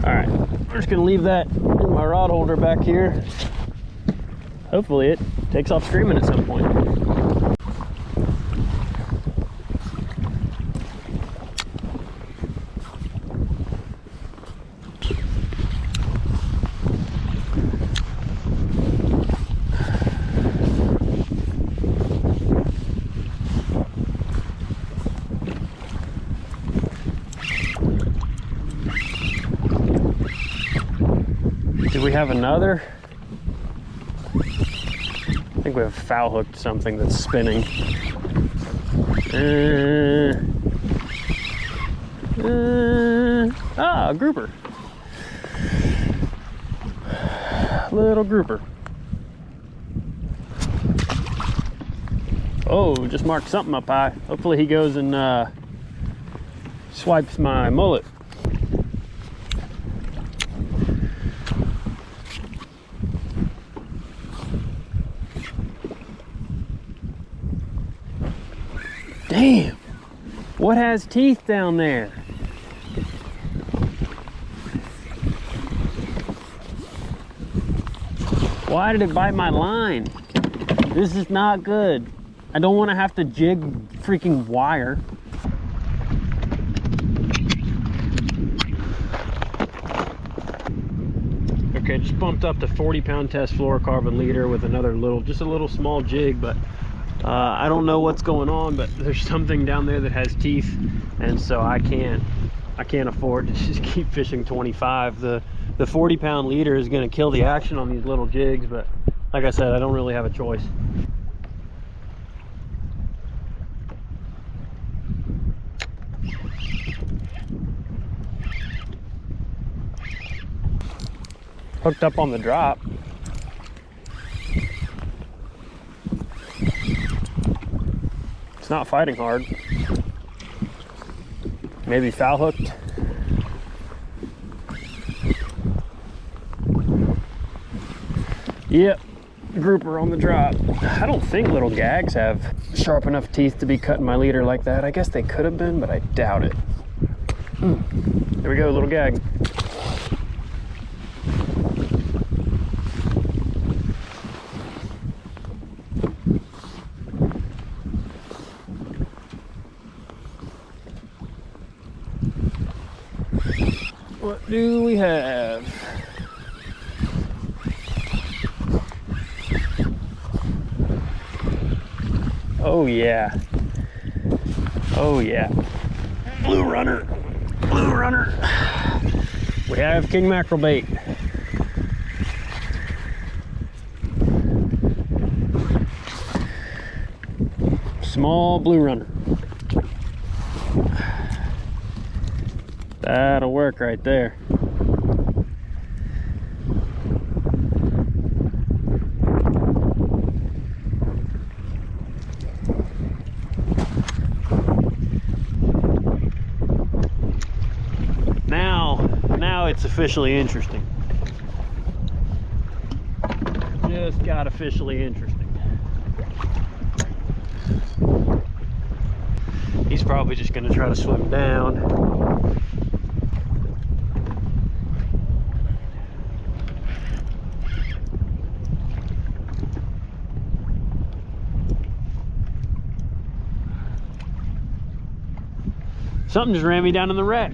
all right, we're just gonna leave that in my rod holder back here. Hopefully it takes off screaming at some point. Do we have another? I think we have foul hooked something that's spinning. A grouper. Little grouper. Oh, just marked something up high. Hopefully he goes and swipes my mullet. What has teeth down there? Why did it bite my line? This is not good. I don't want to have to jig freaking wire. Okay, just bumped up to 40-pound test fluorocarbon leader with another just a little small jig, but I don't know what's going on, but there's something down there that has teeth, and so I can't afford to just keep fishing 25. The 40-pound leader is going to kill the action on these little jigs, but like I said, I don't really have a choice. Hooked up on the drop. It's not fighting hard. Maybe foul hooked. Yep, grouper on the drop. I don't think little gags have sharp enough teeth to be cutting my leader like that. I guess they could have been, but I doubt it. There we go, little gag. What do we have? Oh yeah. Oh yeah. Blue runner. Blue runner. We have king mackerel bait. Small blue runner. That'll work right there. Now it's officially interesting. Just got officially interesting. He's probably just going to try to swim down. Something just ran me down in the wreck.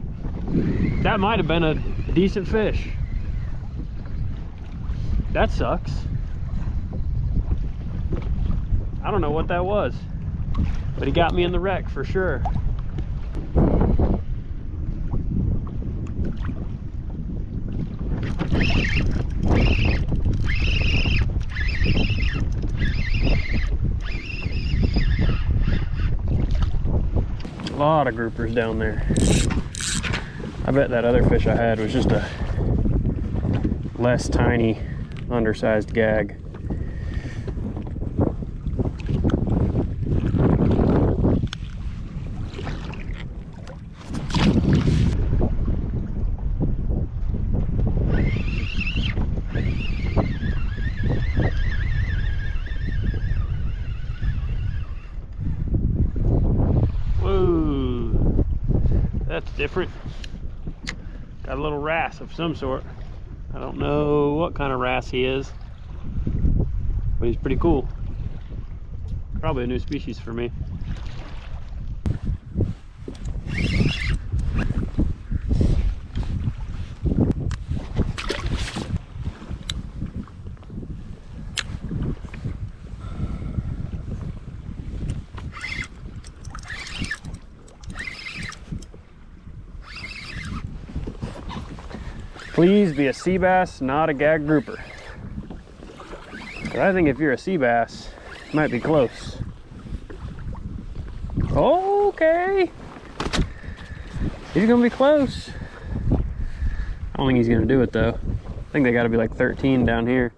That might have been a decent fish. That sucks. I don't know what that was, but he got me in the wreck for sure. A lot of groupers down there. I bet that other fish I had was just a less tiny, undersized gag. Whoa, that's different. Got a little wrasse of some sort. I don't know what kind of wrasse he is, but he's pretty cool. Probably a new species for me. Please be a sea bass, not a gag grouper. But I think if you're a sea bass, it might be close. Okay. He's gonna be close. I don't think he's gonna do it though. I think they gotta be like 13 down here.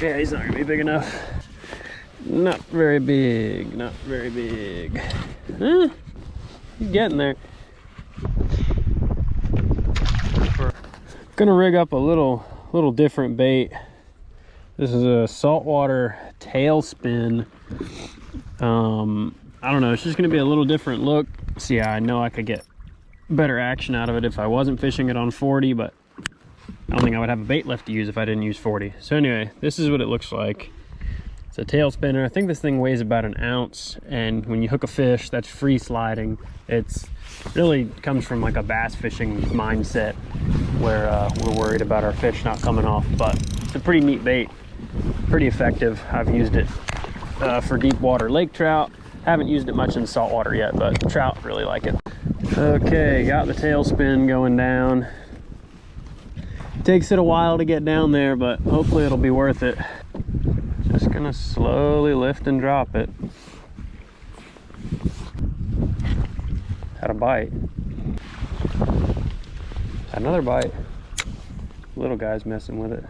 Yeah, he's not gonna be big enough. Not very big, not very big. Huh? He's getting there. Gonna rig up a little different bait. This is a saltwater tailspin I don't know, it's just gonna be a little different look. So yeah, I know I could get better action out of it if I wasn't fishing it on 40, but I don't think I would have a bait left to use if I didn't use 40. So anyway, this is what it looks like. It's a tail spinner. I think this thing weighs about an ounce, and when you hook a fish that's free sliding, it's really comes from like a bass fishing mindset where we're worried about our fish not coming off. But it's a pretty neat bait, pretty effective. I've used it for deep water lake trout. Haven't used it much in saltwater yet, but trout really like it. Okay, got the tail spin going down. Takes it a while to get down there, but hopefully it'll be worth it. Just gonna slowly lift and drop it. Had a bite. Had another bite. Little guy's messing with it.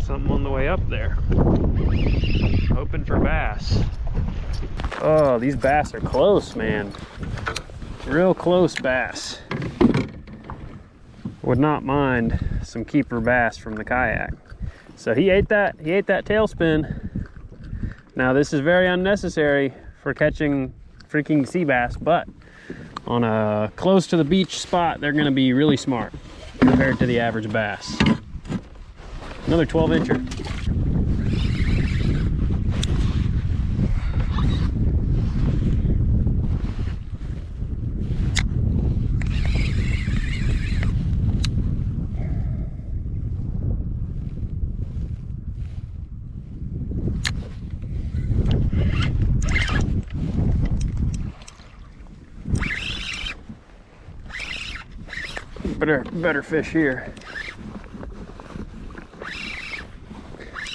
Something on the way up there. Hoping for bass. Oh, these bass are close, man. Real close bass. Would not mind some keeper bass from the kayak. So he ate that tail spin. Now this is very unnecessary for catching freaking sea bass, but on a close to the beach spot, they're gonna be really smart compared to the average bass. Another 12-incher. Better fish here.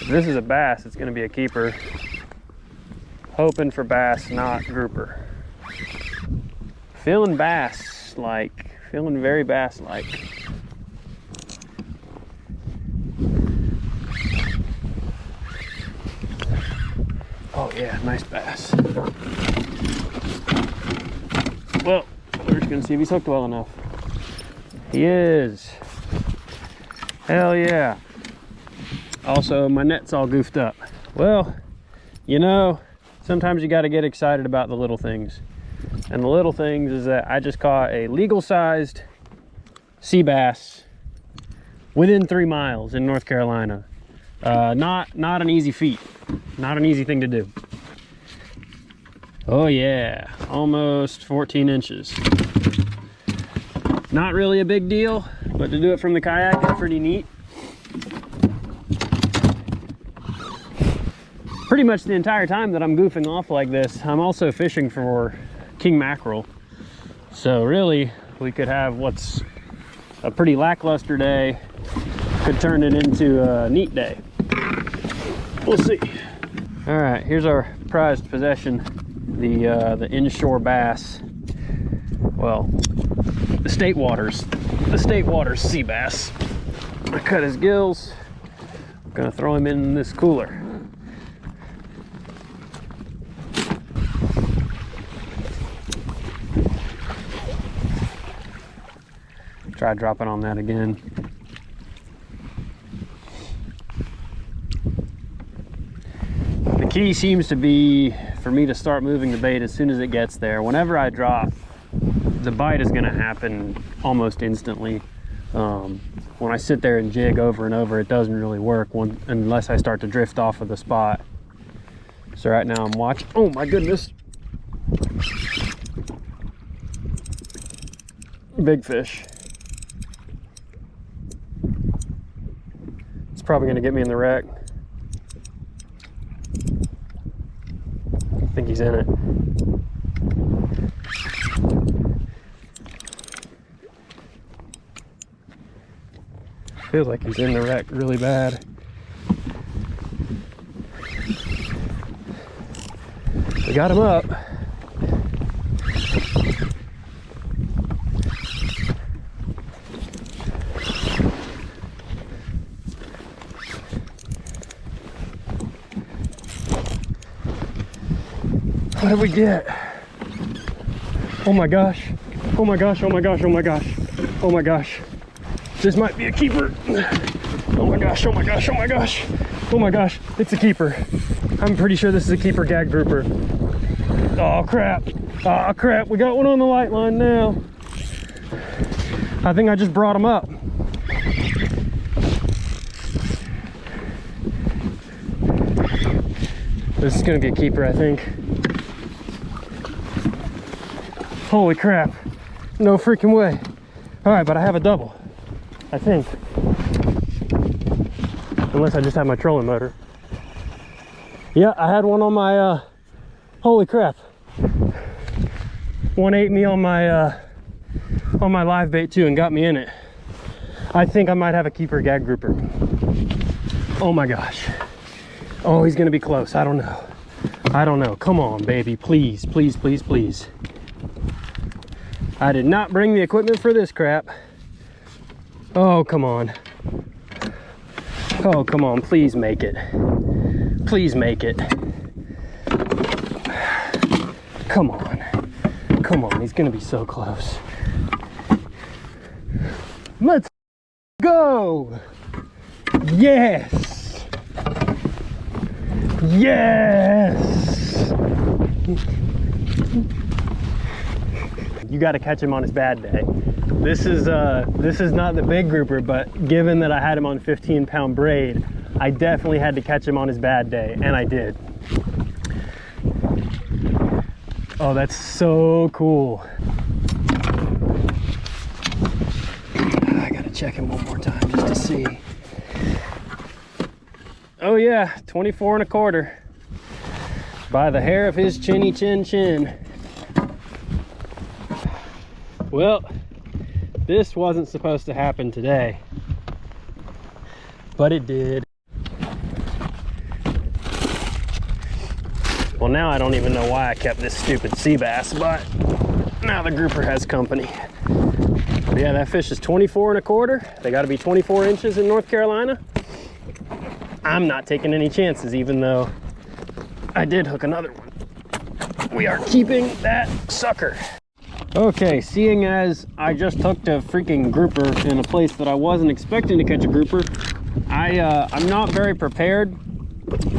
If this is a bass, it's going to be a keeper. Hoping for bass, not grouper. Feeling bass-like. Feeling very bass-like. Oh yeah, nice bass. Well, we're just going to see if he's hooked well enough. He is. Hell yeah. Also, my net's all goofed up. Well, you know, sometimes you got to get excited about the little things. And the little things is that I just caught a legal-sized sea bass within 3 miles in North Carolina. Not an easy feat. Not an easy thing to do. Oh yeah, almost 14 inches. Not really a big deal, but to do it from the kayak is pretty neat. Pretty much the entire time that I'm goofing off like this, I'm also fishing for king mackerel. So really, we could have what's a pretty lackluster day, could turn it into a neat day. We'll see. All right, here's our prized possession, the inshore bass. Well, the state waters sea bass. I cut his gills. I'm gonna throw him in this cooler. Try dropping on that again. The key seems to be for me to start moving the bait as soon as it gets there. Whenever I drop, the bite is going to happen almost instantly. When I sit there and jig over and over, it doesn't really work unless I start to drift off of the spot. So right now I'm watching. Oh my goodness. Big fish. It's probably going to get me in the wreck. I think he's in it. Feels like he's in the wreck really bad. We got him up. What did we get? Oh my gosh. Oh my gosh, oh my gosh, oh my gosh. Oh my gosh. This might be a keeper. Oh my gosh, oh my gosh, oh my gosh. Oh my gosh, it's a keeper. I'm pretty sure this is a keeper gag grouper. Oh crap. Oh crap, we got one on the light line now. I think I just brought him up. This is gonna be a keeper, I think. Holy crap. No freaking way. All right, but I have a double, I think. Unless I just have my trolling motor. Yeah, I had one on my, holy crap. One ate me on my live bait too and got me in it. I think I might have a keeper gag grouper. Oh my gosh. Oh, he's gonna be close. I don't know. I don't know. Come on, baby. Please, please, please, please. I did not bring the equipment for this crap. Oh, come on. Oh, come on. Please make it. Please make it. Come on. Come on. He's gonna be so close. Let's go. Yes. Yes. You got to catch him on his bad day. This is not the big grouper, but given that I had him on 15-pound braid, I definitely had to catch him on his bad day, and I did. Oh, that's so cool. I gotta check him one more time just to see. Oh yeah, 24 1/4 by the hair of his chinny chin chin. Well, this wasn't supposed to happen today, but it did. Well, now I don't even know why I kept this stupid sea bass, but now the grouper has company. But yeah, that fish is 24 1/4. They got to be 24 inches in North Carolina. I'm not taking any chances, even though I did hook another one. We are keeping that sucker. Okay, seeing as I just hooked a freaking grouper in a place that I wasn't expecting to catch a grouper, I'm not very prepared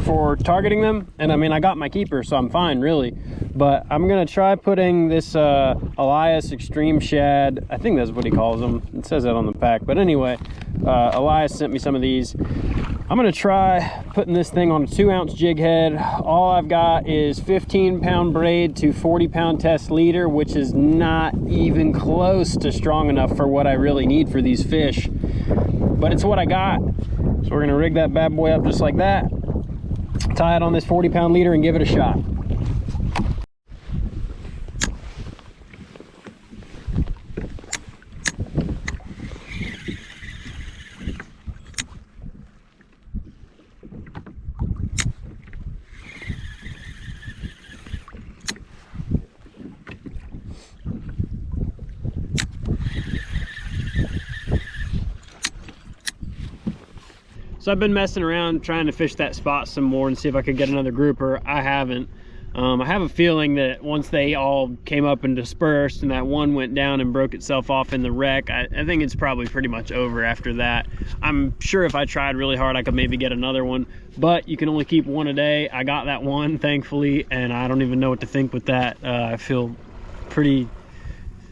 for targeting them. And I mean, I got my keeper, so I'm fine, really. But I'm gonna try putting this Elias Extreme Shad, I think that's what he calls them. It says that on the pack. But anyway, Elias sent me some of these. I'm gonna try putting this thing on a 2-ounce jig head. All I've got is 15-pound braid to 40-pound test leader, which is not even close to strong enough for what I really need for these fish. But it's what I got. So we're gonna rig that bad boy up just like that, tie it on this 40-pound leader and give it a shot. So I've been messing around trying to fish that spot some more and see if I could get another grouper. I haven't. I have a feeling that once they all came up and dispersed and that one went down and broke itself off in the wreck, I think it's probably pretty much over after that. I'm sure if I tried really hard, I could maybe get another one, but you can only keep one a day. I got that one, thankfully, and I don't even know what to think with that. I feel pretty...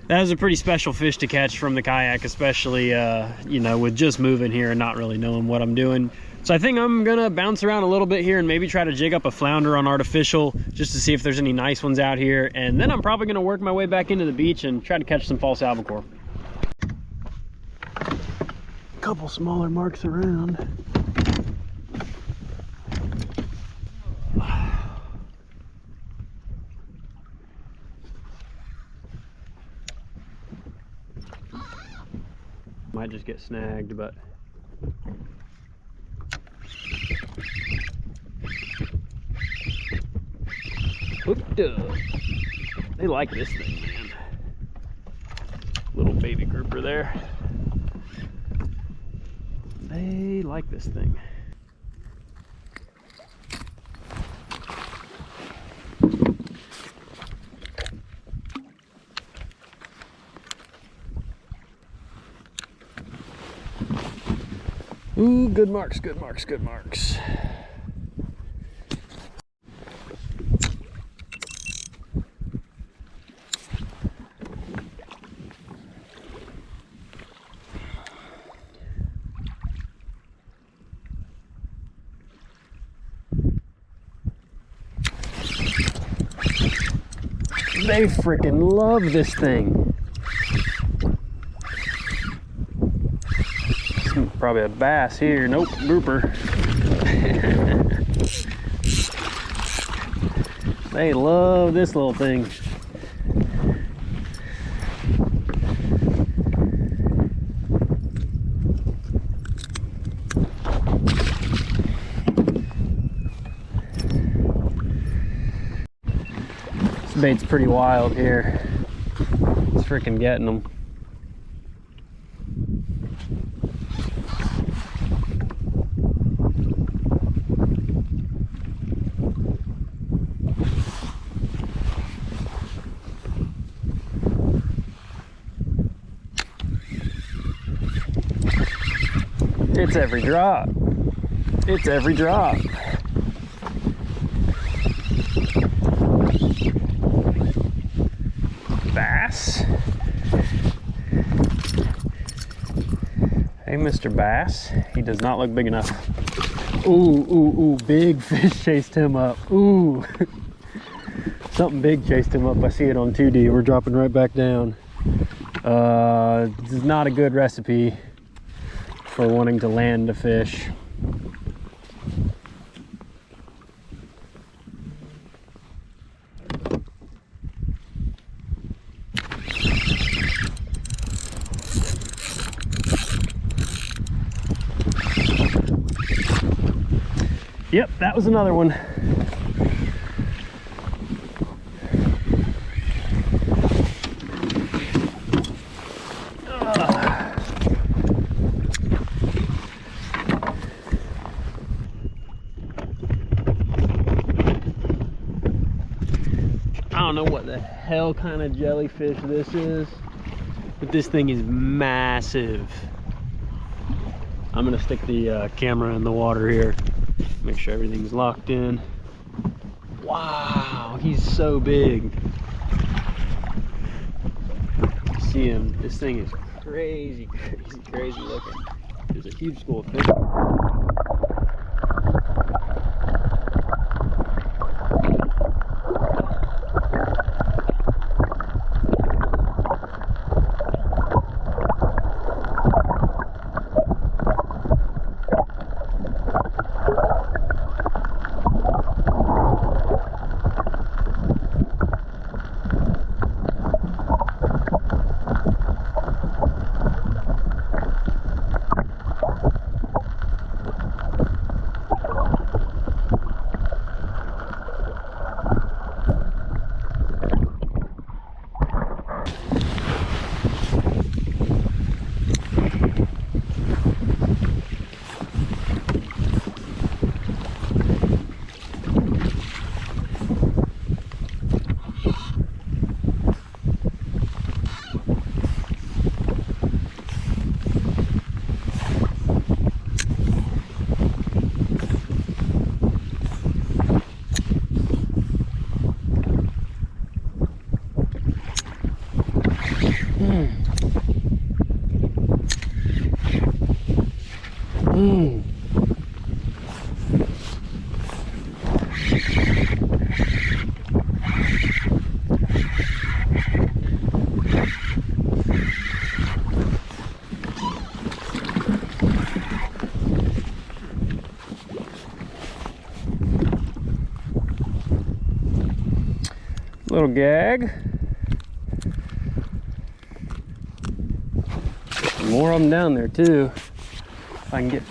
That was a pretty special fish to catch from the kayak, especially, you know, with just moving here and not really knowing what I'm doing. So I think I'm gonna bounce around a little bit here and maybe try to jig up a flounder on artificial just to see if there's any nice ones out here. And then I'm probably gonna work my way back into the beach and try to catch some false albacore. A couple smaller marks around. Might just get snagged, but hooked up. They like this thing, man. Little baby grouper there. They like this thing. Ooh, good marks, good marks, good marks. They freaking love this thing. Probably a bass here. Nope, grouper. They love this little thing. This bait's pretty wild here. It's freaking getting them. It's every drop. It's every drop. Bass. Hey, Mr. Bass. He does not look big enough. Ooh, ooh, ooh. Big fish chased him up. Ooh. Something big chased him up. I see it on 2D. We're dropping right back down. This is not a good recipe for wanting to land a fish. Yep, that was another one. I don't know what the hell kind of jellyfish this is, but this thing is massive. I'm gonna stick the camera in the water here, make sure everything's locked in. Wow, he's so big. See him? This thing is crazy, crazy, crazy looking. There's a huge school of fish. Little gag. More of them down there too. If I can get.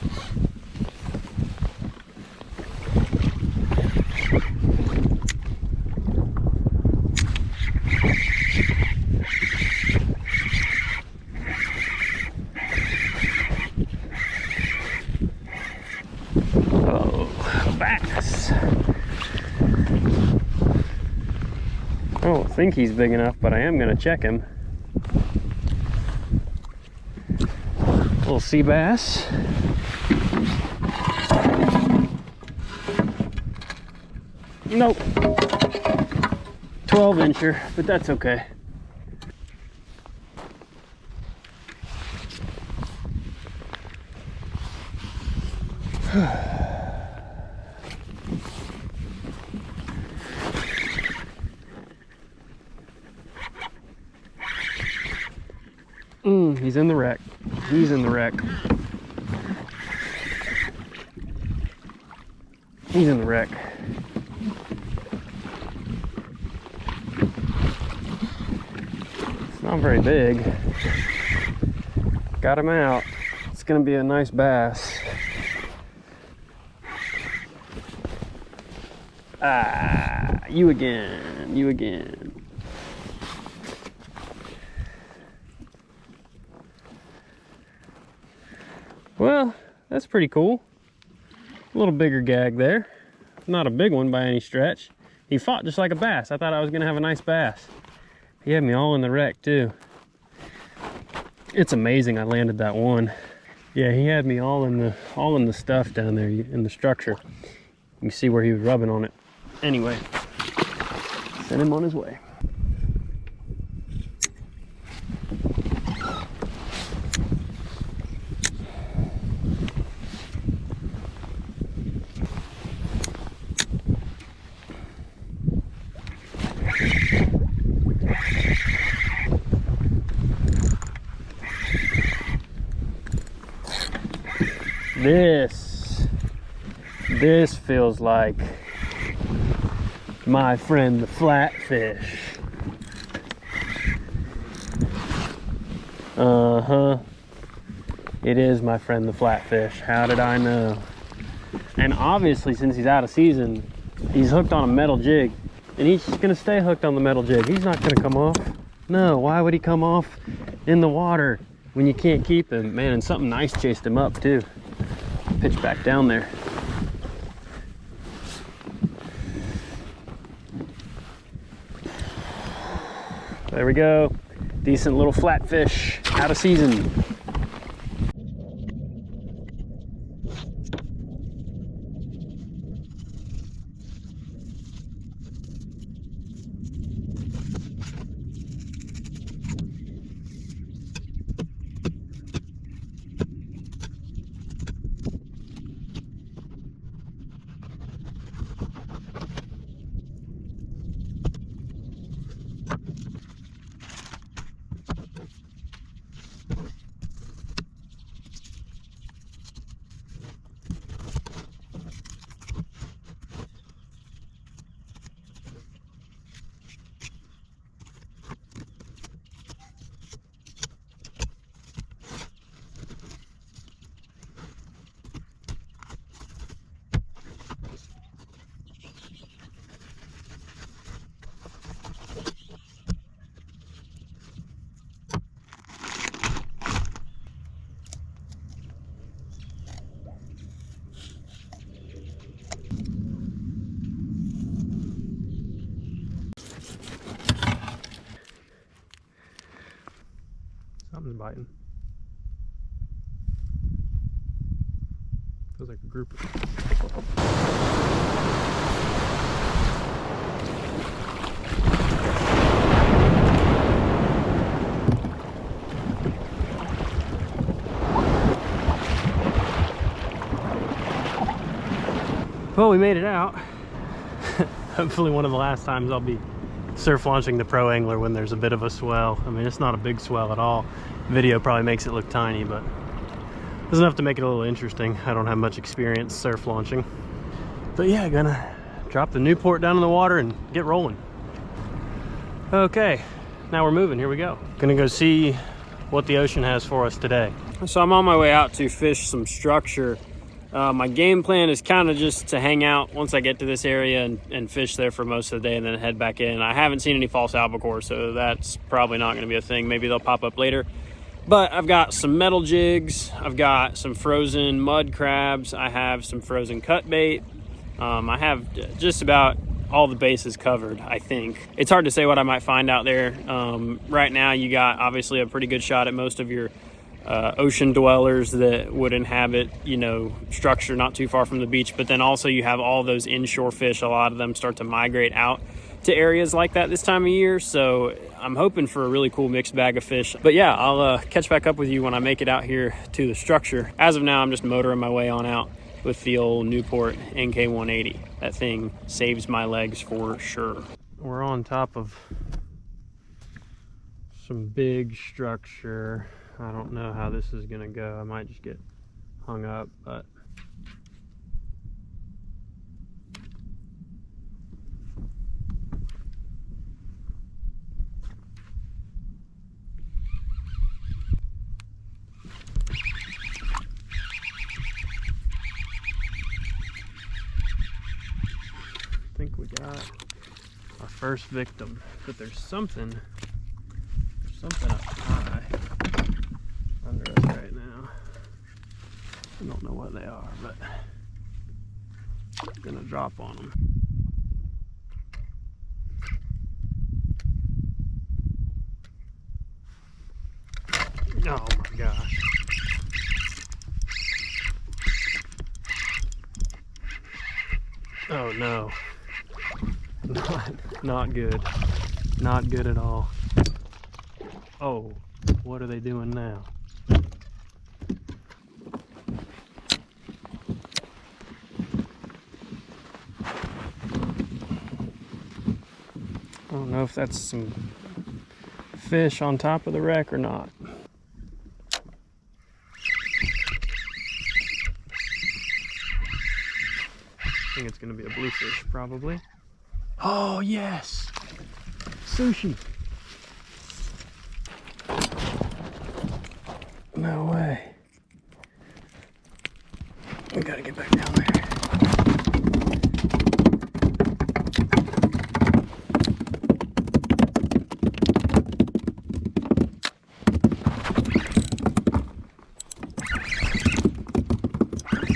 Oh, bass. I don't think he's big enough, but I am going to check him. Little sea bass. Nope. 12-incher, but that's okay. He's in the wreck. He's in the wreck. He's in the wreck. It's not very big. Got him out. It's gonna be a nice bass. Ah, you again, you again. Well, that's pretty cool. A little bigger gag there. Not a big one by any stretch. He fought just like a bass. I thought I was gonna have a nice bass. He had me all in the wreck too. It's amazing I landed that one. Yeah, he had me all in the stuff down there in the structure. You can see where he was rubbing on it. Anyway, send him on his way. This feels like my friend the flatfish. It is my friend the flatfish. How did I know? And obviously, since he's out of season, he's hooked on a metal jig, and he's just gonna stay hooked on the metal jig. He's not gonna come off. No, why would he come off in the water when you can't keep him? Man, and something nice chased him up too. Pitch back down there. There we go. Decent little flatfish, out of season. Something's biting. Feels like a grouper. Well, we made it out. Hopefully one of the last times I'll be surf launching the Pro Angler when there's a bit of a swell. I mean, it's not a big swell at all. Video probably makes it look tiny, but it's enough to make it a little interesting. I don't have much experience surf launching. But yeah, gonna drop the Newport down in the water and get rolling. Okay, now we're moving, here we go. Gonna go see what the ocean has for us today. So I'm on my way out to fish some structure. My game plan is kind of just to hang out once I get to this area and fish there for most of the day and then head back in. I haven't seen any false albacore, so that's probably not going to be a thing. Maybe they'll pop up later. But I've got some metal jigs. I've got some frozen mud crabs. I have some frozen cut bait. I have just about all the bases covered, I think. It's hard to say what I might find out there. Right now, you got obviously a pretty good shot at most of your ocean dwellers that would inhabit, you know, structure not too far from the beach. But then also you have all those inshore fish. A lot of them start to migrate out to areas like that this time of year. So I'm hoping for a really cool mixed bag of fish. But yeah, I'll catch back up with you when I make it out here to the structure. As of now, I'm just motoring my way on out with the old Newport NK180. That thing saves my legs for sure. We're on top of some big structure. I don't know how this is gonna go. I might just get hung up, but I think we got our first victim. But there's something up high under us right now. I don't know what they are, but I'm gonna drop on them. Oh my gosh. Oh no. Not good. Not good at all. Oh, what are they doing now? I don't know if that's some fish on top of the wreck or not. I think it's gonna be a bluefish, probably. Oh yes! Sushi! No way. We gotta get back down there.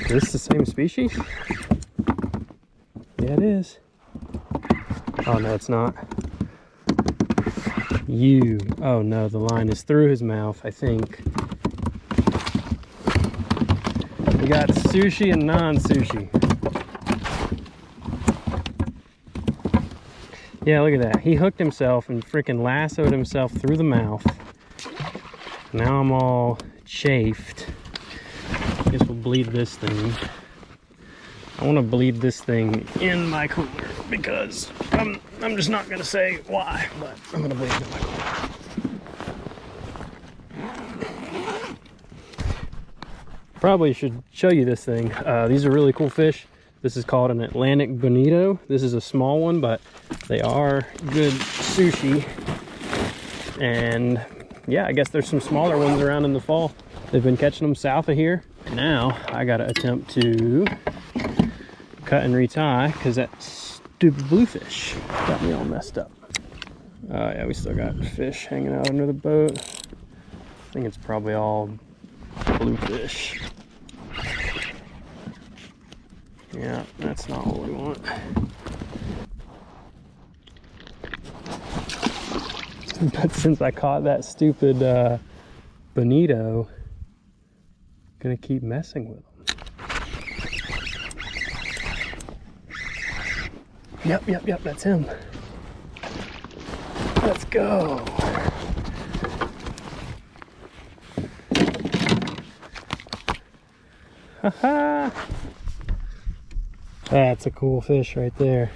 Is this the same species? Yeah, it is. Oh no, it's not. Oh no, the line is through his mouth, I think. We got sushi and non-sushi. Yeah, look at that. He hooked himself and freaking lassoed himself through the mouth. Now I'm all chafed. I guess we'll bleed this thing. I want to bleed this thing in my cooler because I'm just not going to say why, but I'm going to bleed it in my cooler. Probably should show you this thing. These are really cool fish. This is called an Atlantic bonito. This is a small one, but they are good sushi. And yeah, I guess there's some smaller ones around in the fall. They've been catching them south of here. Now I got to attempt to cut and retie because that stupid bluefish got me all messed up. Yeah, we still got fish hanging out under the boat. I think it's probably all bluefish. Yeah, that's not what we want. But since I caught that stupid bonito, I'm gonna keep messing with them. Yep, that's him. Let's go. Haha. That's a cool fish right there.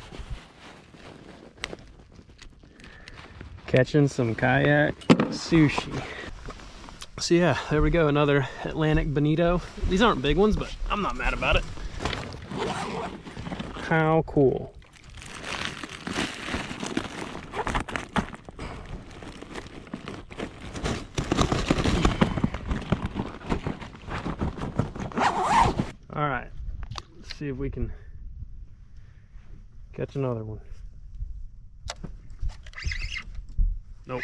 Catching some kayak sushi. So yeah, there we go, another Atlantic bonito. These aren't big ones, but I'm not mad about it. How cool. All right, let's see if we can catch another one. Nope.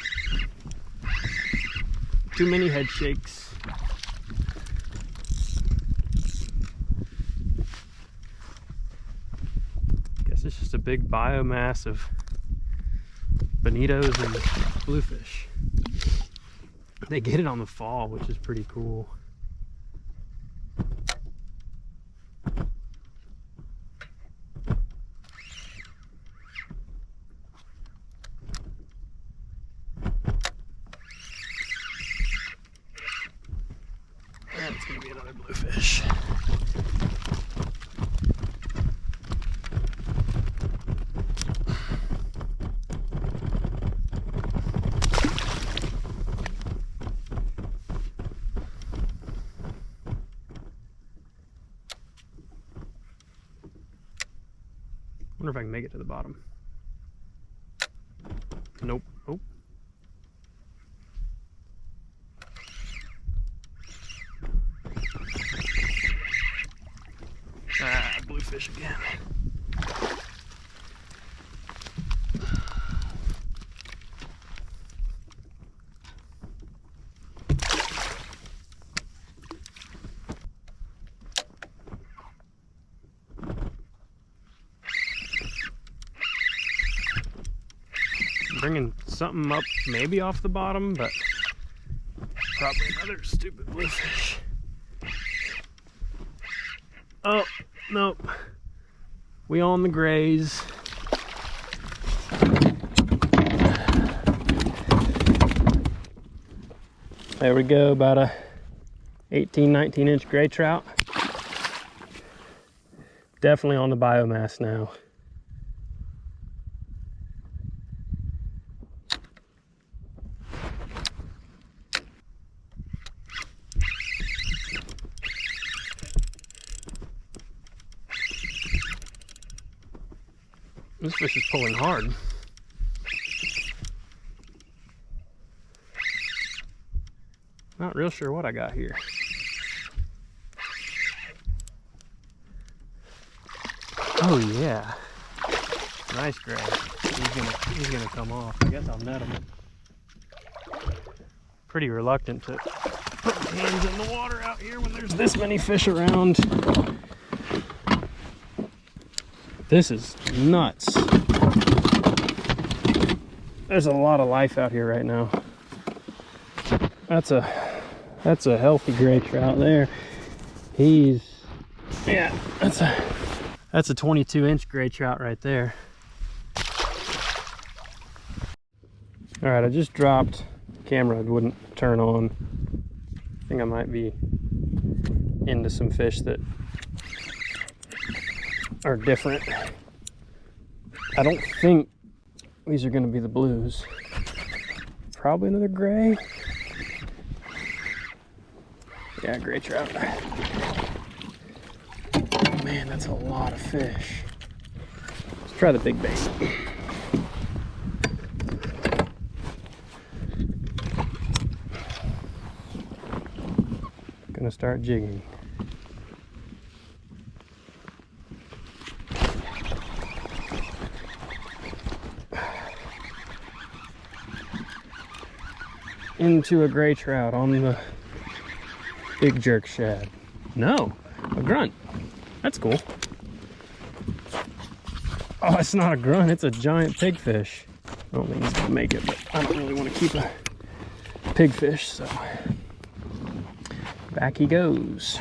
Too many head shakes. Guess it's just a big biomass of bonitos and bluefish. They get it on the fall, which is pretty cool. That's gonna be another bluefish. Wonder if I can make it to the bottom. Nope. Oh. Ah, bluefish again. Bringing something up maybe off the bottom, but probably another stupid bluefish. Oh, nope. We on the grays. There we go, about a 18, 19 inch gray trout. Definitely on the biomass now. This fish is pulling hard. Not real sure what I got here. Oh yeah. Nice gray. He's gonna come off. I guess I'll net him. Pretty reluctant to put my hands in the water out here when there's this many fish around. This is nuts. There's a lot of life out here right now. That's a healthy gray trout there. Yeah, that's a 22 inch gray trout right there. All right, I just dropped the camera. It wouldn't turn on. I think I might be into some fish that are different. I don't think these are going to be the blues. Probably another gray. Yeah, gray trout. Man, that's a lot of fish. Let's try the big bait. Gonna start jigging. Into a gray trout on the big jerk shad. No, a grunt. That's cool. Oh, it's not a grunt, it's a giant pigfish. I don't think he's gonna make it, but I don't really want to keep a pigfish, so back he goes.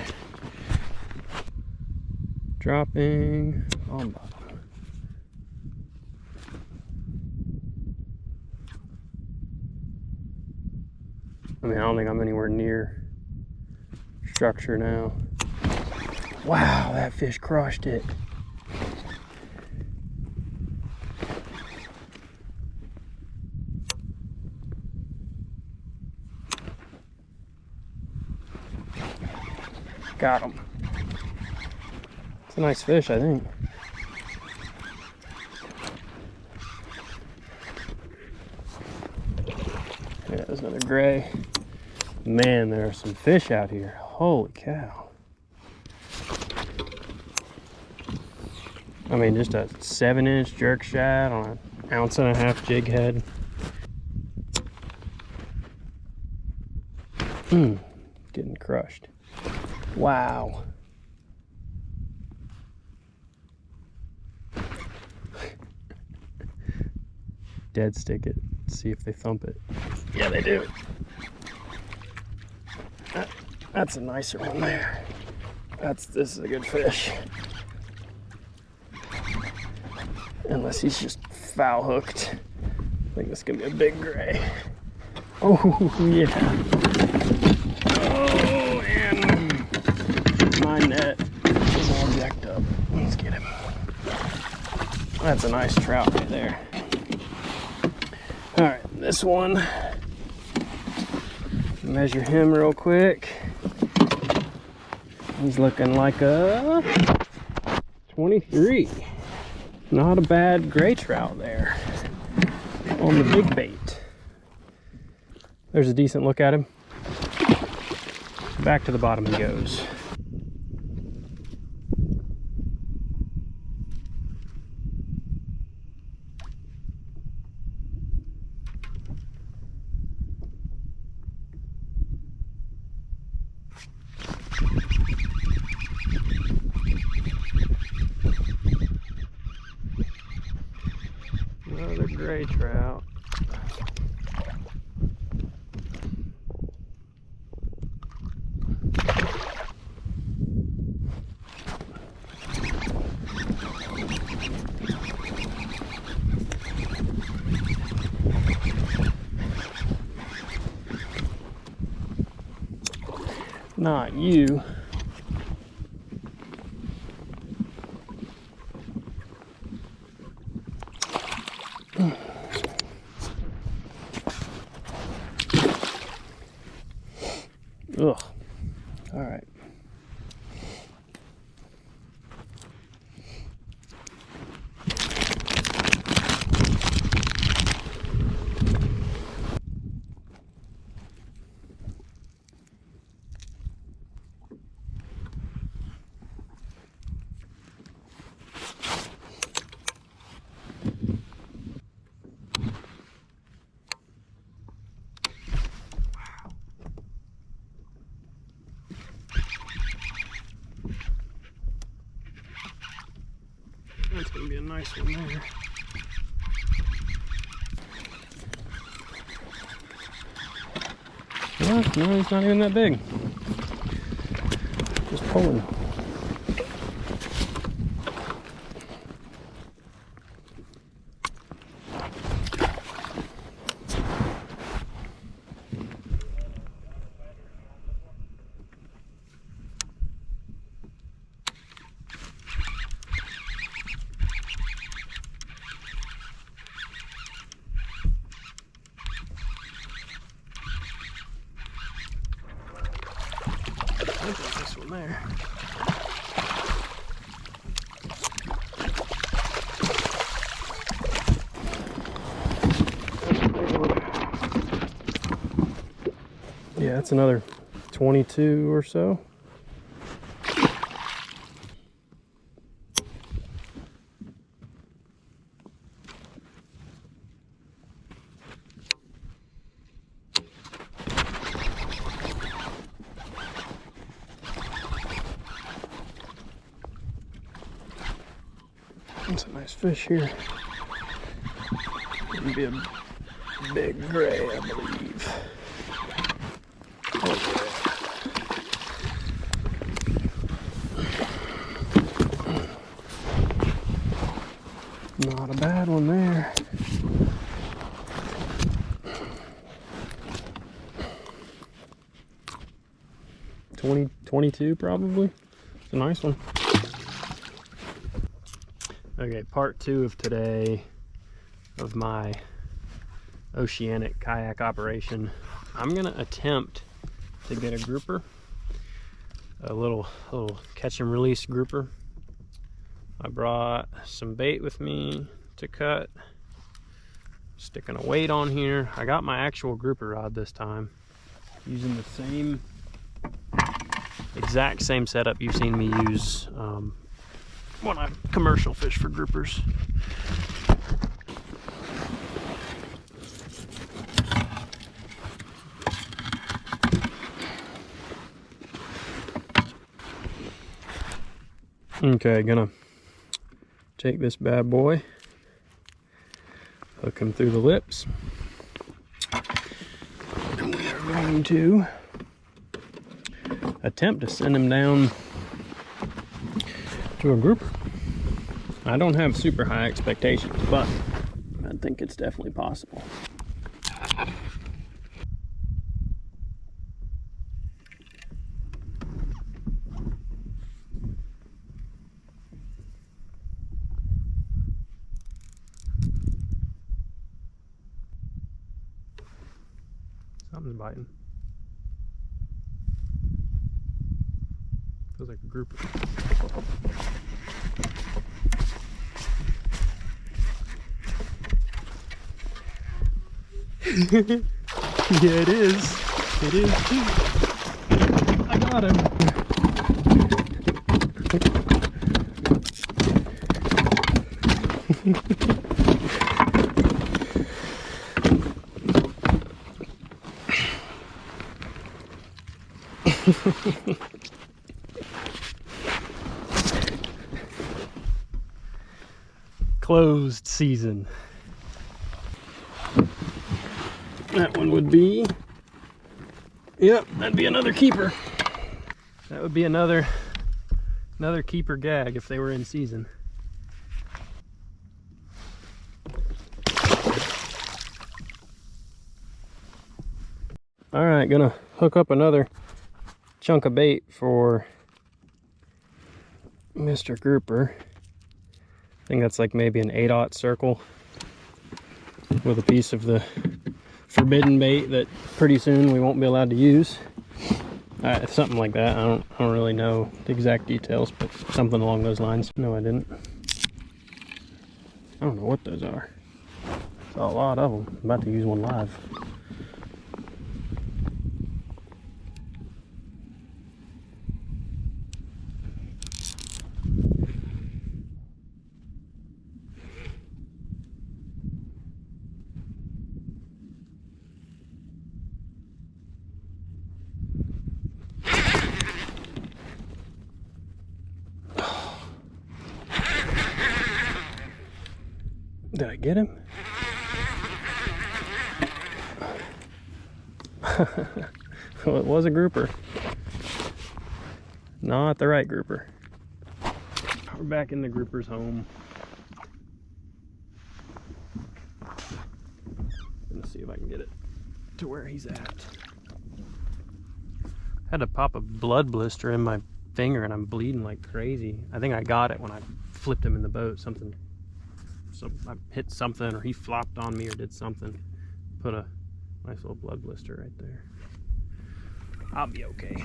Dropping on bottom. I mean, I don't think I'm anywhere near structure now. Wow, that fish crushed it. Got him. It's a nice fish, I think. Yeah, there's another gray. Man, there are some fish out here. Holy cow. I mean, just a 7-inch jerk shad on an 1.5 ounce jig head. Getting crushed. Wow. Dead stick it, see if they thump it. Yeah, they do. That's a nicer one there. This is a good fish. Unless he's just foul hooked. I think this is gonna be a big gray. Oh yeah. Oh, and my net is all jacked up. Let's get him. That's a nice trout right there. All right, this one. Measure him real quick. He's looking like a 23. Not a bad gray trout there on the big bait. There's a decent look at him. Back to the bottom he goes. Another gray trout. Not you. Ugh. All right. That's gonna be a nice one there. Well, no, he's not even that big. Just pulling. I think this one there. Yeah, that's another 22 or so. That's a nice fish here. It'll be a big gray, I believe. Not a bad one there. $20, $22 probably. It's a nice one. Okay, part 2 of today of my Oceanic kayak operation. I'm gonna attempt to get a grouper, a little catch and release grouper. I brought some bait with me to cut, sticking a weight on here. I got my actual grouper rod this time, using the exact same setup you've seen me use when I commercial fish for groupers. Okay, gonna take this bad boy, hook him through the lips, and we are going to attempt to send him down to a grouper. I don't have super high expectations, but I think it's definitely possible. Something's biting. Feels like a grouper. Yeah, it is. It is too. I got him. Closed season. That one would be, yep, that'd be another keeper. That would be another keeper gag if they were in season. All right, gonna hook up another chunk of bait for Mr. Grouper. I think that's like maybe an 8/0 circle with a piece of the forbidden bait that pretty soon we won't be allowed to use. Something like that. I don't really know the exact details, but something along those lines. No, I didn't. I don't know what those are. Saw a lot of them. I'm about to use one live. Did I get him? Well, it was a grouper. Not the right grouper. We're back in the grouper's home. Let's see if I can get it to where he's at. Had to pop a blood blister in my finger and I'm bleeding like crazy. I think I got it when I flipped him in the boat. So I hit something or he flopped on me or did something. Put a nice little blood blister right there. I'll be okay.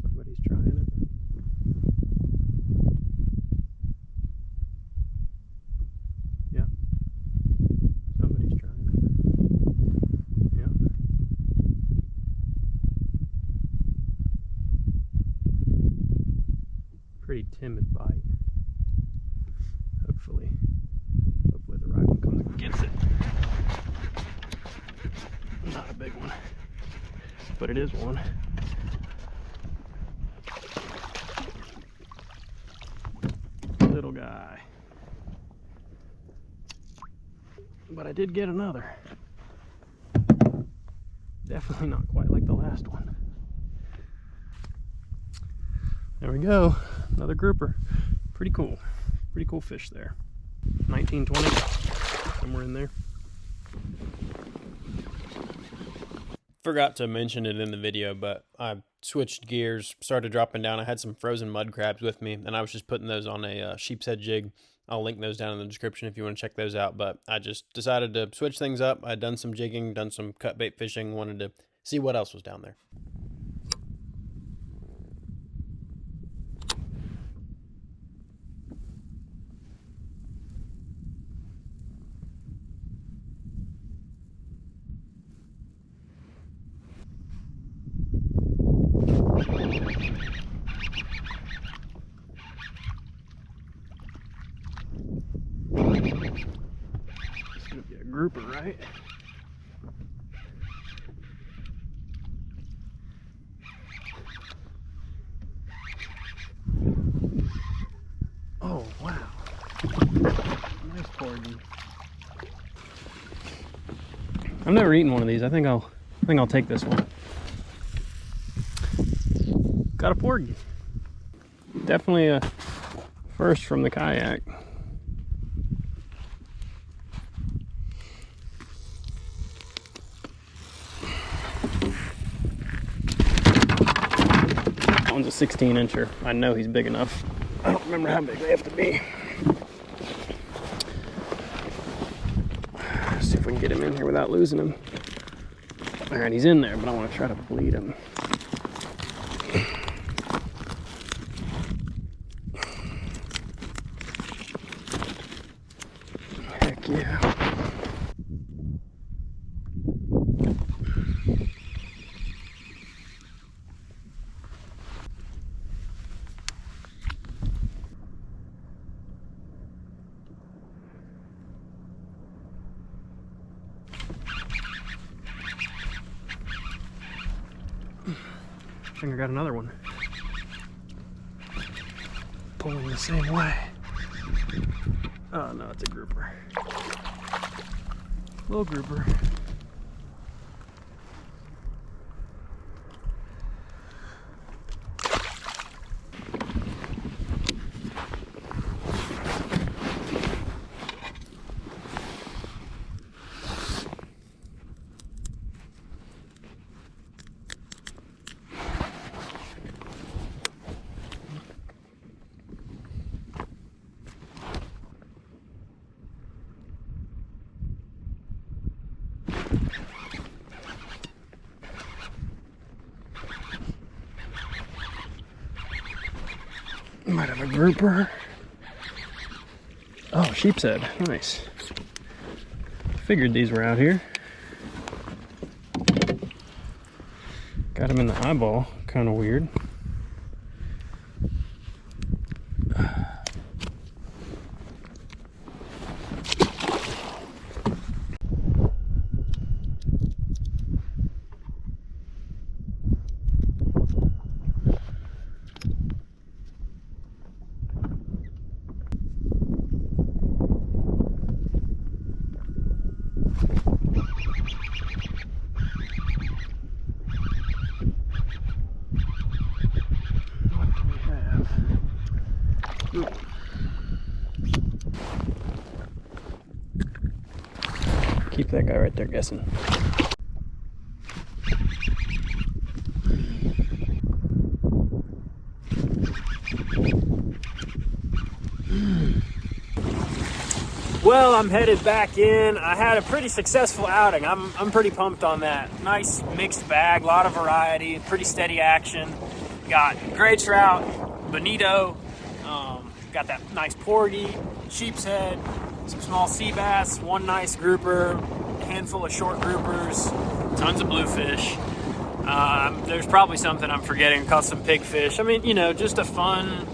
Somebody's trying it. Yeah. Somebody's trying it. Yeah. Pretty timid bite. Hopefully the right one comes and gets it. Not a big one, but it is one. Little guy. But I did get another. Definitely not quite like the last one. There we go. Another grouper. Pretty cool. Pretty cool fish there. 1920, somewhere in there. Forgot to mention it in the video, but I switched gears, started dropping down. I had some frozen mud crabs with me, and I was just putting those on a sheepshead jig. I'll link those down in the description if you want to check those out. But I just decided to switch things up. I'd done some jigging, done some cut bait fishing, wanted to see what else was down there. It's gonna be a grouper, right? Oh wow. Nice porgy. I've never eaten one of these. I think I'll take this one. got a porgy. Definitely a first from the kayak. That one's a 16-incher. I know he's big enough. I don't remember how big they have to be. Let's see if we can get him in here without losing him. All right, he's in there, but I want to try to bleed him. Heck yeah. I think I got another one. Pulling the same way. Oh no, it's a grouper. Little grouper. Might have a grouper. Oh, sheepshead. Nice. Figured these were out here. Got him in the eyeball. Kind of weird. Keep that guy right there guessing. Well, I'm headed back in. I had a pretty successful outing. I'm pretty pumped on that. Nice mixed bag, a lot of variety, pretty steady action. Got gray trout, bonito, got that nice porgy, sheepshead, some small sea bass, one nice grouper, a handful of short groupers, tons of bluefish. There's probably something I'm forgetting, caught some pigfish. I mean, you know, just a fun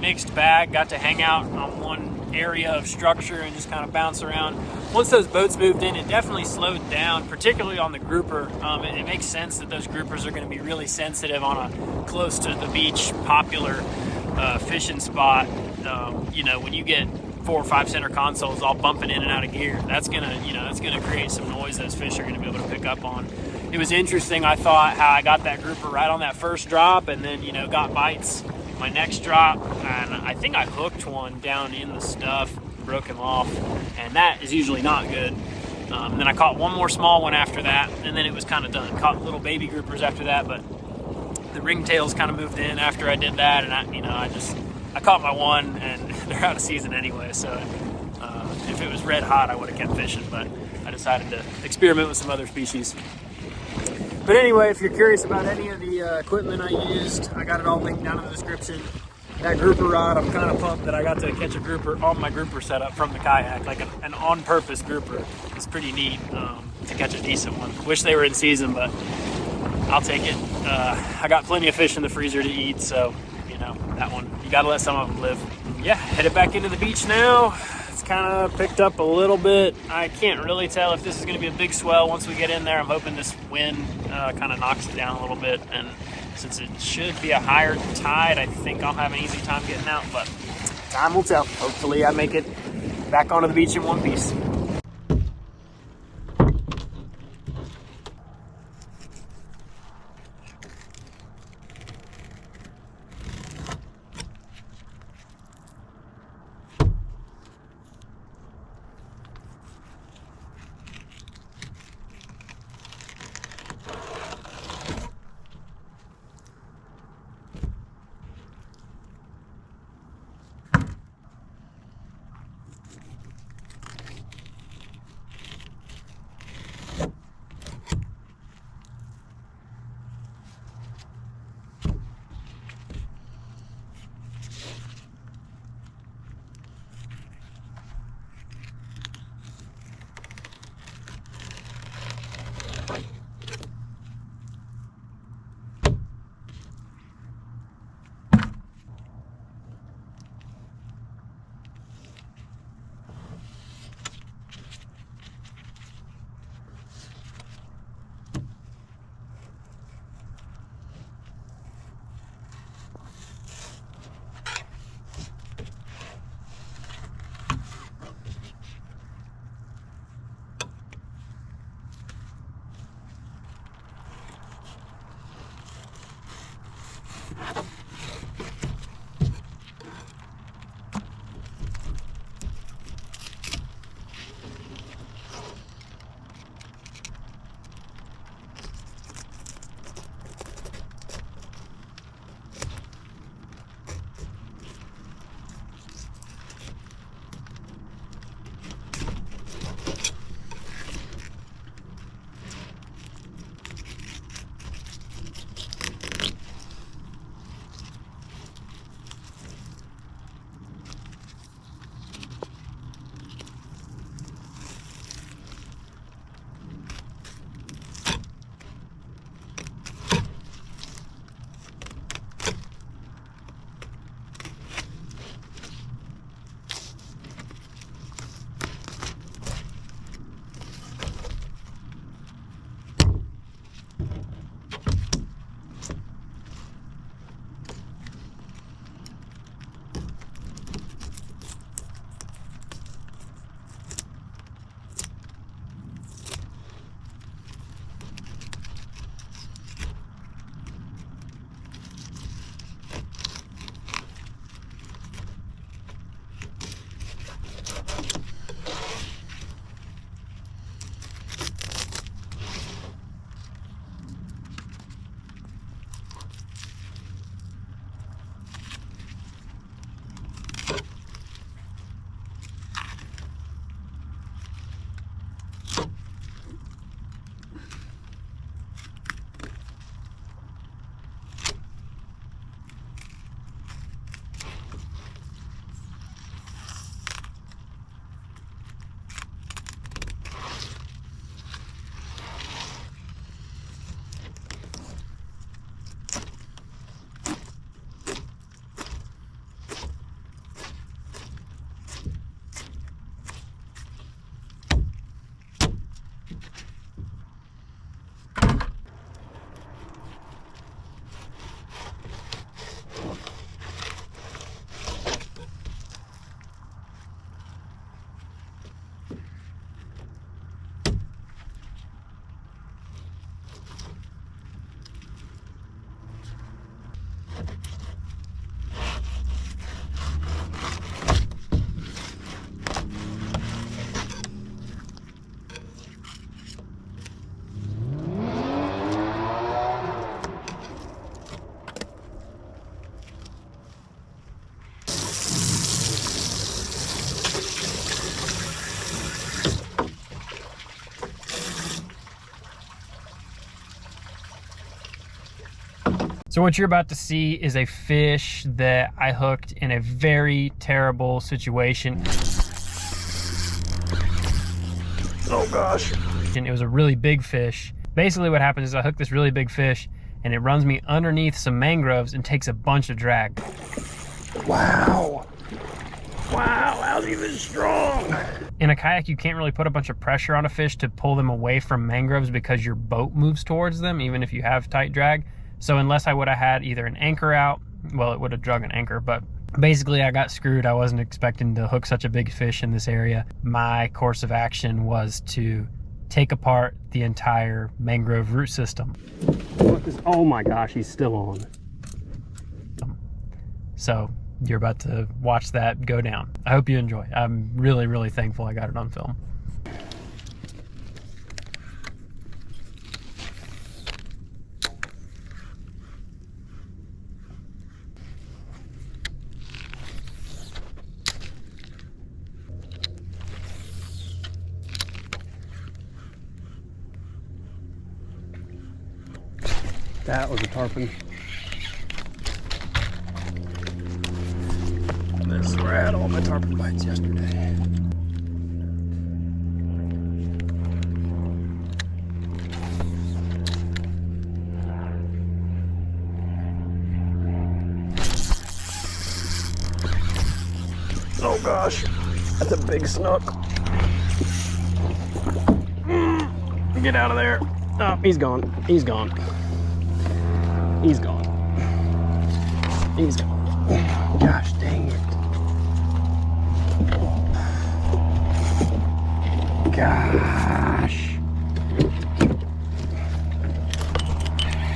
mixed bag. Got to hang out on one area of structure and just kind of bounce around. Once those boats moved in, it definitely slowed down, particularly on the grouper. It makes sense that those groupers are going to be really sensitive on a close to the beach, popular fishing spot. You know, when you get 4 or 5 center consoles all bumping in and out of gear, that's gonna create some noise those fish are gonna be able to pick up on. It was interesting, I thought, how I got that grouper right on that first drop, and then, you know, got bites my next drop, and I think I hooked one down in the stuff, broke him off, and that is usually not good. And then I caught one more small one after that, and then it was kind of done. Caught little baby groupers after that, but the ringtails kind of moved in after I did that, and I caught my one, and they're out of season anyway, so if it was red hot, I would have kept fishing, but I decided to experiment with some other species. But anyway, if you're curious about any of the equipment I used, I got it all linked down in the description. That grouper rod, I'm kind of pumped that I got to catch a grouper on my grouper setup from the kayak, like an on-purpose grouper. It's pretty neat to catch a decent one. Wish they were in season, but I'll take it. I got plenty of fish in the freezer to eat, so, you know, that one, you gotta let some of them live. Yeah, headed back into the beach now. It's kind of picked up a little bit. I can't really tell if this is gonna be a big swell once we get in there. I'm hoping this wind kind of knocks it down a little bit, and since it should be a higher tide, I think I'll have an easy time getting out, but time will tell. Hopefully I make it back onto the beach in one piece. So what you're about to see is a fish that I hooked in a very terrible situation. Oh gosh. And it was a really big fish. Basically what happens is I hook this really big fish and it runs me underneath some mangroves and takes a bunch of drag. Wow. Wow, how's he this strong? In a kayak, you can't really put a bunch of pressure on a fish to pull them away from mangroves because your boat moves towards them, even if you have tight drag. So unless I would have had either an anchor out, well, it would have drug an anchor, but basically I got screwed. I wasn't expecting to hook such a big fish in this area. My course of action was to take apart the entire mangrove root system. Oh my gosh, he's still on. So you're about to watch that go down. I hope you enjoy. I'm really, really thankful I got it on film. That was a tarpon. This is where I had all my tarpon bites yesterday. Oh gosh, that's a big snook. Get out of there. Oh, he's gone. He's gone. He's gone. He's gone. Gosh dang it. Gosh.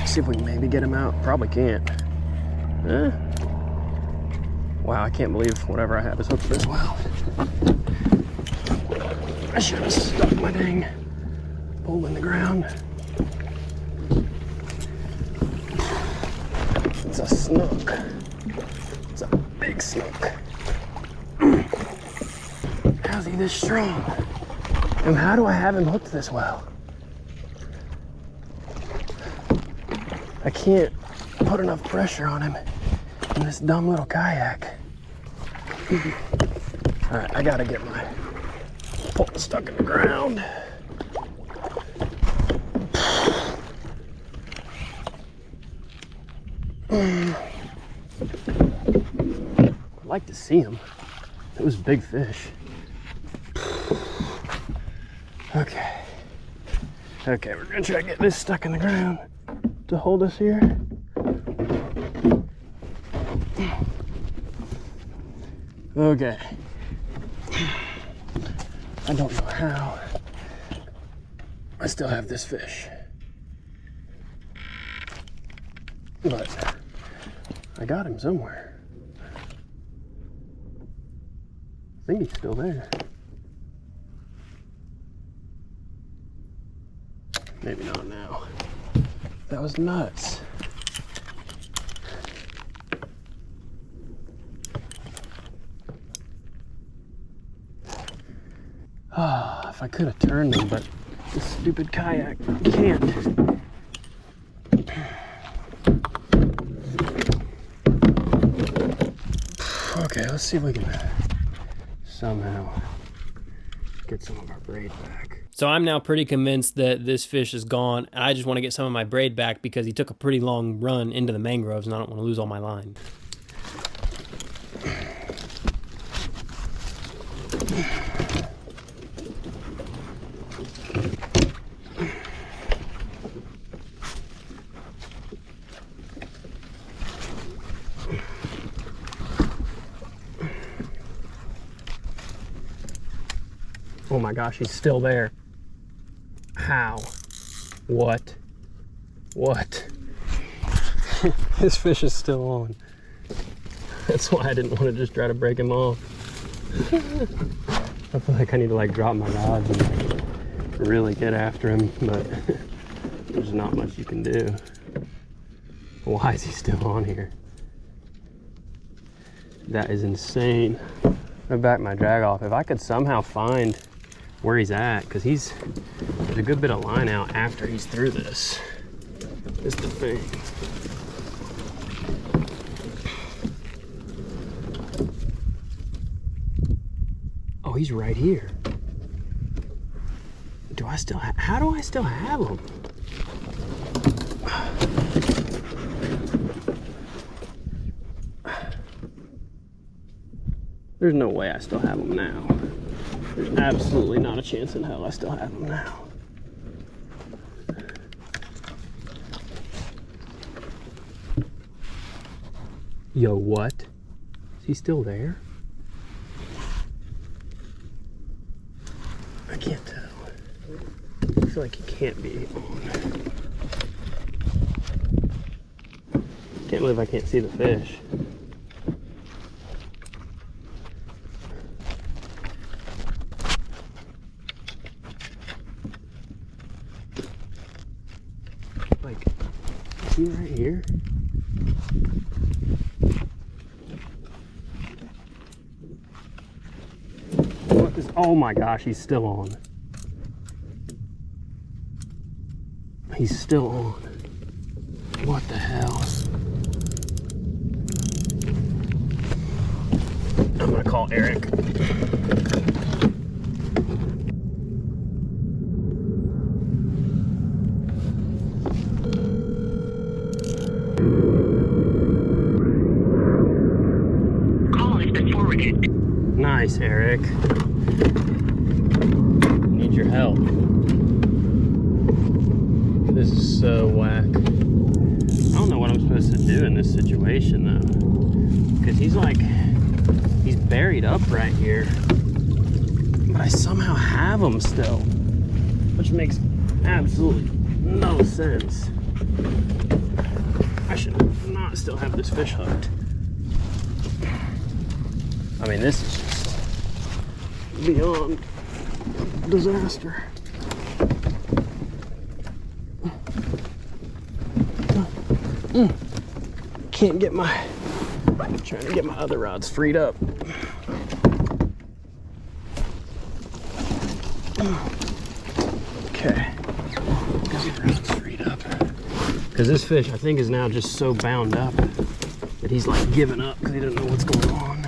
See if we can maybe get him out. Probably can't. Huh? Wow, I can't believe whatever I have is hooked this well. I should have stuck my dang pole in the ground. It's a snook. It's a big snook. How's he this strong? And how do I have him hooked this well? I can't put enough pressure on him in this dumb little kayak. All right, I gotta get my pole stuck in the ground. I'd like to see him. It was a big fish. Okay. Okay, we're gonna try to get this stuck in the ground to hold us here. Okay. I don't know how. I still have this fish. But I got him somewhere. I think he's still there. Maybe not now. That was nuts. Ah, if I could have turned them, but this stupid kayak can't. Okay, let's see if we can somehow get some of our braid back. So I'm now pretty convinced that this fish is gone, and I just want to get some of my braid back because he took a pretty long run into the mangroves and I don't want to lose all my line. Oh my gosh, he's still there. How? What? What? This fish is still on. That's why I didn't want to just try to break him off. I feel like I need to like drop my rods and like really get after him, but there's not much you can do. Why is he still on here? That is insane. I back my drag off. If I could somehow find where he's at, because there's a good bit of line out after he's through this. Is the thing. Oh, he's right here. Do I still how do I still have him? There's no way I still have him now. There's absolutely not a chance in hell I still have him now. Yo, what? Is he still there? I can't tell. I feel like he can't be on. Can't believe I can't see the fish. Like, is he right here? What is, oh my gosh, he's still on. He's still on. What the hell? I'm gonna call Eric. Call has been forwarded. Nice, Eric. Need your help. This is so whack. I don't know what I'm supposed to do in this situation though. Because he's like, he's buried up right here. But I somehow have him still. Which makes absolutely no sense. I should not still have this fish hooked. I mean, this is just beyond disaster. Can't get my, trying to get my other rods freed up. Okay, got my rods freed up. Because this fish, I think, is now just so bound up that he's like giving up because he doesn't know what's going on.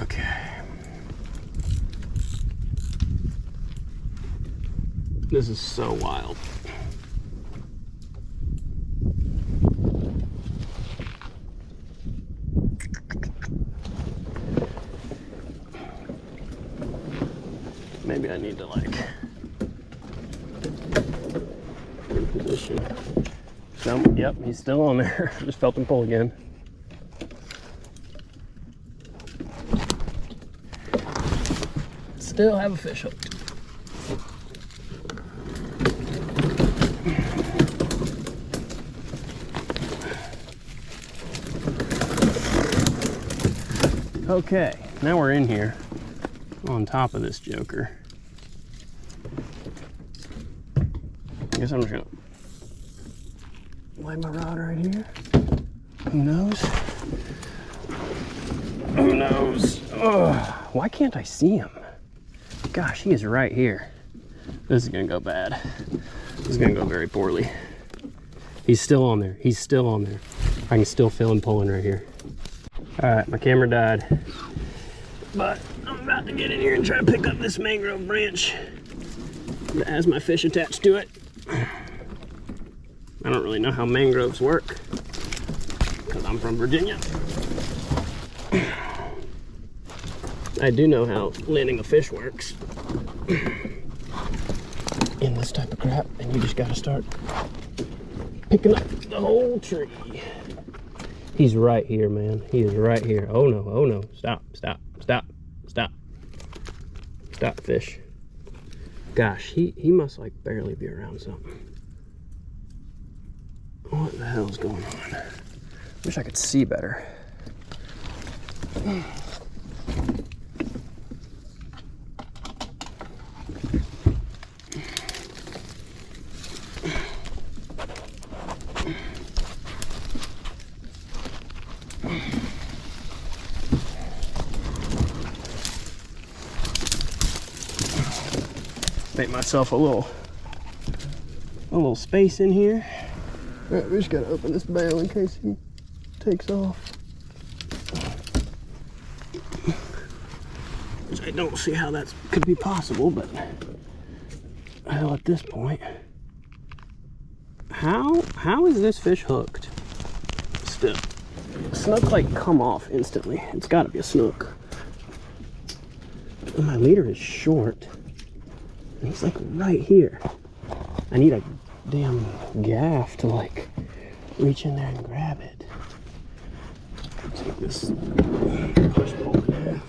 Okay. This is so wild. Maybe I need to like reposition. No, yep, he's still on there. Just felt him pull again. Still have a fish hooked. Okay, now we're in here on top of this joker. I guess I'm just gonna lay my rod right here. Who knows? Who knows? Ugh, why can't I see him? Gosh, he is right here. This is gonna go bad. This is gonna go very poorly. He's still on there. He's still on there. I can still feel him pulling right here. All right, my camera died, but I'm about to get in here and try to pick up this mangrove branch that has my fish attached to it. I don't really know how mangroves work because I'm from Virginia. I do know how landing a fish works in this type of crap, and you just gotta start picking up the whole tree. He's right here, man. He is right here. Oh no, oh no. Stop, stop, stop, stop. Stop, fish. Gosh, he must like barely be around something. What the hell is going on? Wish I could see better. Make myself a little space in here. All right, we just gotta open this bail in case he takes off. I don't see how that could be possible, but hell, at this point, how is this fish hooked? Still, snook like come off instantly. It's got to be a snook. And my leader is short, and he's like right here. I need a damn gaff to like reach in there and grab it. Take this push pole gaff.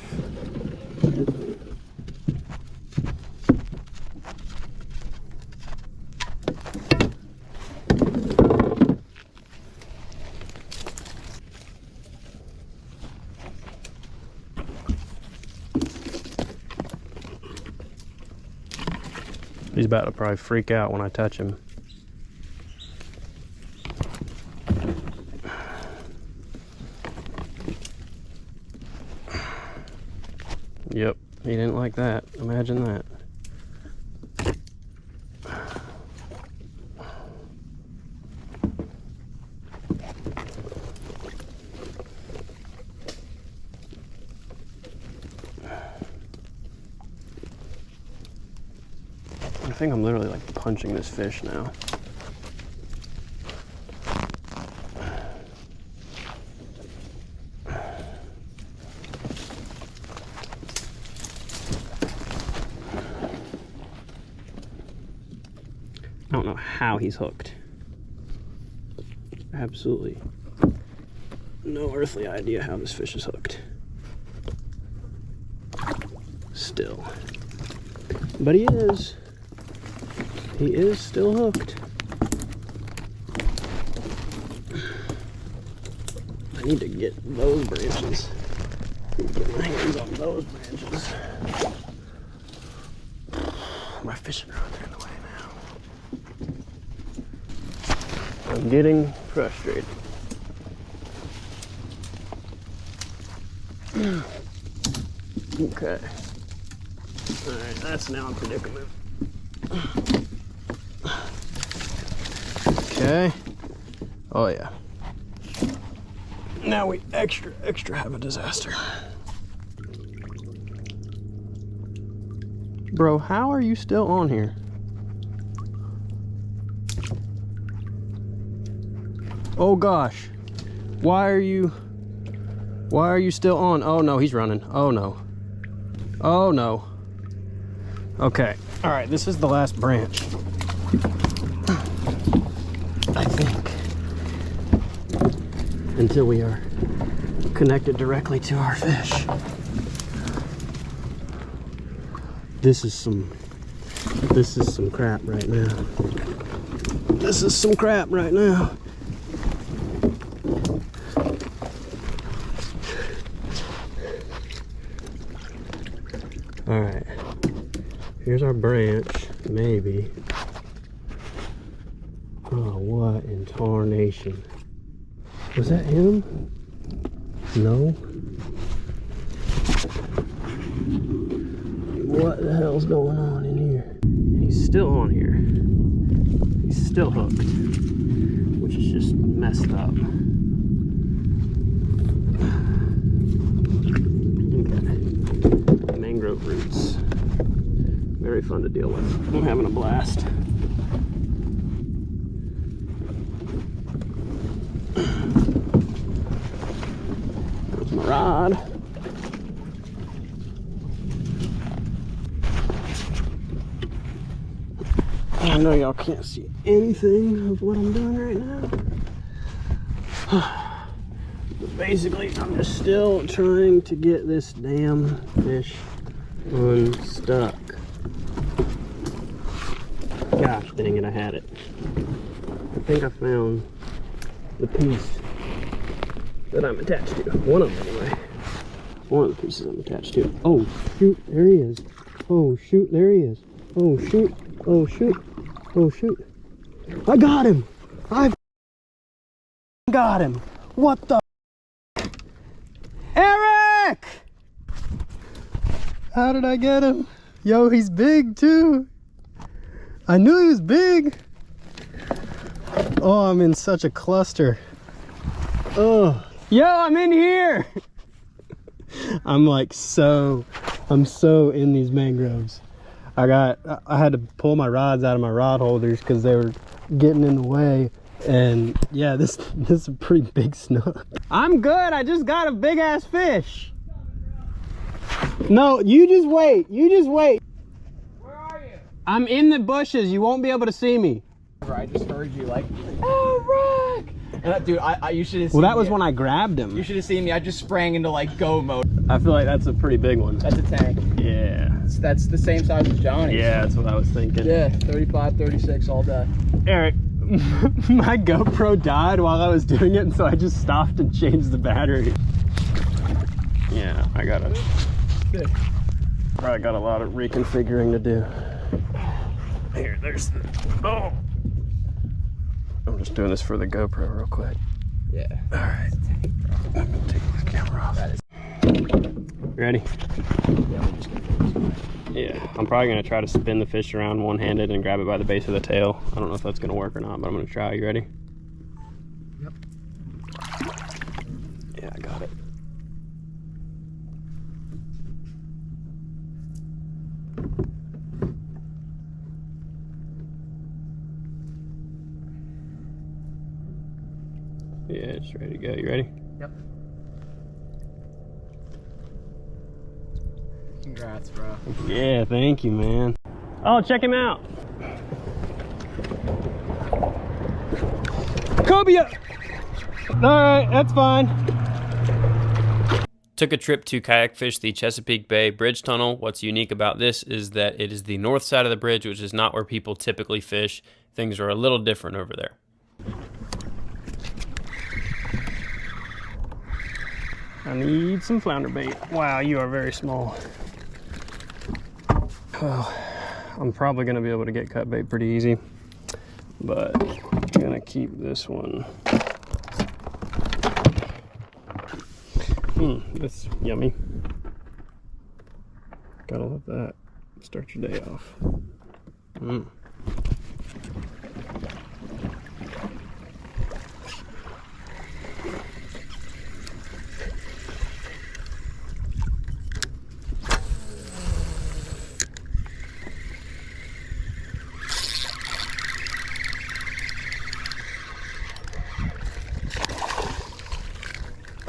He's about to probably freak out when I touch him. Yep, he didn't like that. Imagine that. I think I'm literally like punching this fish now. I don't know how he's hooked. Absolutely no earthly idea how this fish is hooked. Still. But he is. He is still hooked. I need to get those branches. Get my hands on those branches. My fishing rods are in the way now. I'm getting frustrated. Okay. Alright, that's now a predicament. Okay. Oh yeah. Now we extra have a disaster. Bro, how are you still on here? Oh gosh. Why are you still on? Oh no, he's running. Oh no. Oh no. Okay. All right, this is the last branch. I think. Until we are connected directly to our fish. This is some crap right now. This is some crap right now. All right. Here's our branch, maybe. Oh, what in tarnation. Was that him? No. What the hell's going on in here? He's still on here. He's still hooked, which is just messed up. Okay. Mangrove roots. Very fun to deal with. I'm having a blast. There's my rod. I know y'all can't see anything of what I'm doing right now. But basically, I'm just still trying to get this damn fish unstuck. Gosh dang it, I had it. I think I found the piece that I'm attached to. One of them anyway. One of the pieces I'm attached to. Oh shoot, there he is. Oh shoot, there he is. Oh shoot, oh shoot, oh shoot. I got him! I got him! What the? Eric! How did I get him? Yo, he's big too. I knew he was big. Oh, I'm in such a cluster. Oh, yo, I'm in here. I'm like so I'm so in these mangroves. I had to pull my rods out of my rod holders because they were getting in the way. And yeah, this is a pretty big snook. I'm good. I just got a big ass fish. No, you just wait. You just wait. Where are you? I'm in the bushes. You won't be able to see me. I just heard you like, oh, Rick! And, dude, you should have seen Well, that was me. when I grabbed him. You should have seen me. I just sprang into like go mode. I feel like that's a pretty big one. That's a tank. Yeah. That's the same size as Johnny's. Yeah, that's what I was thinking. Yeah, 35, 36 all day. Eric, my GoPro died while I was doing it, and so I just stopped and changed the battery. Yeah, I probably got a lot of reconfiguring to do. Here, there's the, oh! I'm just doing this for the GoPro real quick. Yeah. All right. I'm gonna take this camera off. Ready? Yeah, I'm probably gonna try to spin the fish around one-handed and grab it by the base of the tail. I don't know if that's gonna work or not, but I'm gonna try. You ready? Yep. Yeah, I got it. Yeah, it's ready to go. You ready? Yep. Congrats, bro. Yeah, thank you, man. Oh, check him out. Cobia! All right, that's fine. Took a trip to kayak fish the Chesapeake Bay Bridge Tunnel. What's unique about this is that it is the north side of the bridge, which is not where people typically fish. Things are a little different over there. I need some flounder bait. Wow, you are very small. Oh, I'm probably gonna be able to get cut bait pretty easy, but I'm gonna keep this one. That's yummy. Gotta love that. Start your day off.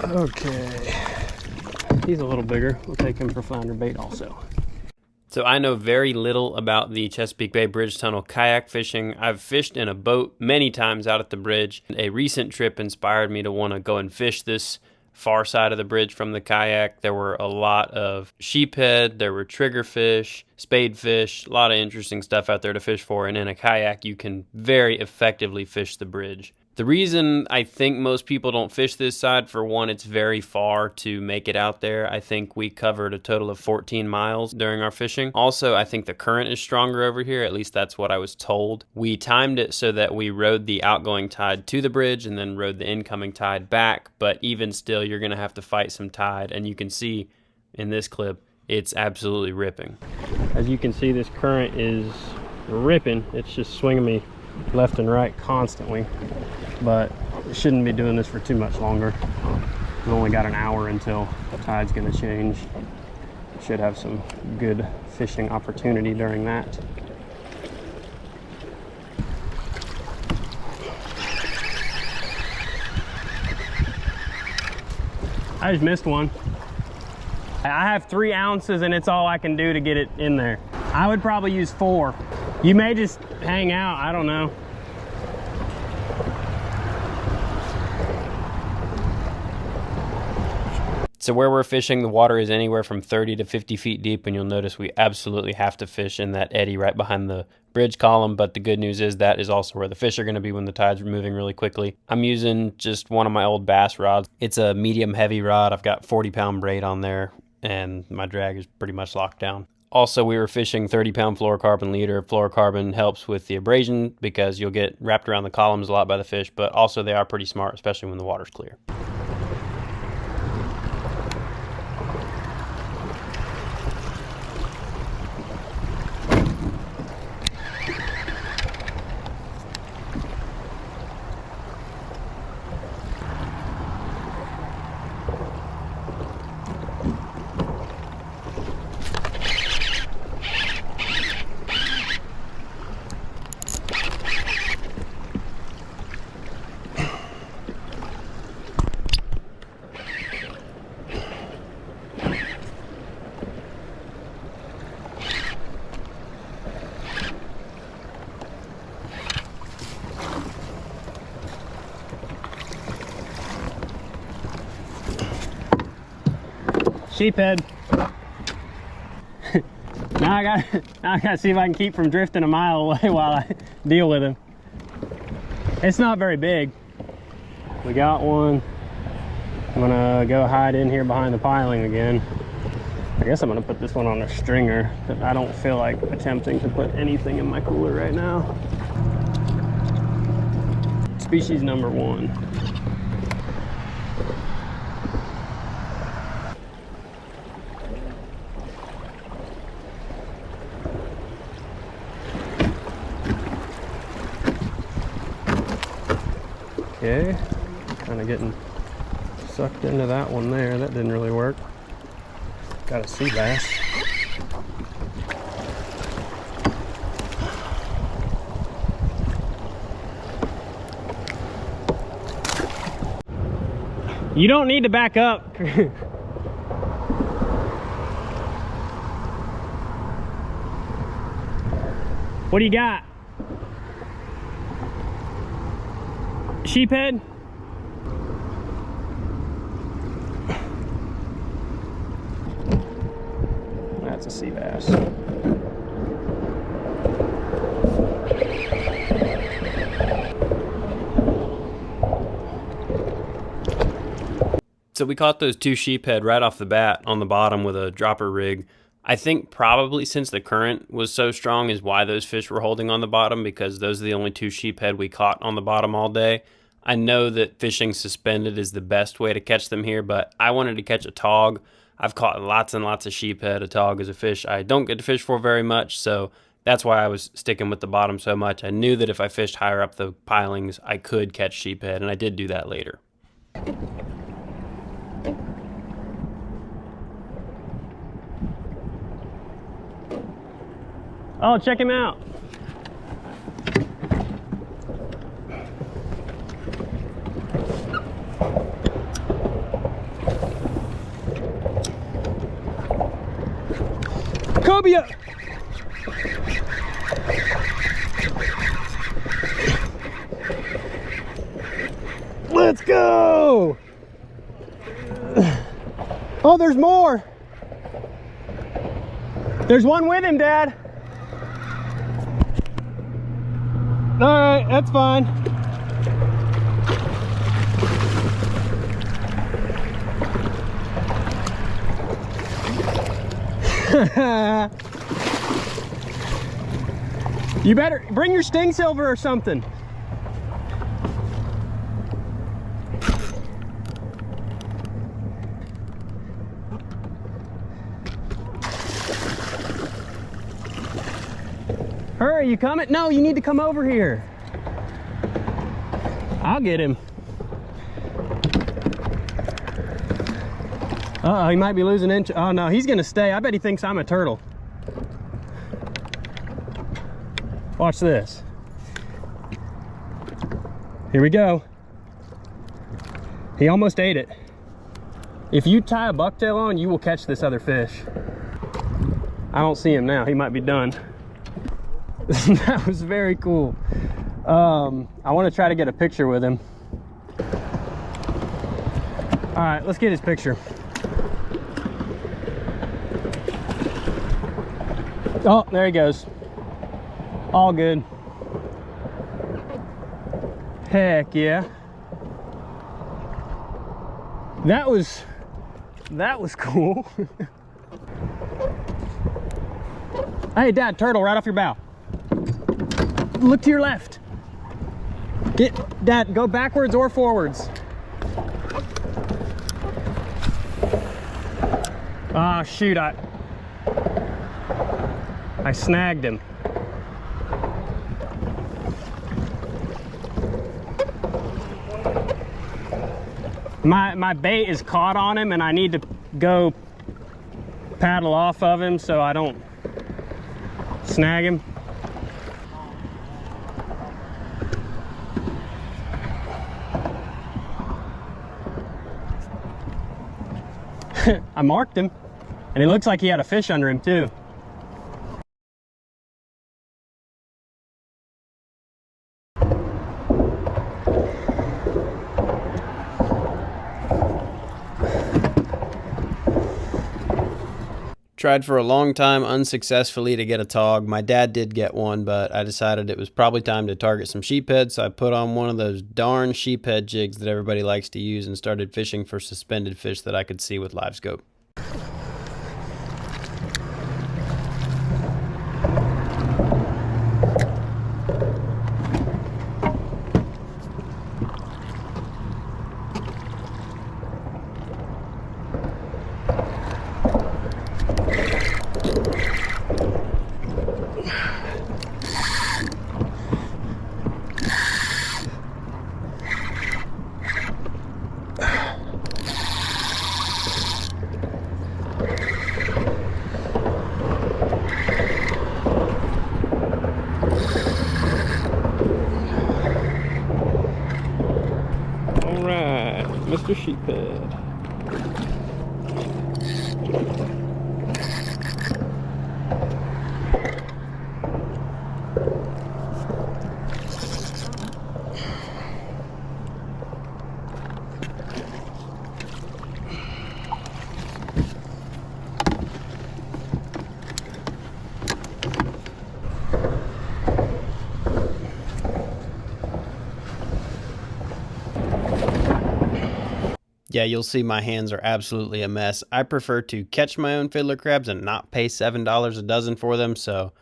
Okay, he's a little bigger. We'll take him for flounder bait also. So I know very little about the Chesapeake Bay Bridge Tunnel kayak fishing. I've fished in a boat many times out at the bridge. A recent trip inspired me to want to go and fish this far side of the bridge from the kayak. There were a lot of sheephead, there were triggerfish, spadefish, a lot of interesting stuff out there to fish for. And in a kayak, you can very effectively fish the bridge. The reason I think most people don't fish this side, for one, it's very far to make it out there. I think we covered a total of 14 miles during our fishing. Also, I think the current is stronger over here. At least that's what I was told. We timed it so that we rode the outgoing tide to the bridge and then rode the incoming tide back. But even still, you're going to have to fight some tide. And you can see in this clip, it's absolutely ripping. As you can see, this current is ripping. It's just swinging me left and right constantly. But it shouldn't be doing this for too much longer. We've only got an hour until the tide's going to change. Should have some good fishing opportunity during that. I just missed one. I have 3 ounces and it's all I can do to get it in there. I would probably use 4. You may just hang out, I don't know. So where we're fishing, the water is anywhere from 30 to 50 feet deep, and you'll notice we absolutely have to fish in that eddy right behind the bridge column. But the good news is that is also where the fish are going to be when the tide's moving really quickly. I'm using just one of my old bass rods. It's a medium heavy rod. I've got 40-pound braid on there, and my drag is pretty much locked down. Also, we were fishing 30-pound fluorocarbon leader. Fluorocarbon helps with the abrasion because you'll get wrapped around the columns a lot by the fish, but also they are pretty smart, especially when the water's clear. Sheephead. Now I gotta see if I can keep from drifting a mile away while I deal with him. It's not very big. We got one. I'm gonna go hide in here behind the piling again. I guess I'm gonna put this one on a stringer, but I don't feel like attempting to put anything in my cooler right now. Species number 1. Okay, kind of getting sucked into that one there. That didn't really work. Got a sea bass. You don't need to back up. What do you got? Sheephead? That's a sea bass. So we caught those 2 sheephead right off the bat on the bottom with a dropper rig. I think probably since the current was so strong is why those fish were holding on the bottom, because those are the only 2 sheephead we caught on the bottom all day. I know that fishing suspended is the best way to catch them here, but I wanted to catch a tog. I've caught lots and lots of sheephead. A tog is a fish I don't get to fish for very much, so that's why I was sticking with the bottom so much. I knew that if I fished higher up the pilings, I could catch sheephead, and I did do that later. Oh, check him out. Cobia! Let's go! Oh, there's more. There's one with him, Dad. All right, that's fine. You better bring your sting silver or something. Hurry, you coming? No, you need to come over here. I'll get him. Uh-oh, he might be losing inch. Oh no, he's gonna stay. I bet he thinks I'm a turtle. Watch this. Here we go. He almost ate it. If you tie a bucktail on, you will catch this other fish. I don't see him now. He might be done. That was very cool. I want to try to get a picture with him. All right, let's get his picture. Oh, there he goes. All good. Heck yeah. That was cool. Hey, Dad, turtle right off your bow. Look to your left. Dad, go backwards or forwards. Ah, shoot, I snagged him. My bait is caught on him and I need to go paddle off of him so I don't snag him. I marked him, and it looks like he had a fish under him too. Tried for a long time unsuccessfully to get a tog. My dad did get one, but I decided it was probably time to target some sheephead, so I put on one of those darn sheephead jigs that everybody likes to use and started fishing for suspended fish that I could see with live scope. Mr. Sheephead. Yeah, you'll see my hands are absolutely a mess. I prefer to catch my own fiddler crabs and not pay $7 a dozen for them, so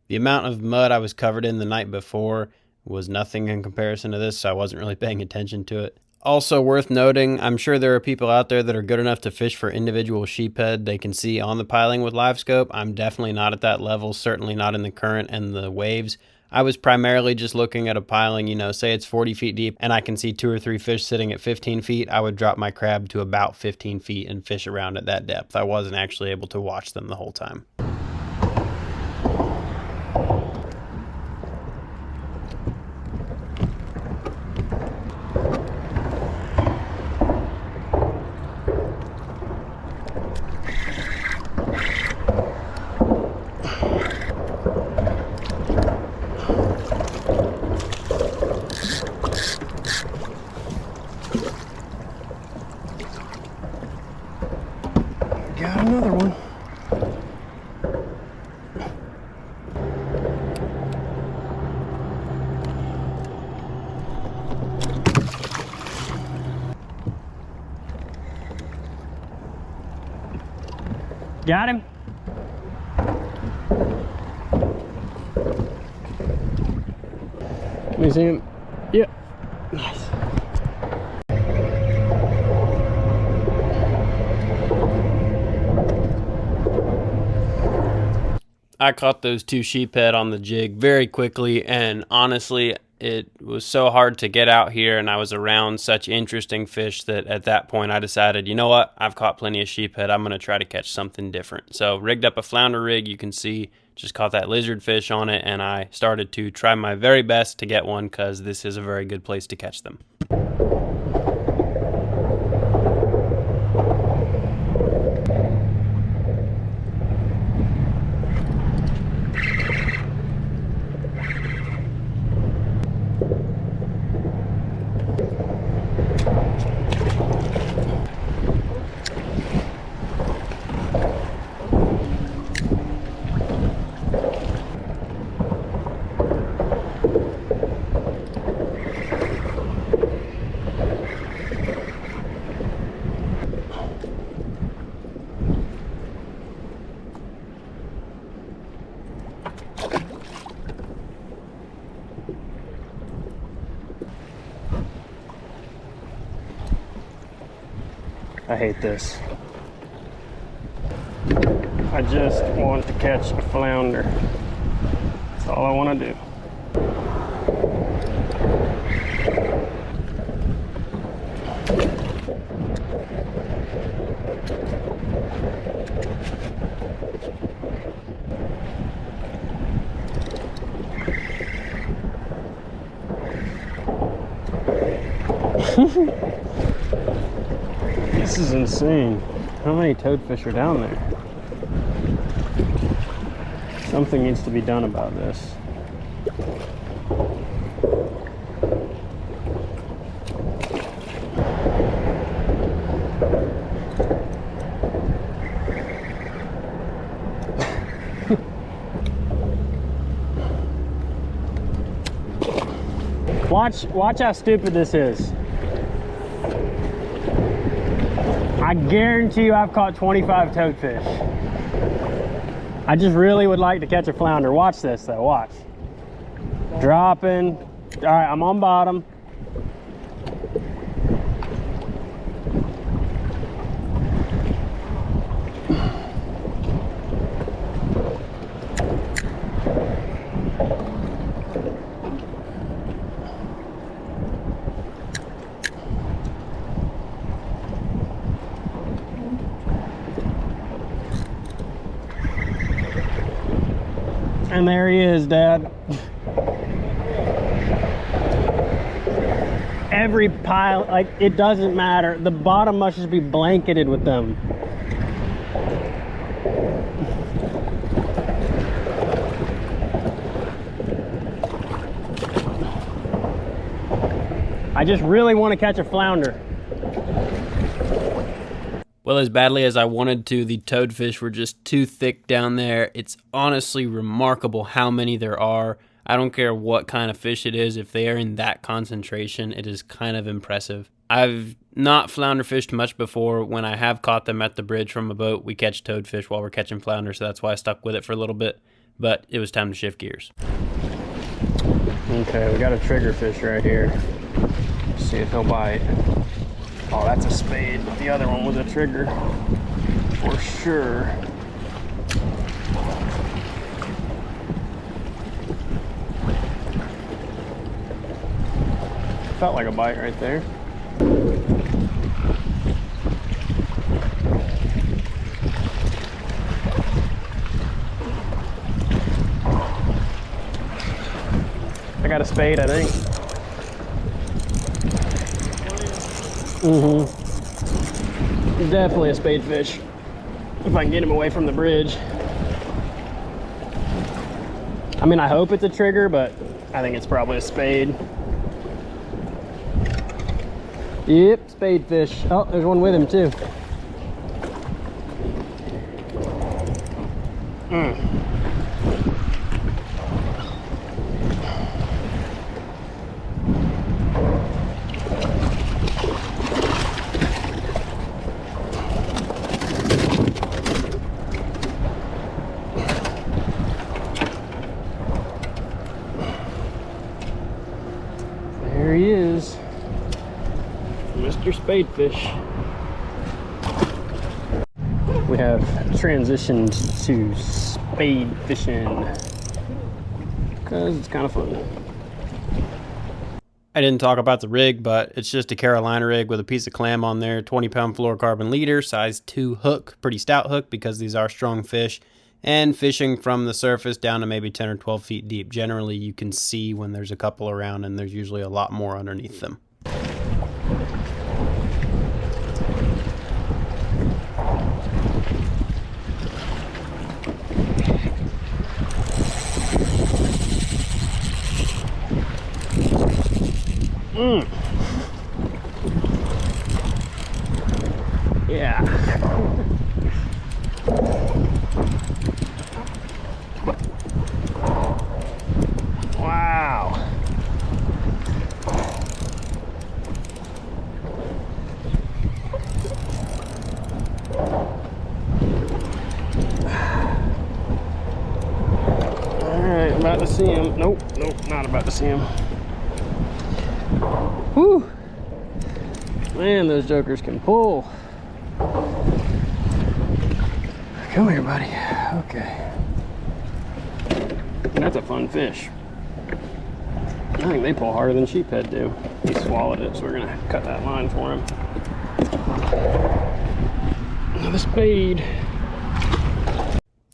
the amount of mud I was covered in the night before was nothing in comparison to this, so I wasn't really paying attention to it. Also worth noting, I'm sure there are people out there that are good enough to fish for individual sheephead they can see on the piling with live scope. I'm definitely not at that level, certainly not in the current and the waves. I was primarily just looking at a piling, say it's 40 feet deep and I can see 2 or 3 fish sitting at 15 feet. I would drop my crab to about 15 feet and fish around at that depth. I wasn't actually able to watch them the whole time. Got another one. Got him. Let me see him. Yep. Nice. I caught those 2 sheephead on the jig very quickly, and honestly, it was so hard to get out here, and I was around such interesting fish that at that point I decided, you know what, I've caught plenty of sheephead, I'm going to try to catch something different. So rigged up a flounder rig, you can see, just caught that lizard fish on it, and I started to try my very best to get one because this is a very good place to catch them. I hate this. I just want to catch a flounder. That's all I want to do. This is insane. How many toadfish are down there? Something needs to be done about this. Watch how stupid this is. I guarantee you I've caught 25 toadfish. I just really would like to catch a flounder. Watch this though, watch. Dropping. All right, I'm on bottom. And there he is, Dad. Every pile, like, it doesn't matter. The bottom must just be blanketed with them. I just really want to catch a flounder. Well, as badly as I wanted to, the toadfish were just too thick down there. It's honestly remarkable how many there are. I don't care what kind of fish it is. If they are in that concentration, it is kind of impressive. I've not flounder fished much before. When I have caught them at the bridge from a boat, we catch toadfish while we're catching flounder, so that's why I stuck with it for a little bit. But it was time to shift gears. Okay, we got a triggerfish right here. Let's see if he'll bite. Oh, that's a spade, but the other one was a trigger for sure. Felt like a bite right there. I got a spade, I think. Definitely a spadefish. If I can get him away from the bridge. I mean, I hope it's a trigger, but I think it's probably a spade. Yep, spadefish. Oh, there's one with him too. There he is, Mr. Spadefish. We have transitioned to spade fishing because it's kind of fun. I didn't talk about the rig, but it's just a Carolina rig with a piece of clam on there, 20-pound fluorocarbon leader, size 2 hook, pretty stout hook because these are strong fish, and fishing from the surface down to maybe 10 or 12 feet deep. Generally, you can see when there's a couple around, and there's usually a lot more underneath them. Yeah. Wow. All right, about to see him. Nope, not about to see him. Whew. Man, those jokers can pull. Come here, buddy. Okay. That's a fun fish. I think they pull harder than sheephead do. He swallowed it, so we're gonna cut that line for him. Another spade.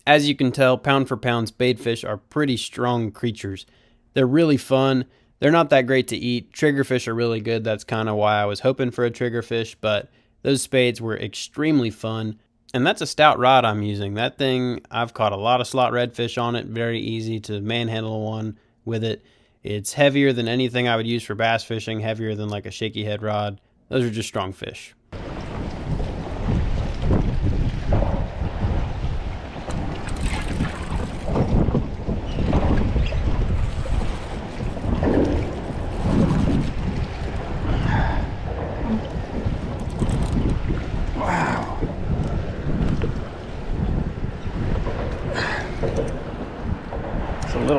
As you can tell, pound for pound, spadefish are pretty strong creatures. They're really fun. They're not that great to eat. Triggerfish are really good. That's kind of why I was hoping for a triggerfish, but those spades were extremely fun. And that's a stout rod I'm using. That thing, I've caught a lot of slot redfish on it. Very easy to manhandle one with it. It's heavier than anything I would use for bass fishing, heavier than like a shaky head rod. Those are just strong fish.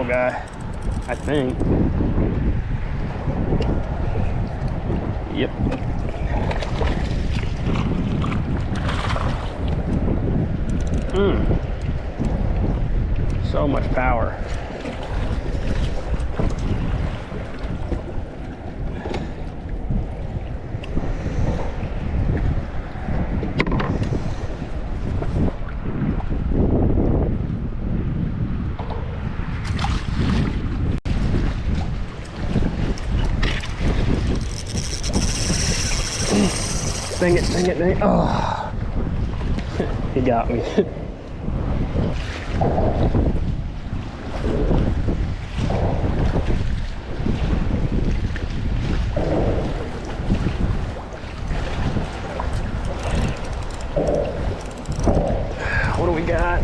little guy, I think. Yep. So much power. Dang it, dang it, dang it. Oh, he got me. What do we got?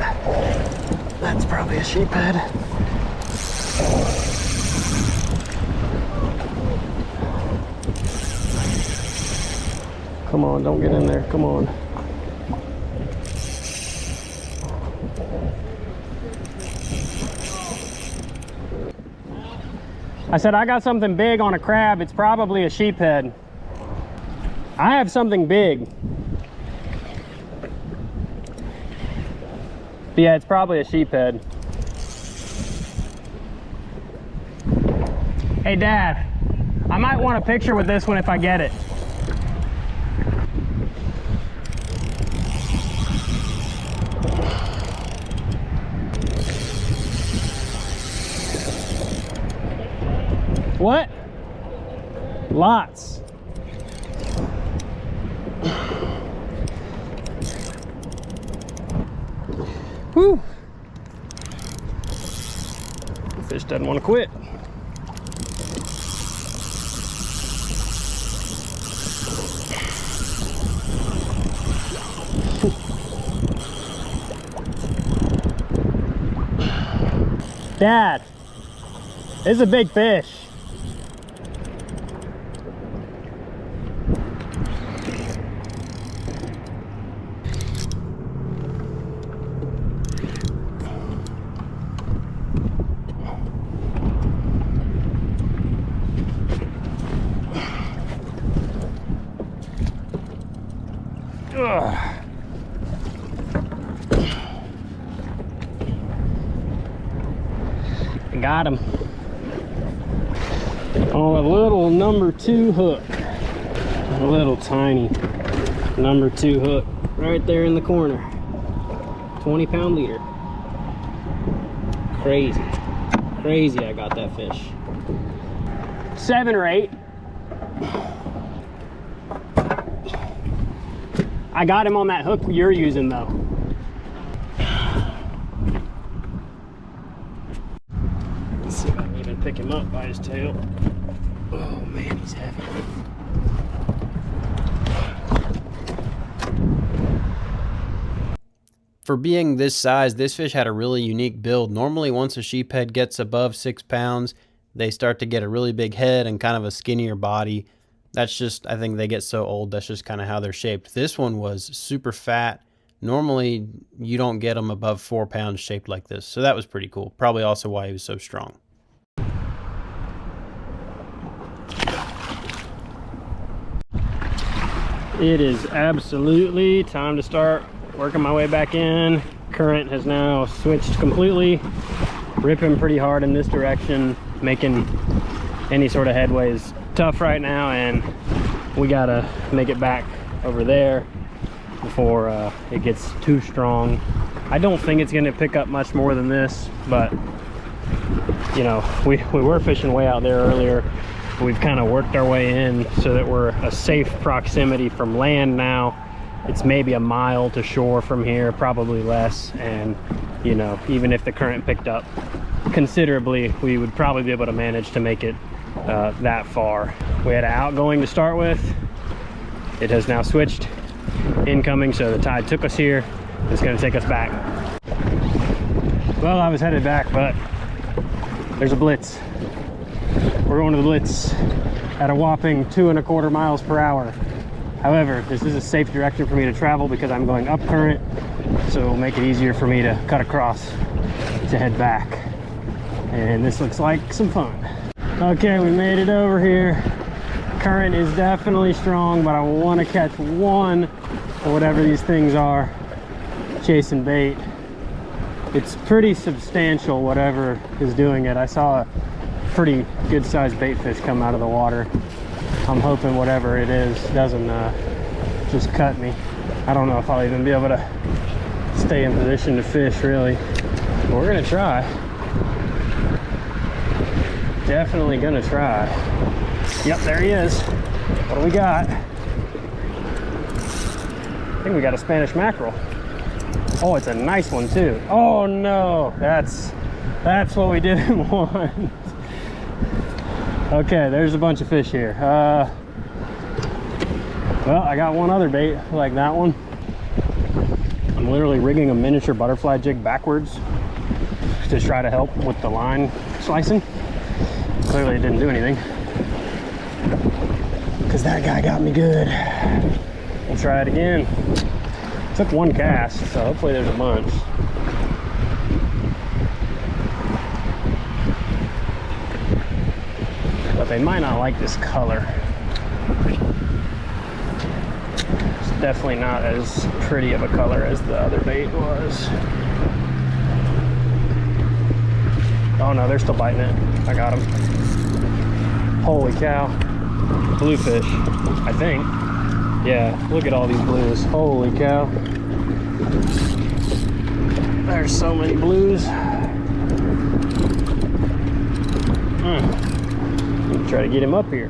That's probably a sheephead. Come on, don't get in there. Come on. I said I got something big on a crab. It's probably a sheephead. I have something big. But yeah, it's probably a sheephead. Hey, Dad, I might want a picture with this one if I get it. What? Lots. Whew. The fish doesn't want to quit. Dad, this is a big fish. Got him on a little #2 hook, a little tiny #2 hook right there in the corner. 20-pound leader. Crazy, crazy. I got that fish. 7 or 8. I got him on that hook you're using though. Pick him up by his tail. Oh man, he's heavy. For being this size, this fish had a really unique build. Normally, once a sheephead gets above 6 pounds, they start to get a really big head and kind of a skinnier body. That's just, I think they get so old, that's just kind of how they're shaped. This one was super fat. Normally, you don't get them above 4 pounds shaped like this. So that was pretty cool. Probably also why he was so strong. It is absolutely time to start working my way back in. Current has now switched completely, ripping pretty hard in this direction. Making any sort of headway is tough right now, and we gotta make it back over there before it gets too strong. I don't think it's gonna pick up much more than this, but you know, we were fishing way out there earlier. We've kind of worked our way in so that we're a safe proximity from land now. It's maybe a mile to shore from here, probably less. And you know, even if the current picked up considerably, we would probably be able to manage to make it that far. We had an outgoing to start with. It has now switched incoming, so the tide took us here. It's going to take us back. Well, I was headed back, but there's a blitz. We're going to the blitz at a whopping 2¼ miles per hour. However, this is a safe direction for me to travel because I'm going up current, so it'll make it easier for me to cut across to head back. and this looks like some fun. Okay, we made it over here. Current is definitely strong, but I want to catch one or whatever these things are chasing bait. It's pretty substantial, whatever is doing it. I saw a pretty good sized bait fish come out of the water. I'm hoping whatever it is doesn't just cut me. I don't know if I'll even be able to stay in position to fish, really. But we're gonna try. Definitely gonna try. Yep, there he is. What do we got? I think we got a Spanish mackerel. Oh, it's a nice one too. Oh no, that's what we didn't want. Okay, there's a bunch of fish here. Well, I got one other bait like that one. I'm literally rigging a miniature butterfly jig backwards to try to help with the line slicing. Clearly it didn't do anything, because that guy got me good. We'll try it again. Took one cast, so hopefully there's a bunch. But they might not like this color. It's definitely not as pretty of a color as the other bait was. Oh no, they're still biting it. I got them. Holy cow. Bluefish, I think. Yeah, look at all these blues. Holy cow. There's so many blues. Try to get him up here.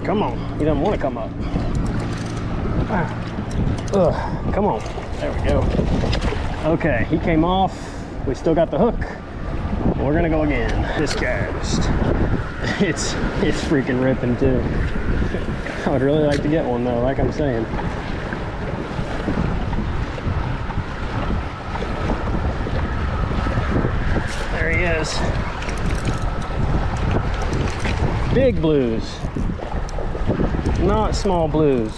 Come on. He doesn't want to come up. Come on. There we go. Okay, he came off. We still got the hook. We're gonna go again. This cast. It's freaking ripping too. I would really like to get one though, like I'm saying. There he is. Big blues, not small blues.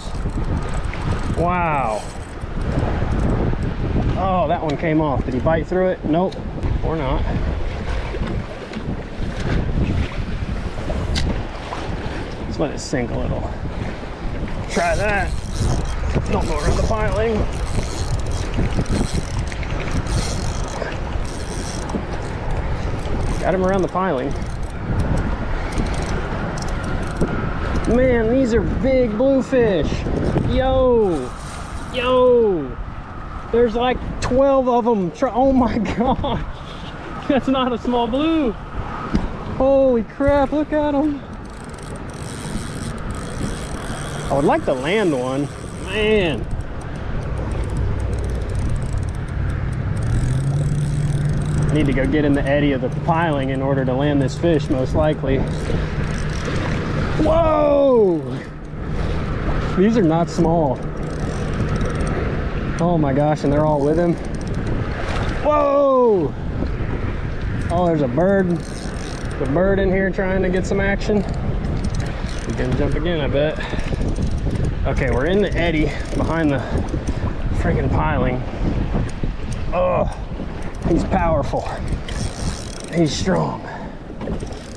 Wow. Oh, that one came off. Did he bite through it? Nope, or not. Let's let it sink a little. Try that. Don't go around the piling. Got him around the piling. Man, these are big bluefish. Yo, there's like 12 of them. Oh my gosh, that's not a small blue. Holy crap, look at them. I would like to land one, man. I need to go get in the eddy of the piling in order to land this fish, most likely. Whoa! These are not small. Oh my gosh, and they're all with him. Whoa! Oh, there's a bird. The bird in here trying to get some action. He's gonna jump again, I bet. Okay, we're in the eddy behind the freaking piling. Oh, he's powerful. He's strong.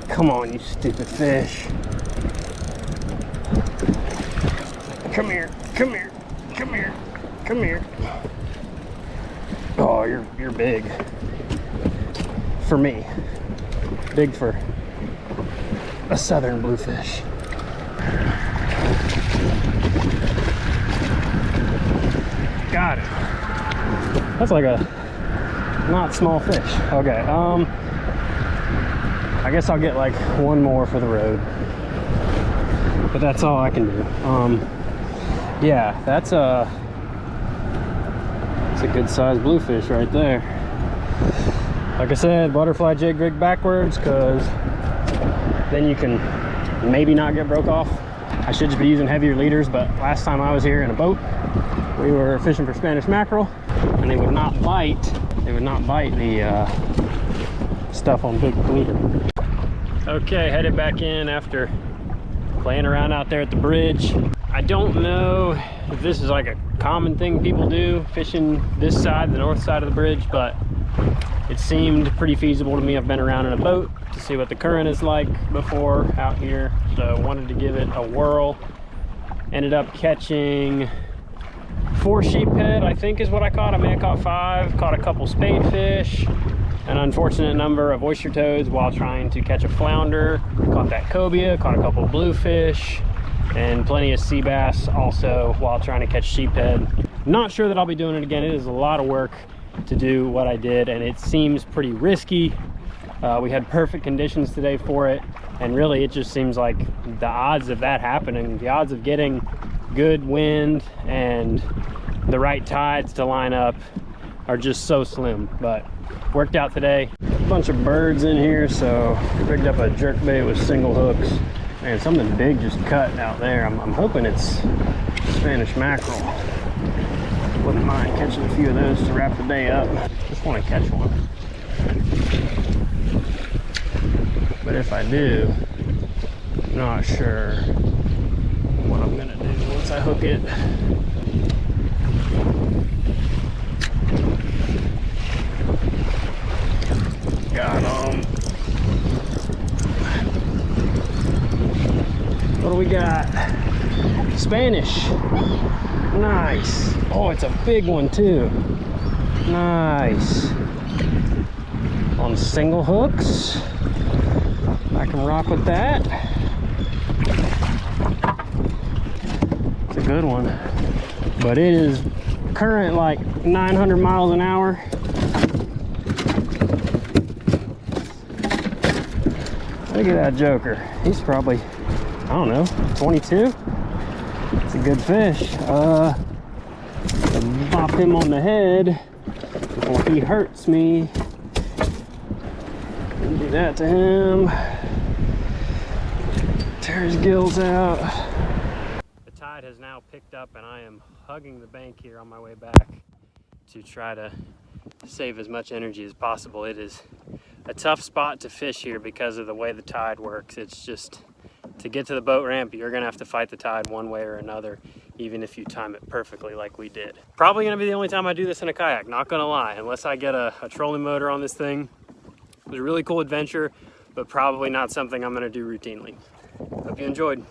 Come on, you stupid fish. Come here, come here, come here, come here. Oh, you're big. For me. Big for a southern bluefish. Got it. That's like a not small fish. Okay, I guess I'll get like one more for the road. But that's all I can do. Yeah, that's a good sized bluefish right there. Like I said, butterfly jig rig backwards, because then you can maybe not get broke off. I should just be using heavier leaders, but last time I was here in a boat, we were fishing for Spanish mackerel, and they would not bite. They would not bite the stuff on big leader. Okay, headed back in after playing around out there at the bridge. I don't know if this is like a common thing people do, fishing this side, the north side of the bridge, but it seemed pretty feasible to me. I've been around in a boat to see what the current is like before out here, so wanted to give it a whirl. Ended up catching 4 sheephead, I think is what I caught. I may have caught 5, caught a couple spadefish, an unfortunate number of oyster toads while trying to catch a flounder, caught that cobia, caught a couple bluefish, and plenty of sea bass also while trying to catch sheephead. Not sure that I'll be doing it again. It is a lot of work to do what I did, and it seems pretty risky. We had perfect conditions today for it, and really it just seems like the odds of that happening, the odds of getting good wind and the right tides to line up are just so slim. But worked out today. A bunch of birds in here, so rigged up a jerkbait with single hooks. Man, something big just cut out there. I'm hoping it's Spanish mackerel. Wouldn't mind catching a few of those to wrap the day up. Just want to catch one. But if I do, I'm not sure what I'm gonna do once I hook it. Got him. What do we got? Spanish. Nice. Oh, it's a big one too. Nice. On single hooks. I can rock with that. It's a good one. But it is current like 900 miles an hour. Look at that joker. He's probably, I don't know, 22? It's a good fish. Bop him on the head before he hurts me. Do that to him. Tear his gills out. The tide has now picked up and I am hugging the bank here on my way back to try to save as much energy as possible. It is a tough spot to fish here because of the way the tide works. It's just, to get to the boat ramp, you're gonna have to fight the tide one way or another, even if you time it perfectly like we did. Probably gonna be the only time I do this in a kayak, not gonna lie, unless I get a trolling motor on this thing. It was a really cool adventure, but probably not something I'm gonna do routinely. Hope you enjoyed.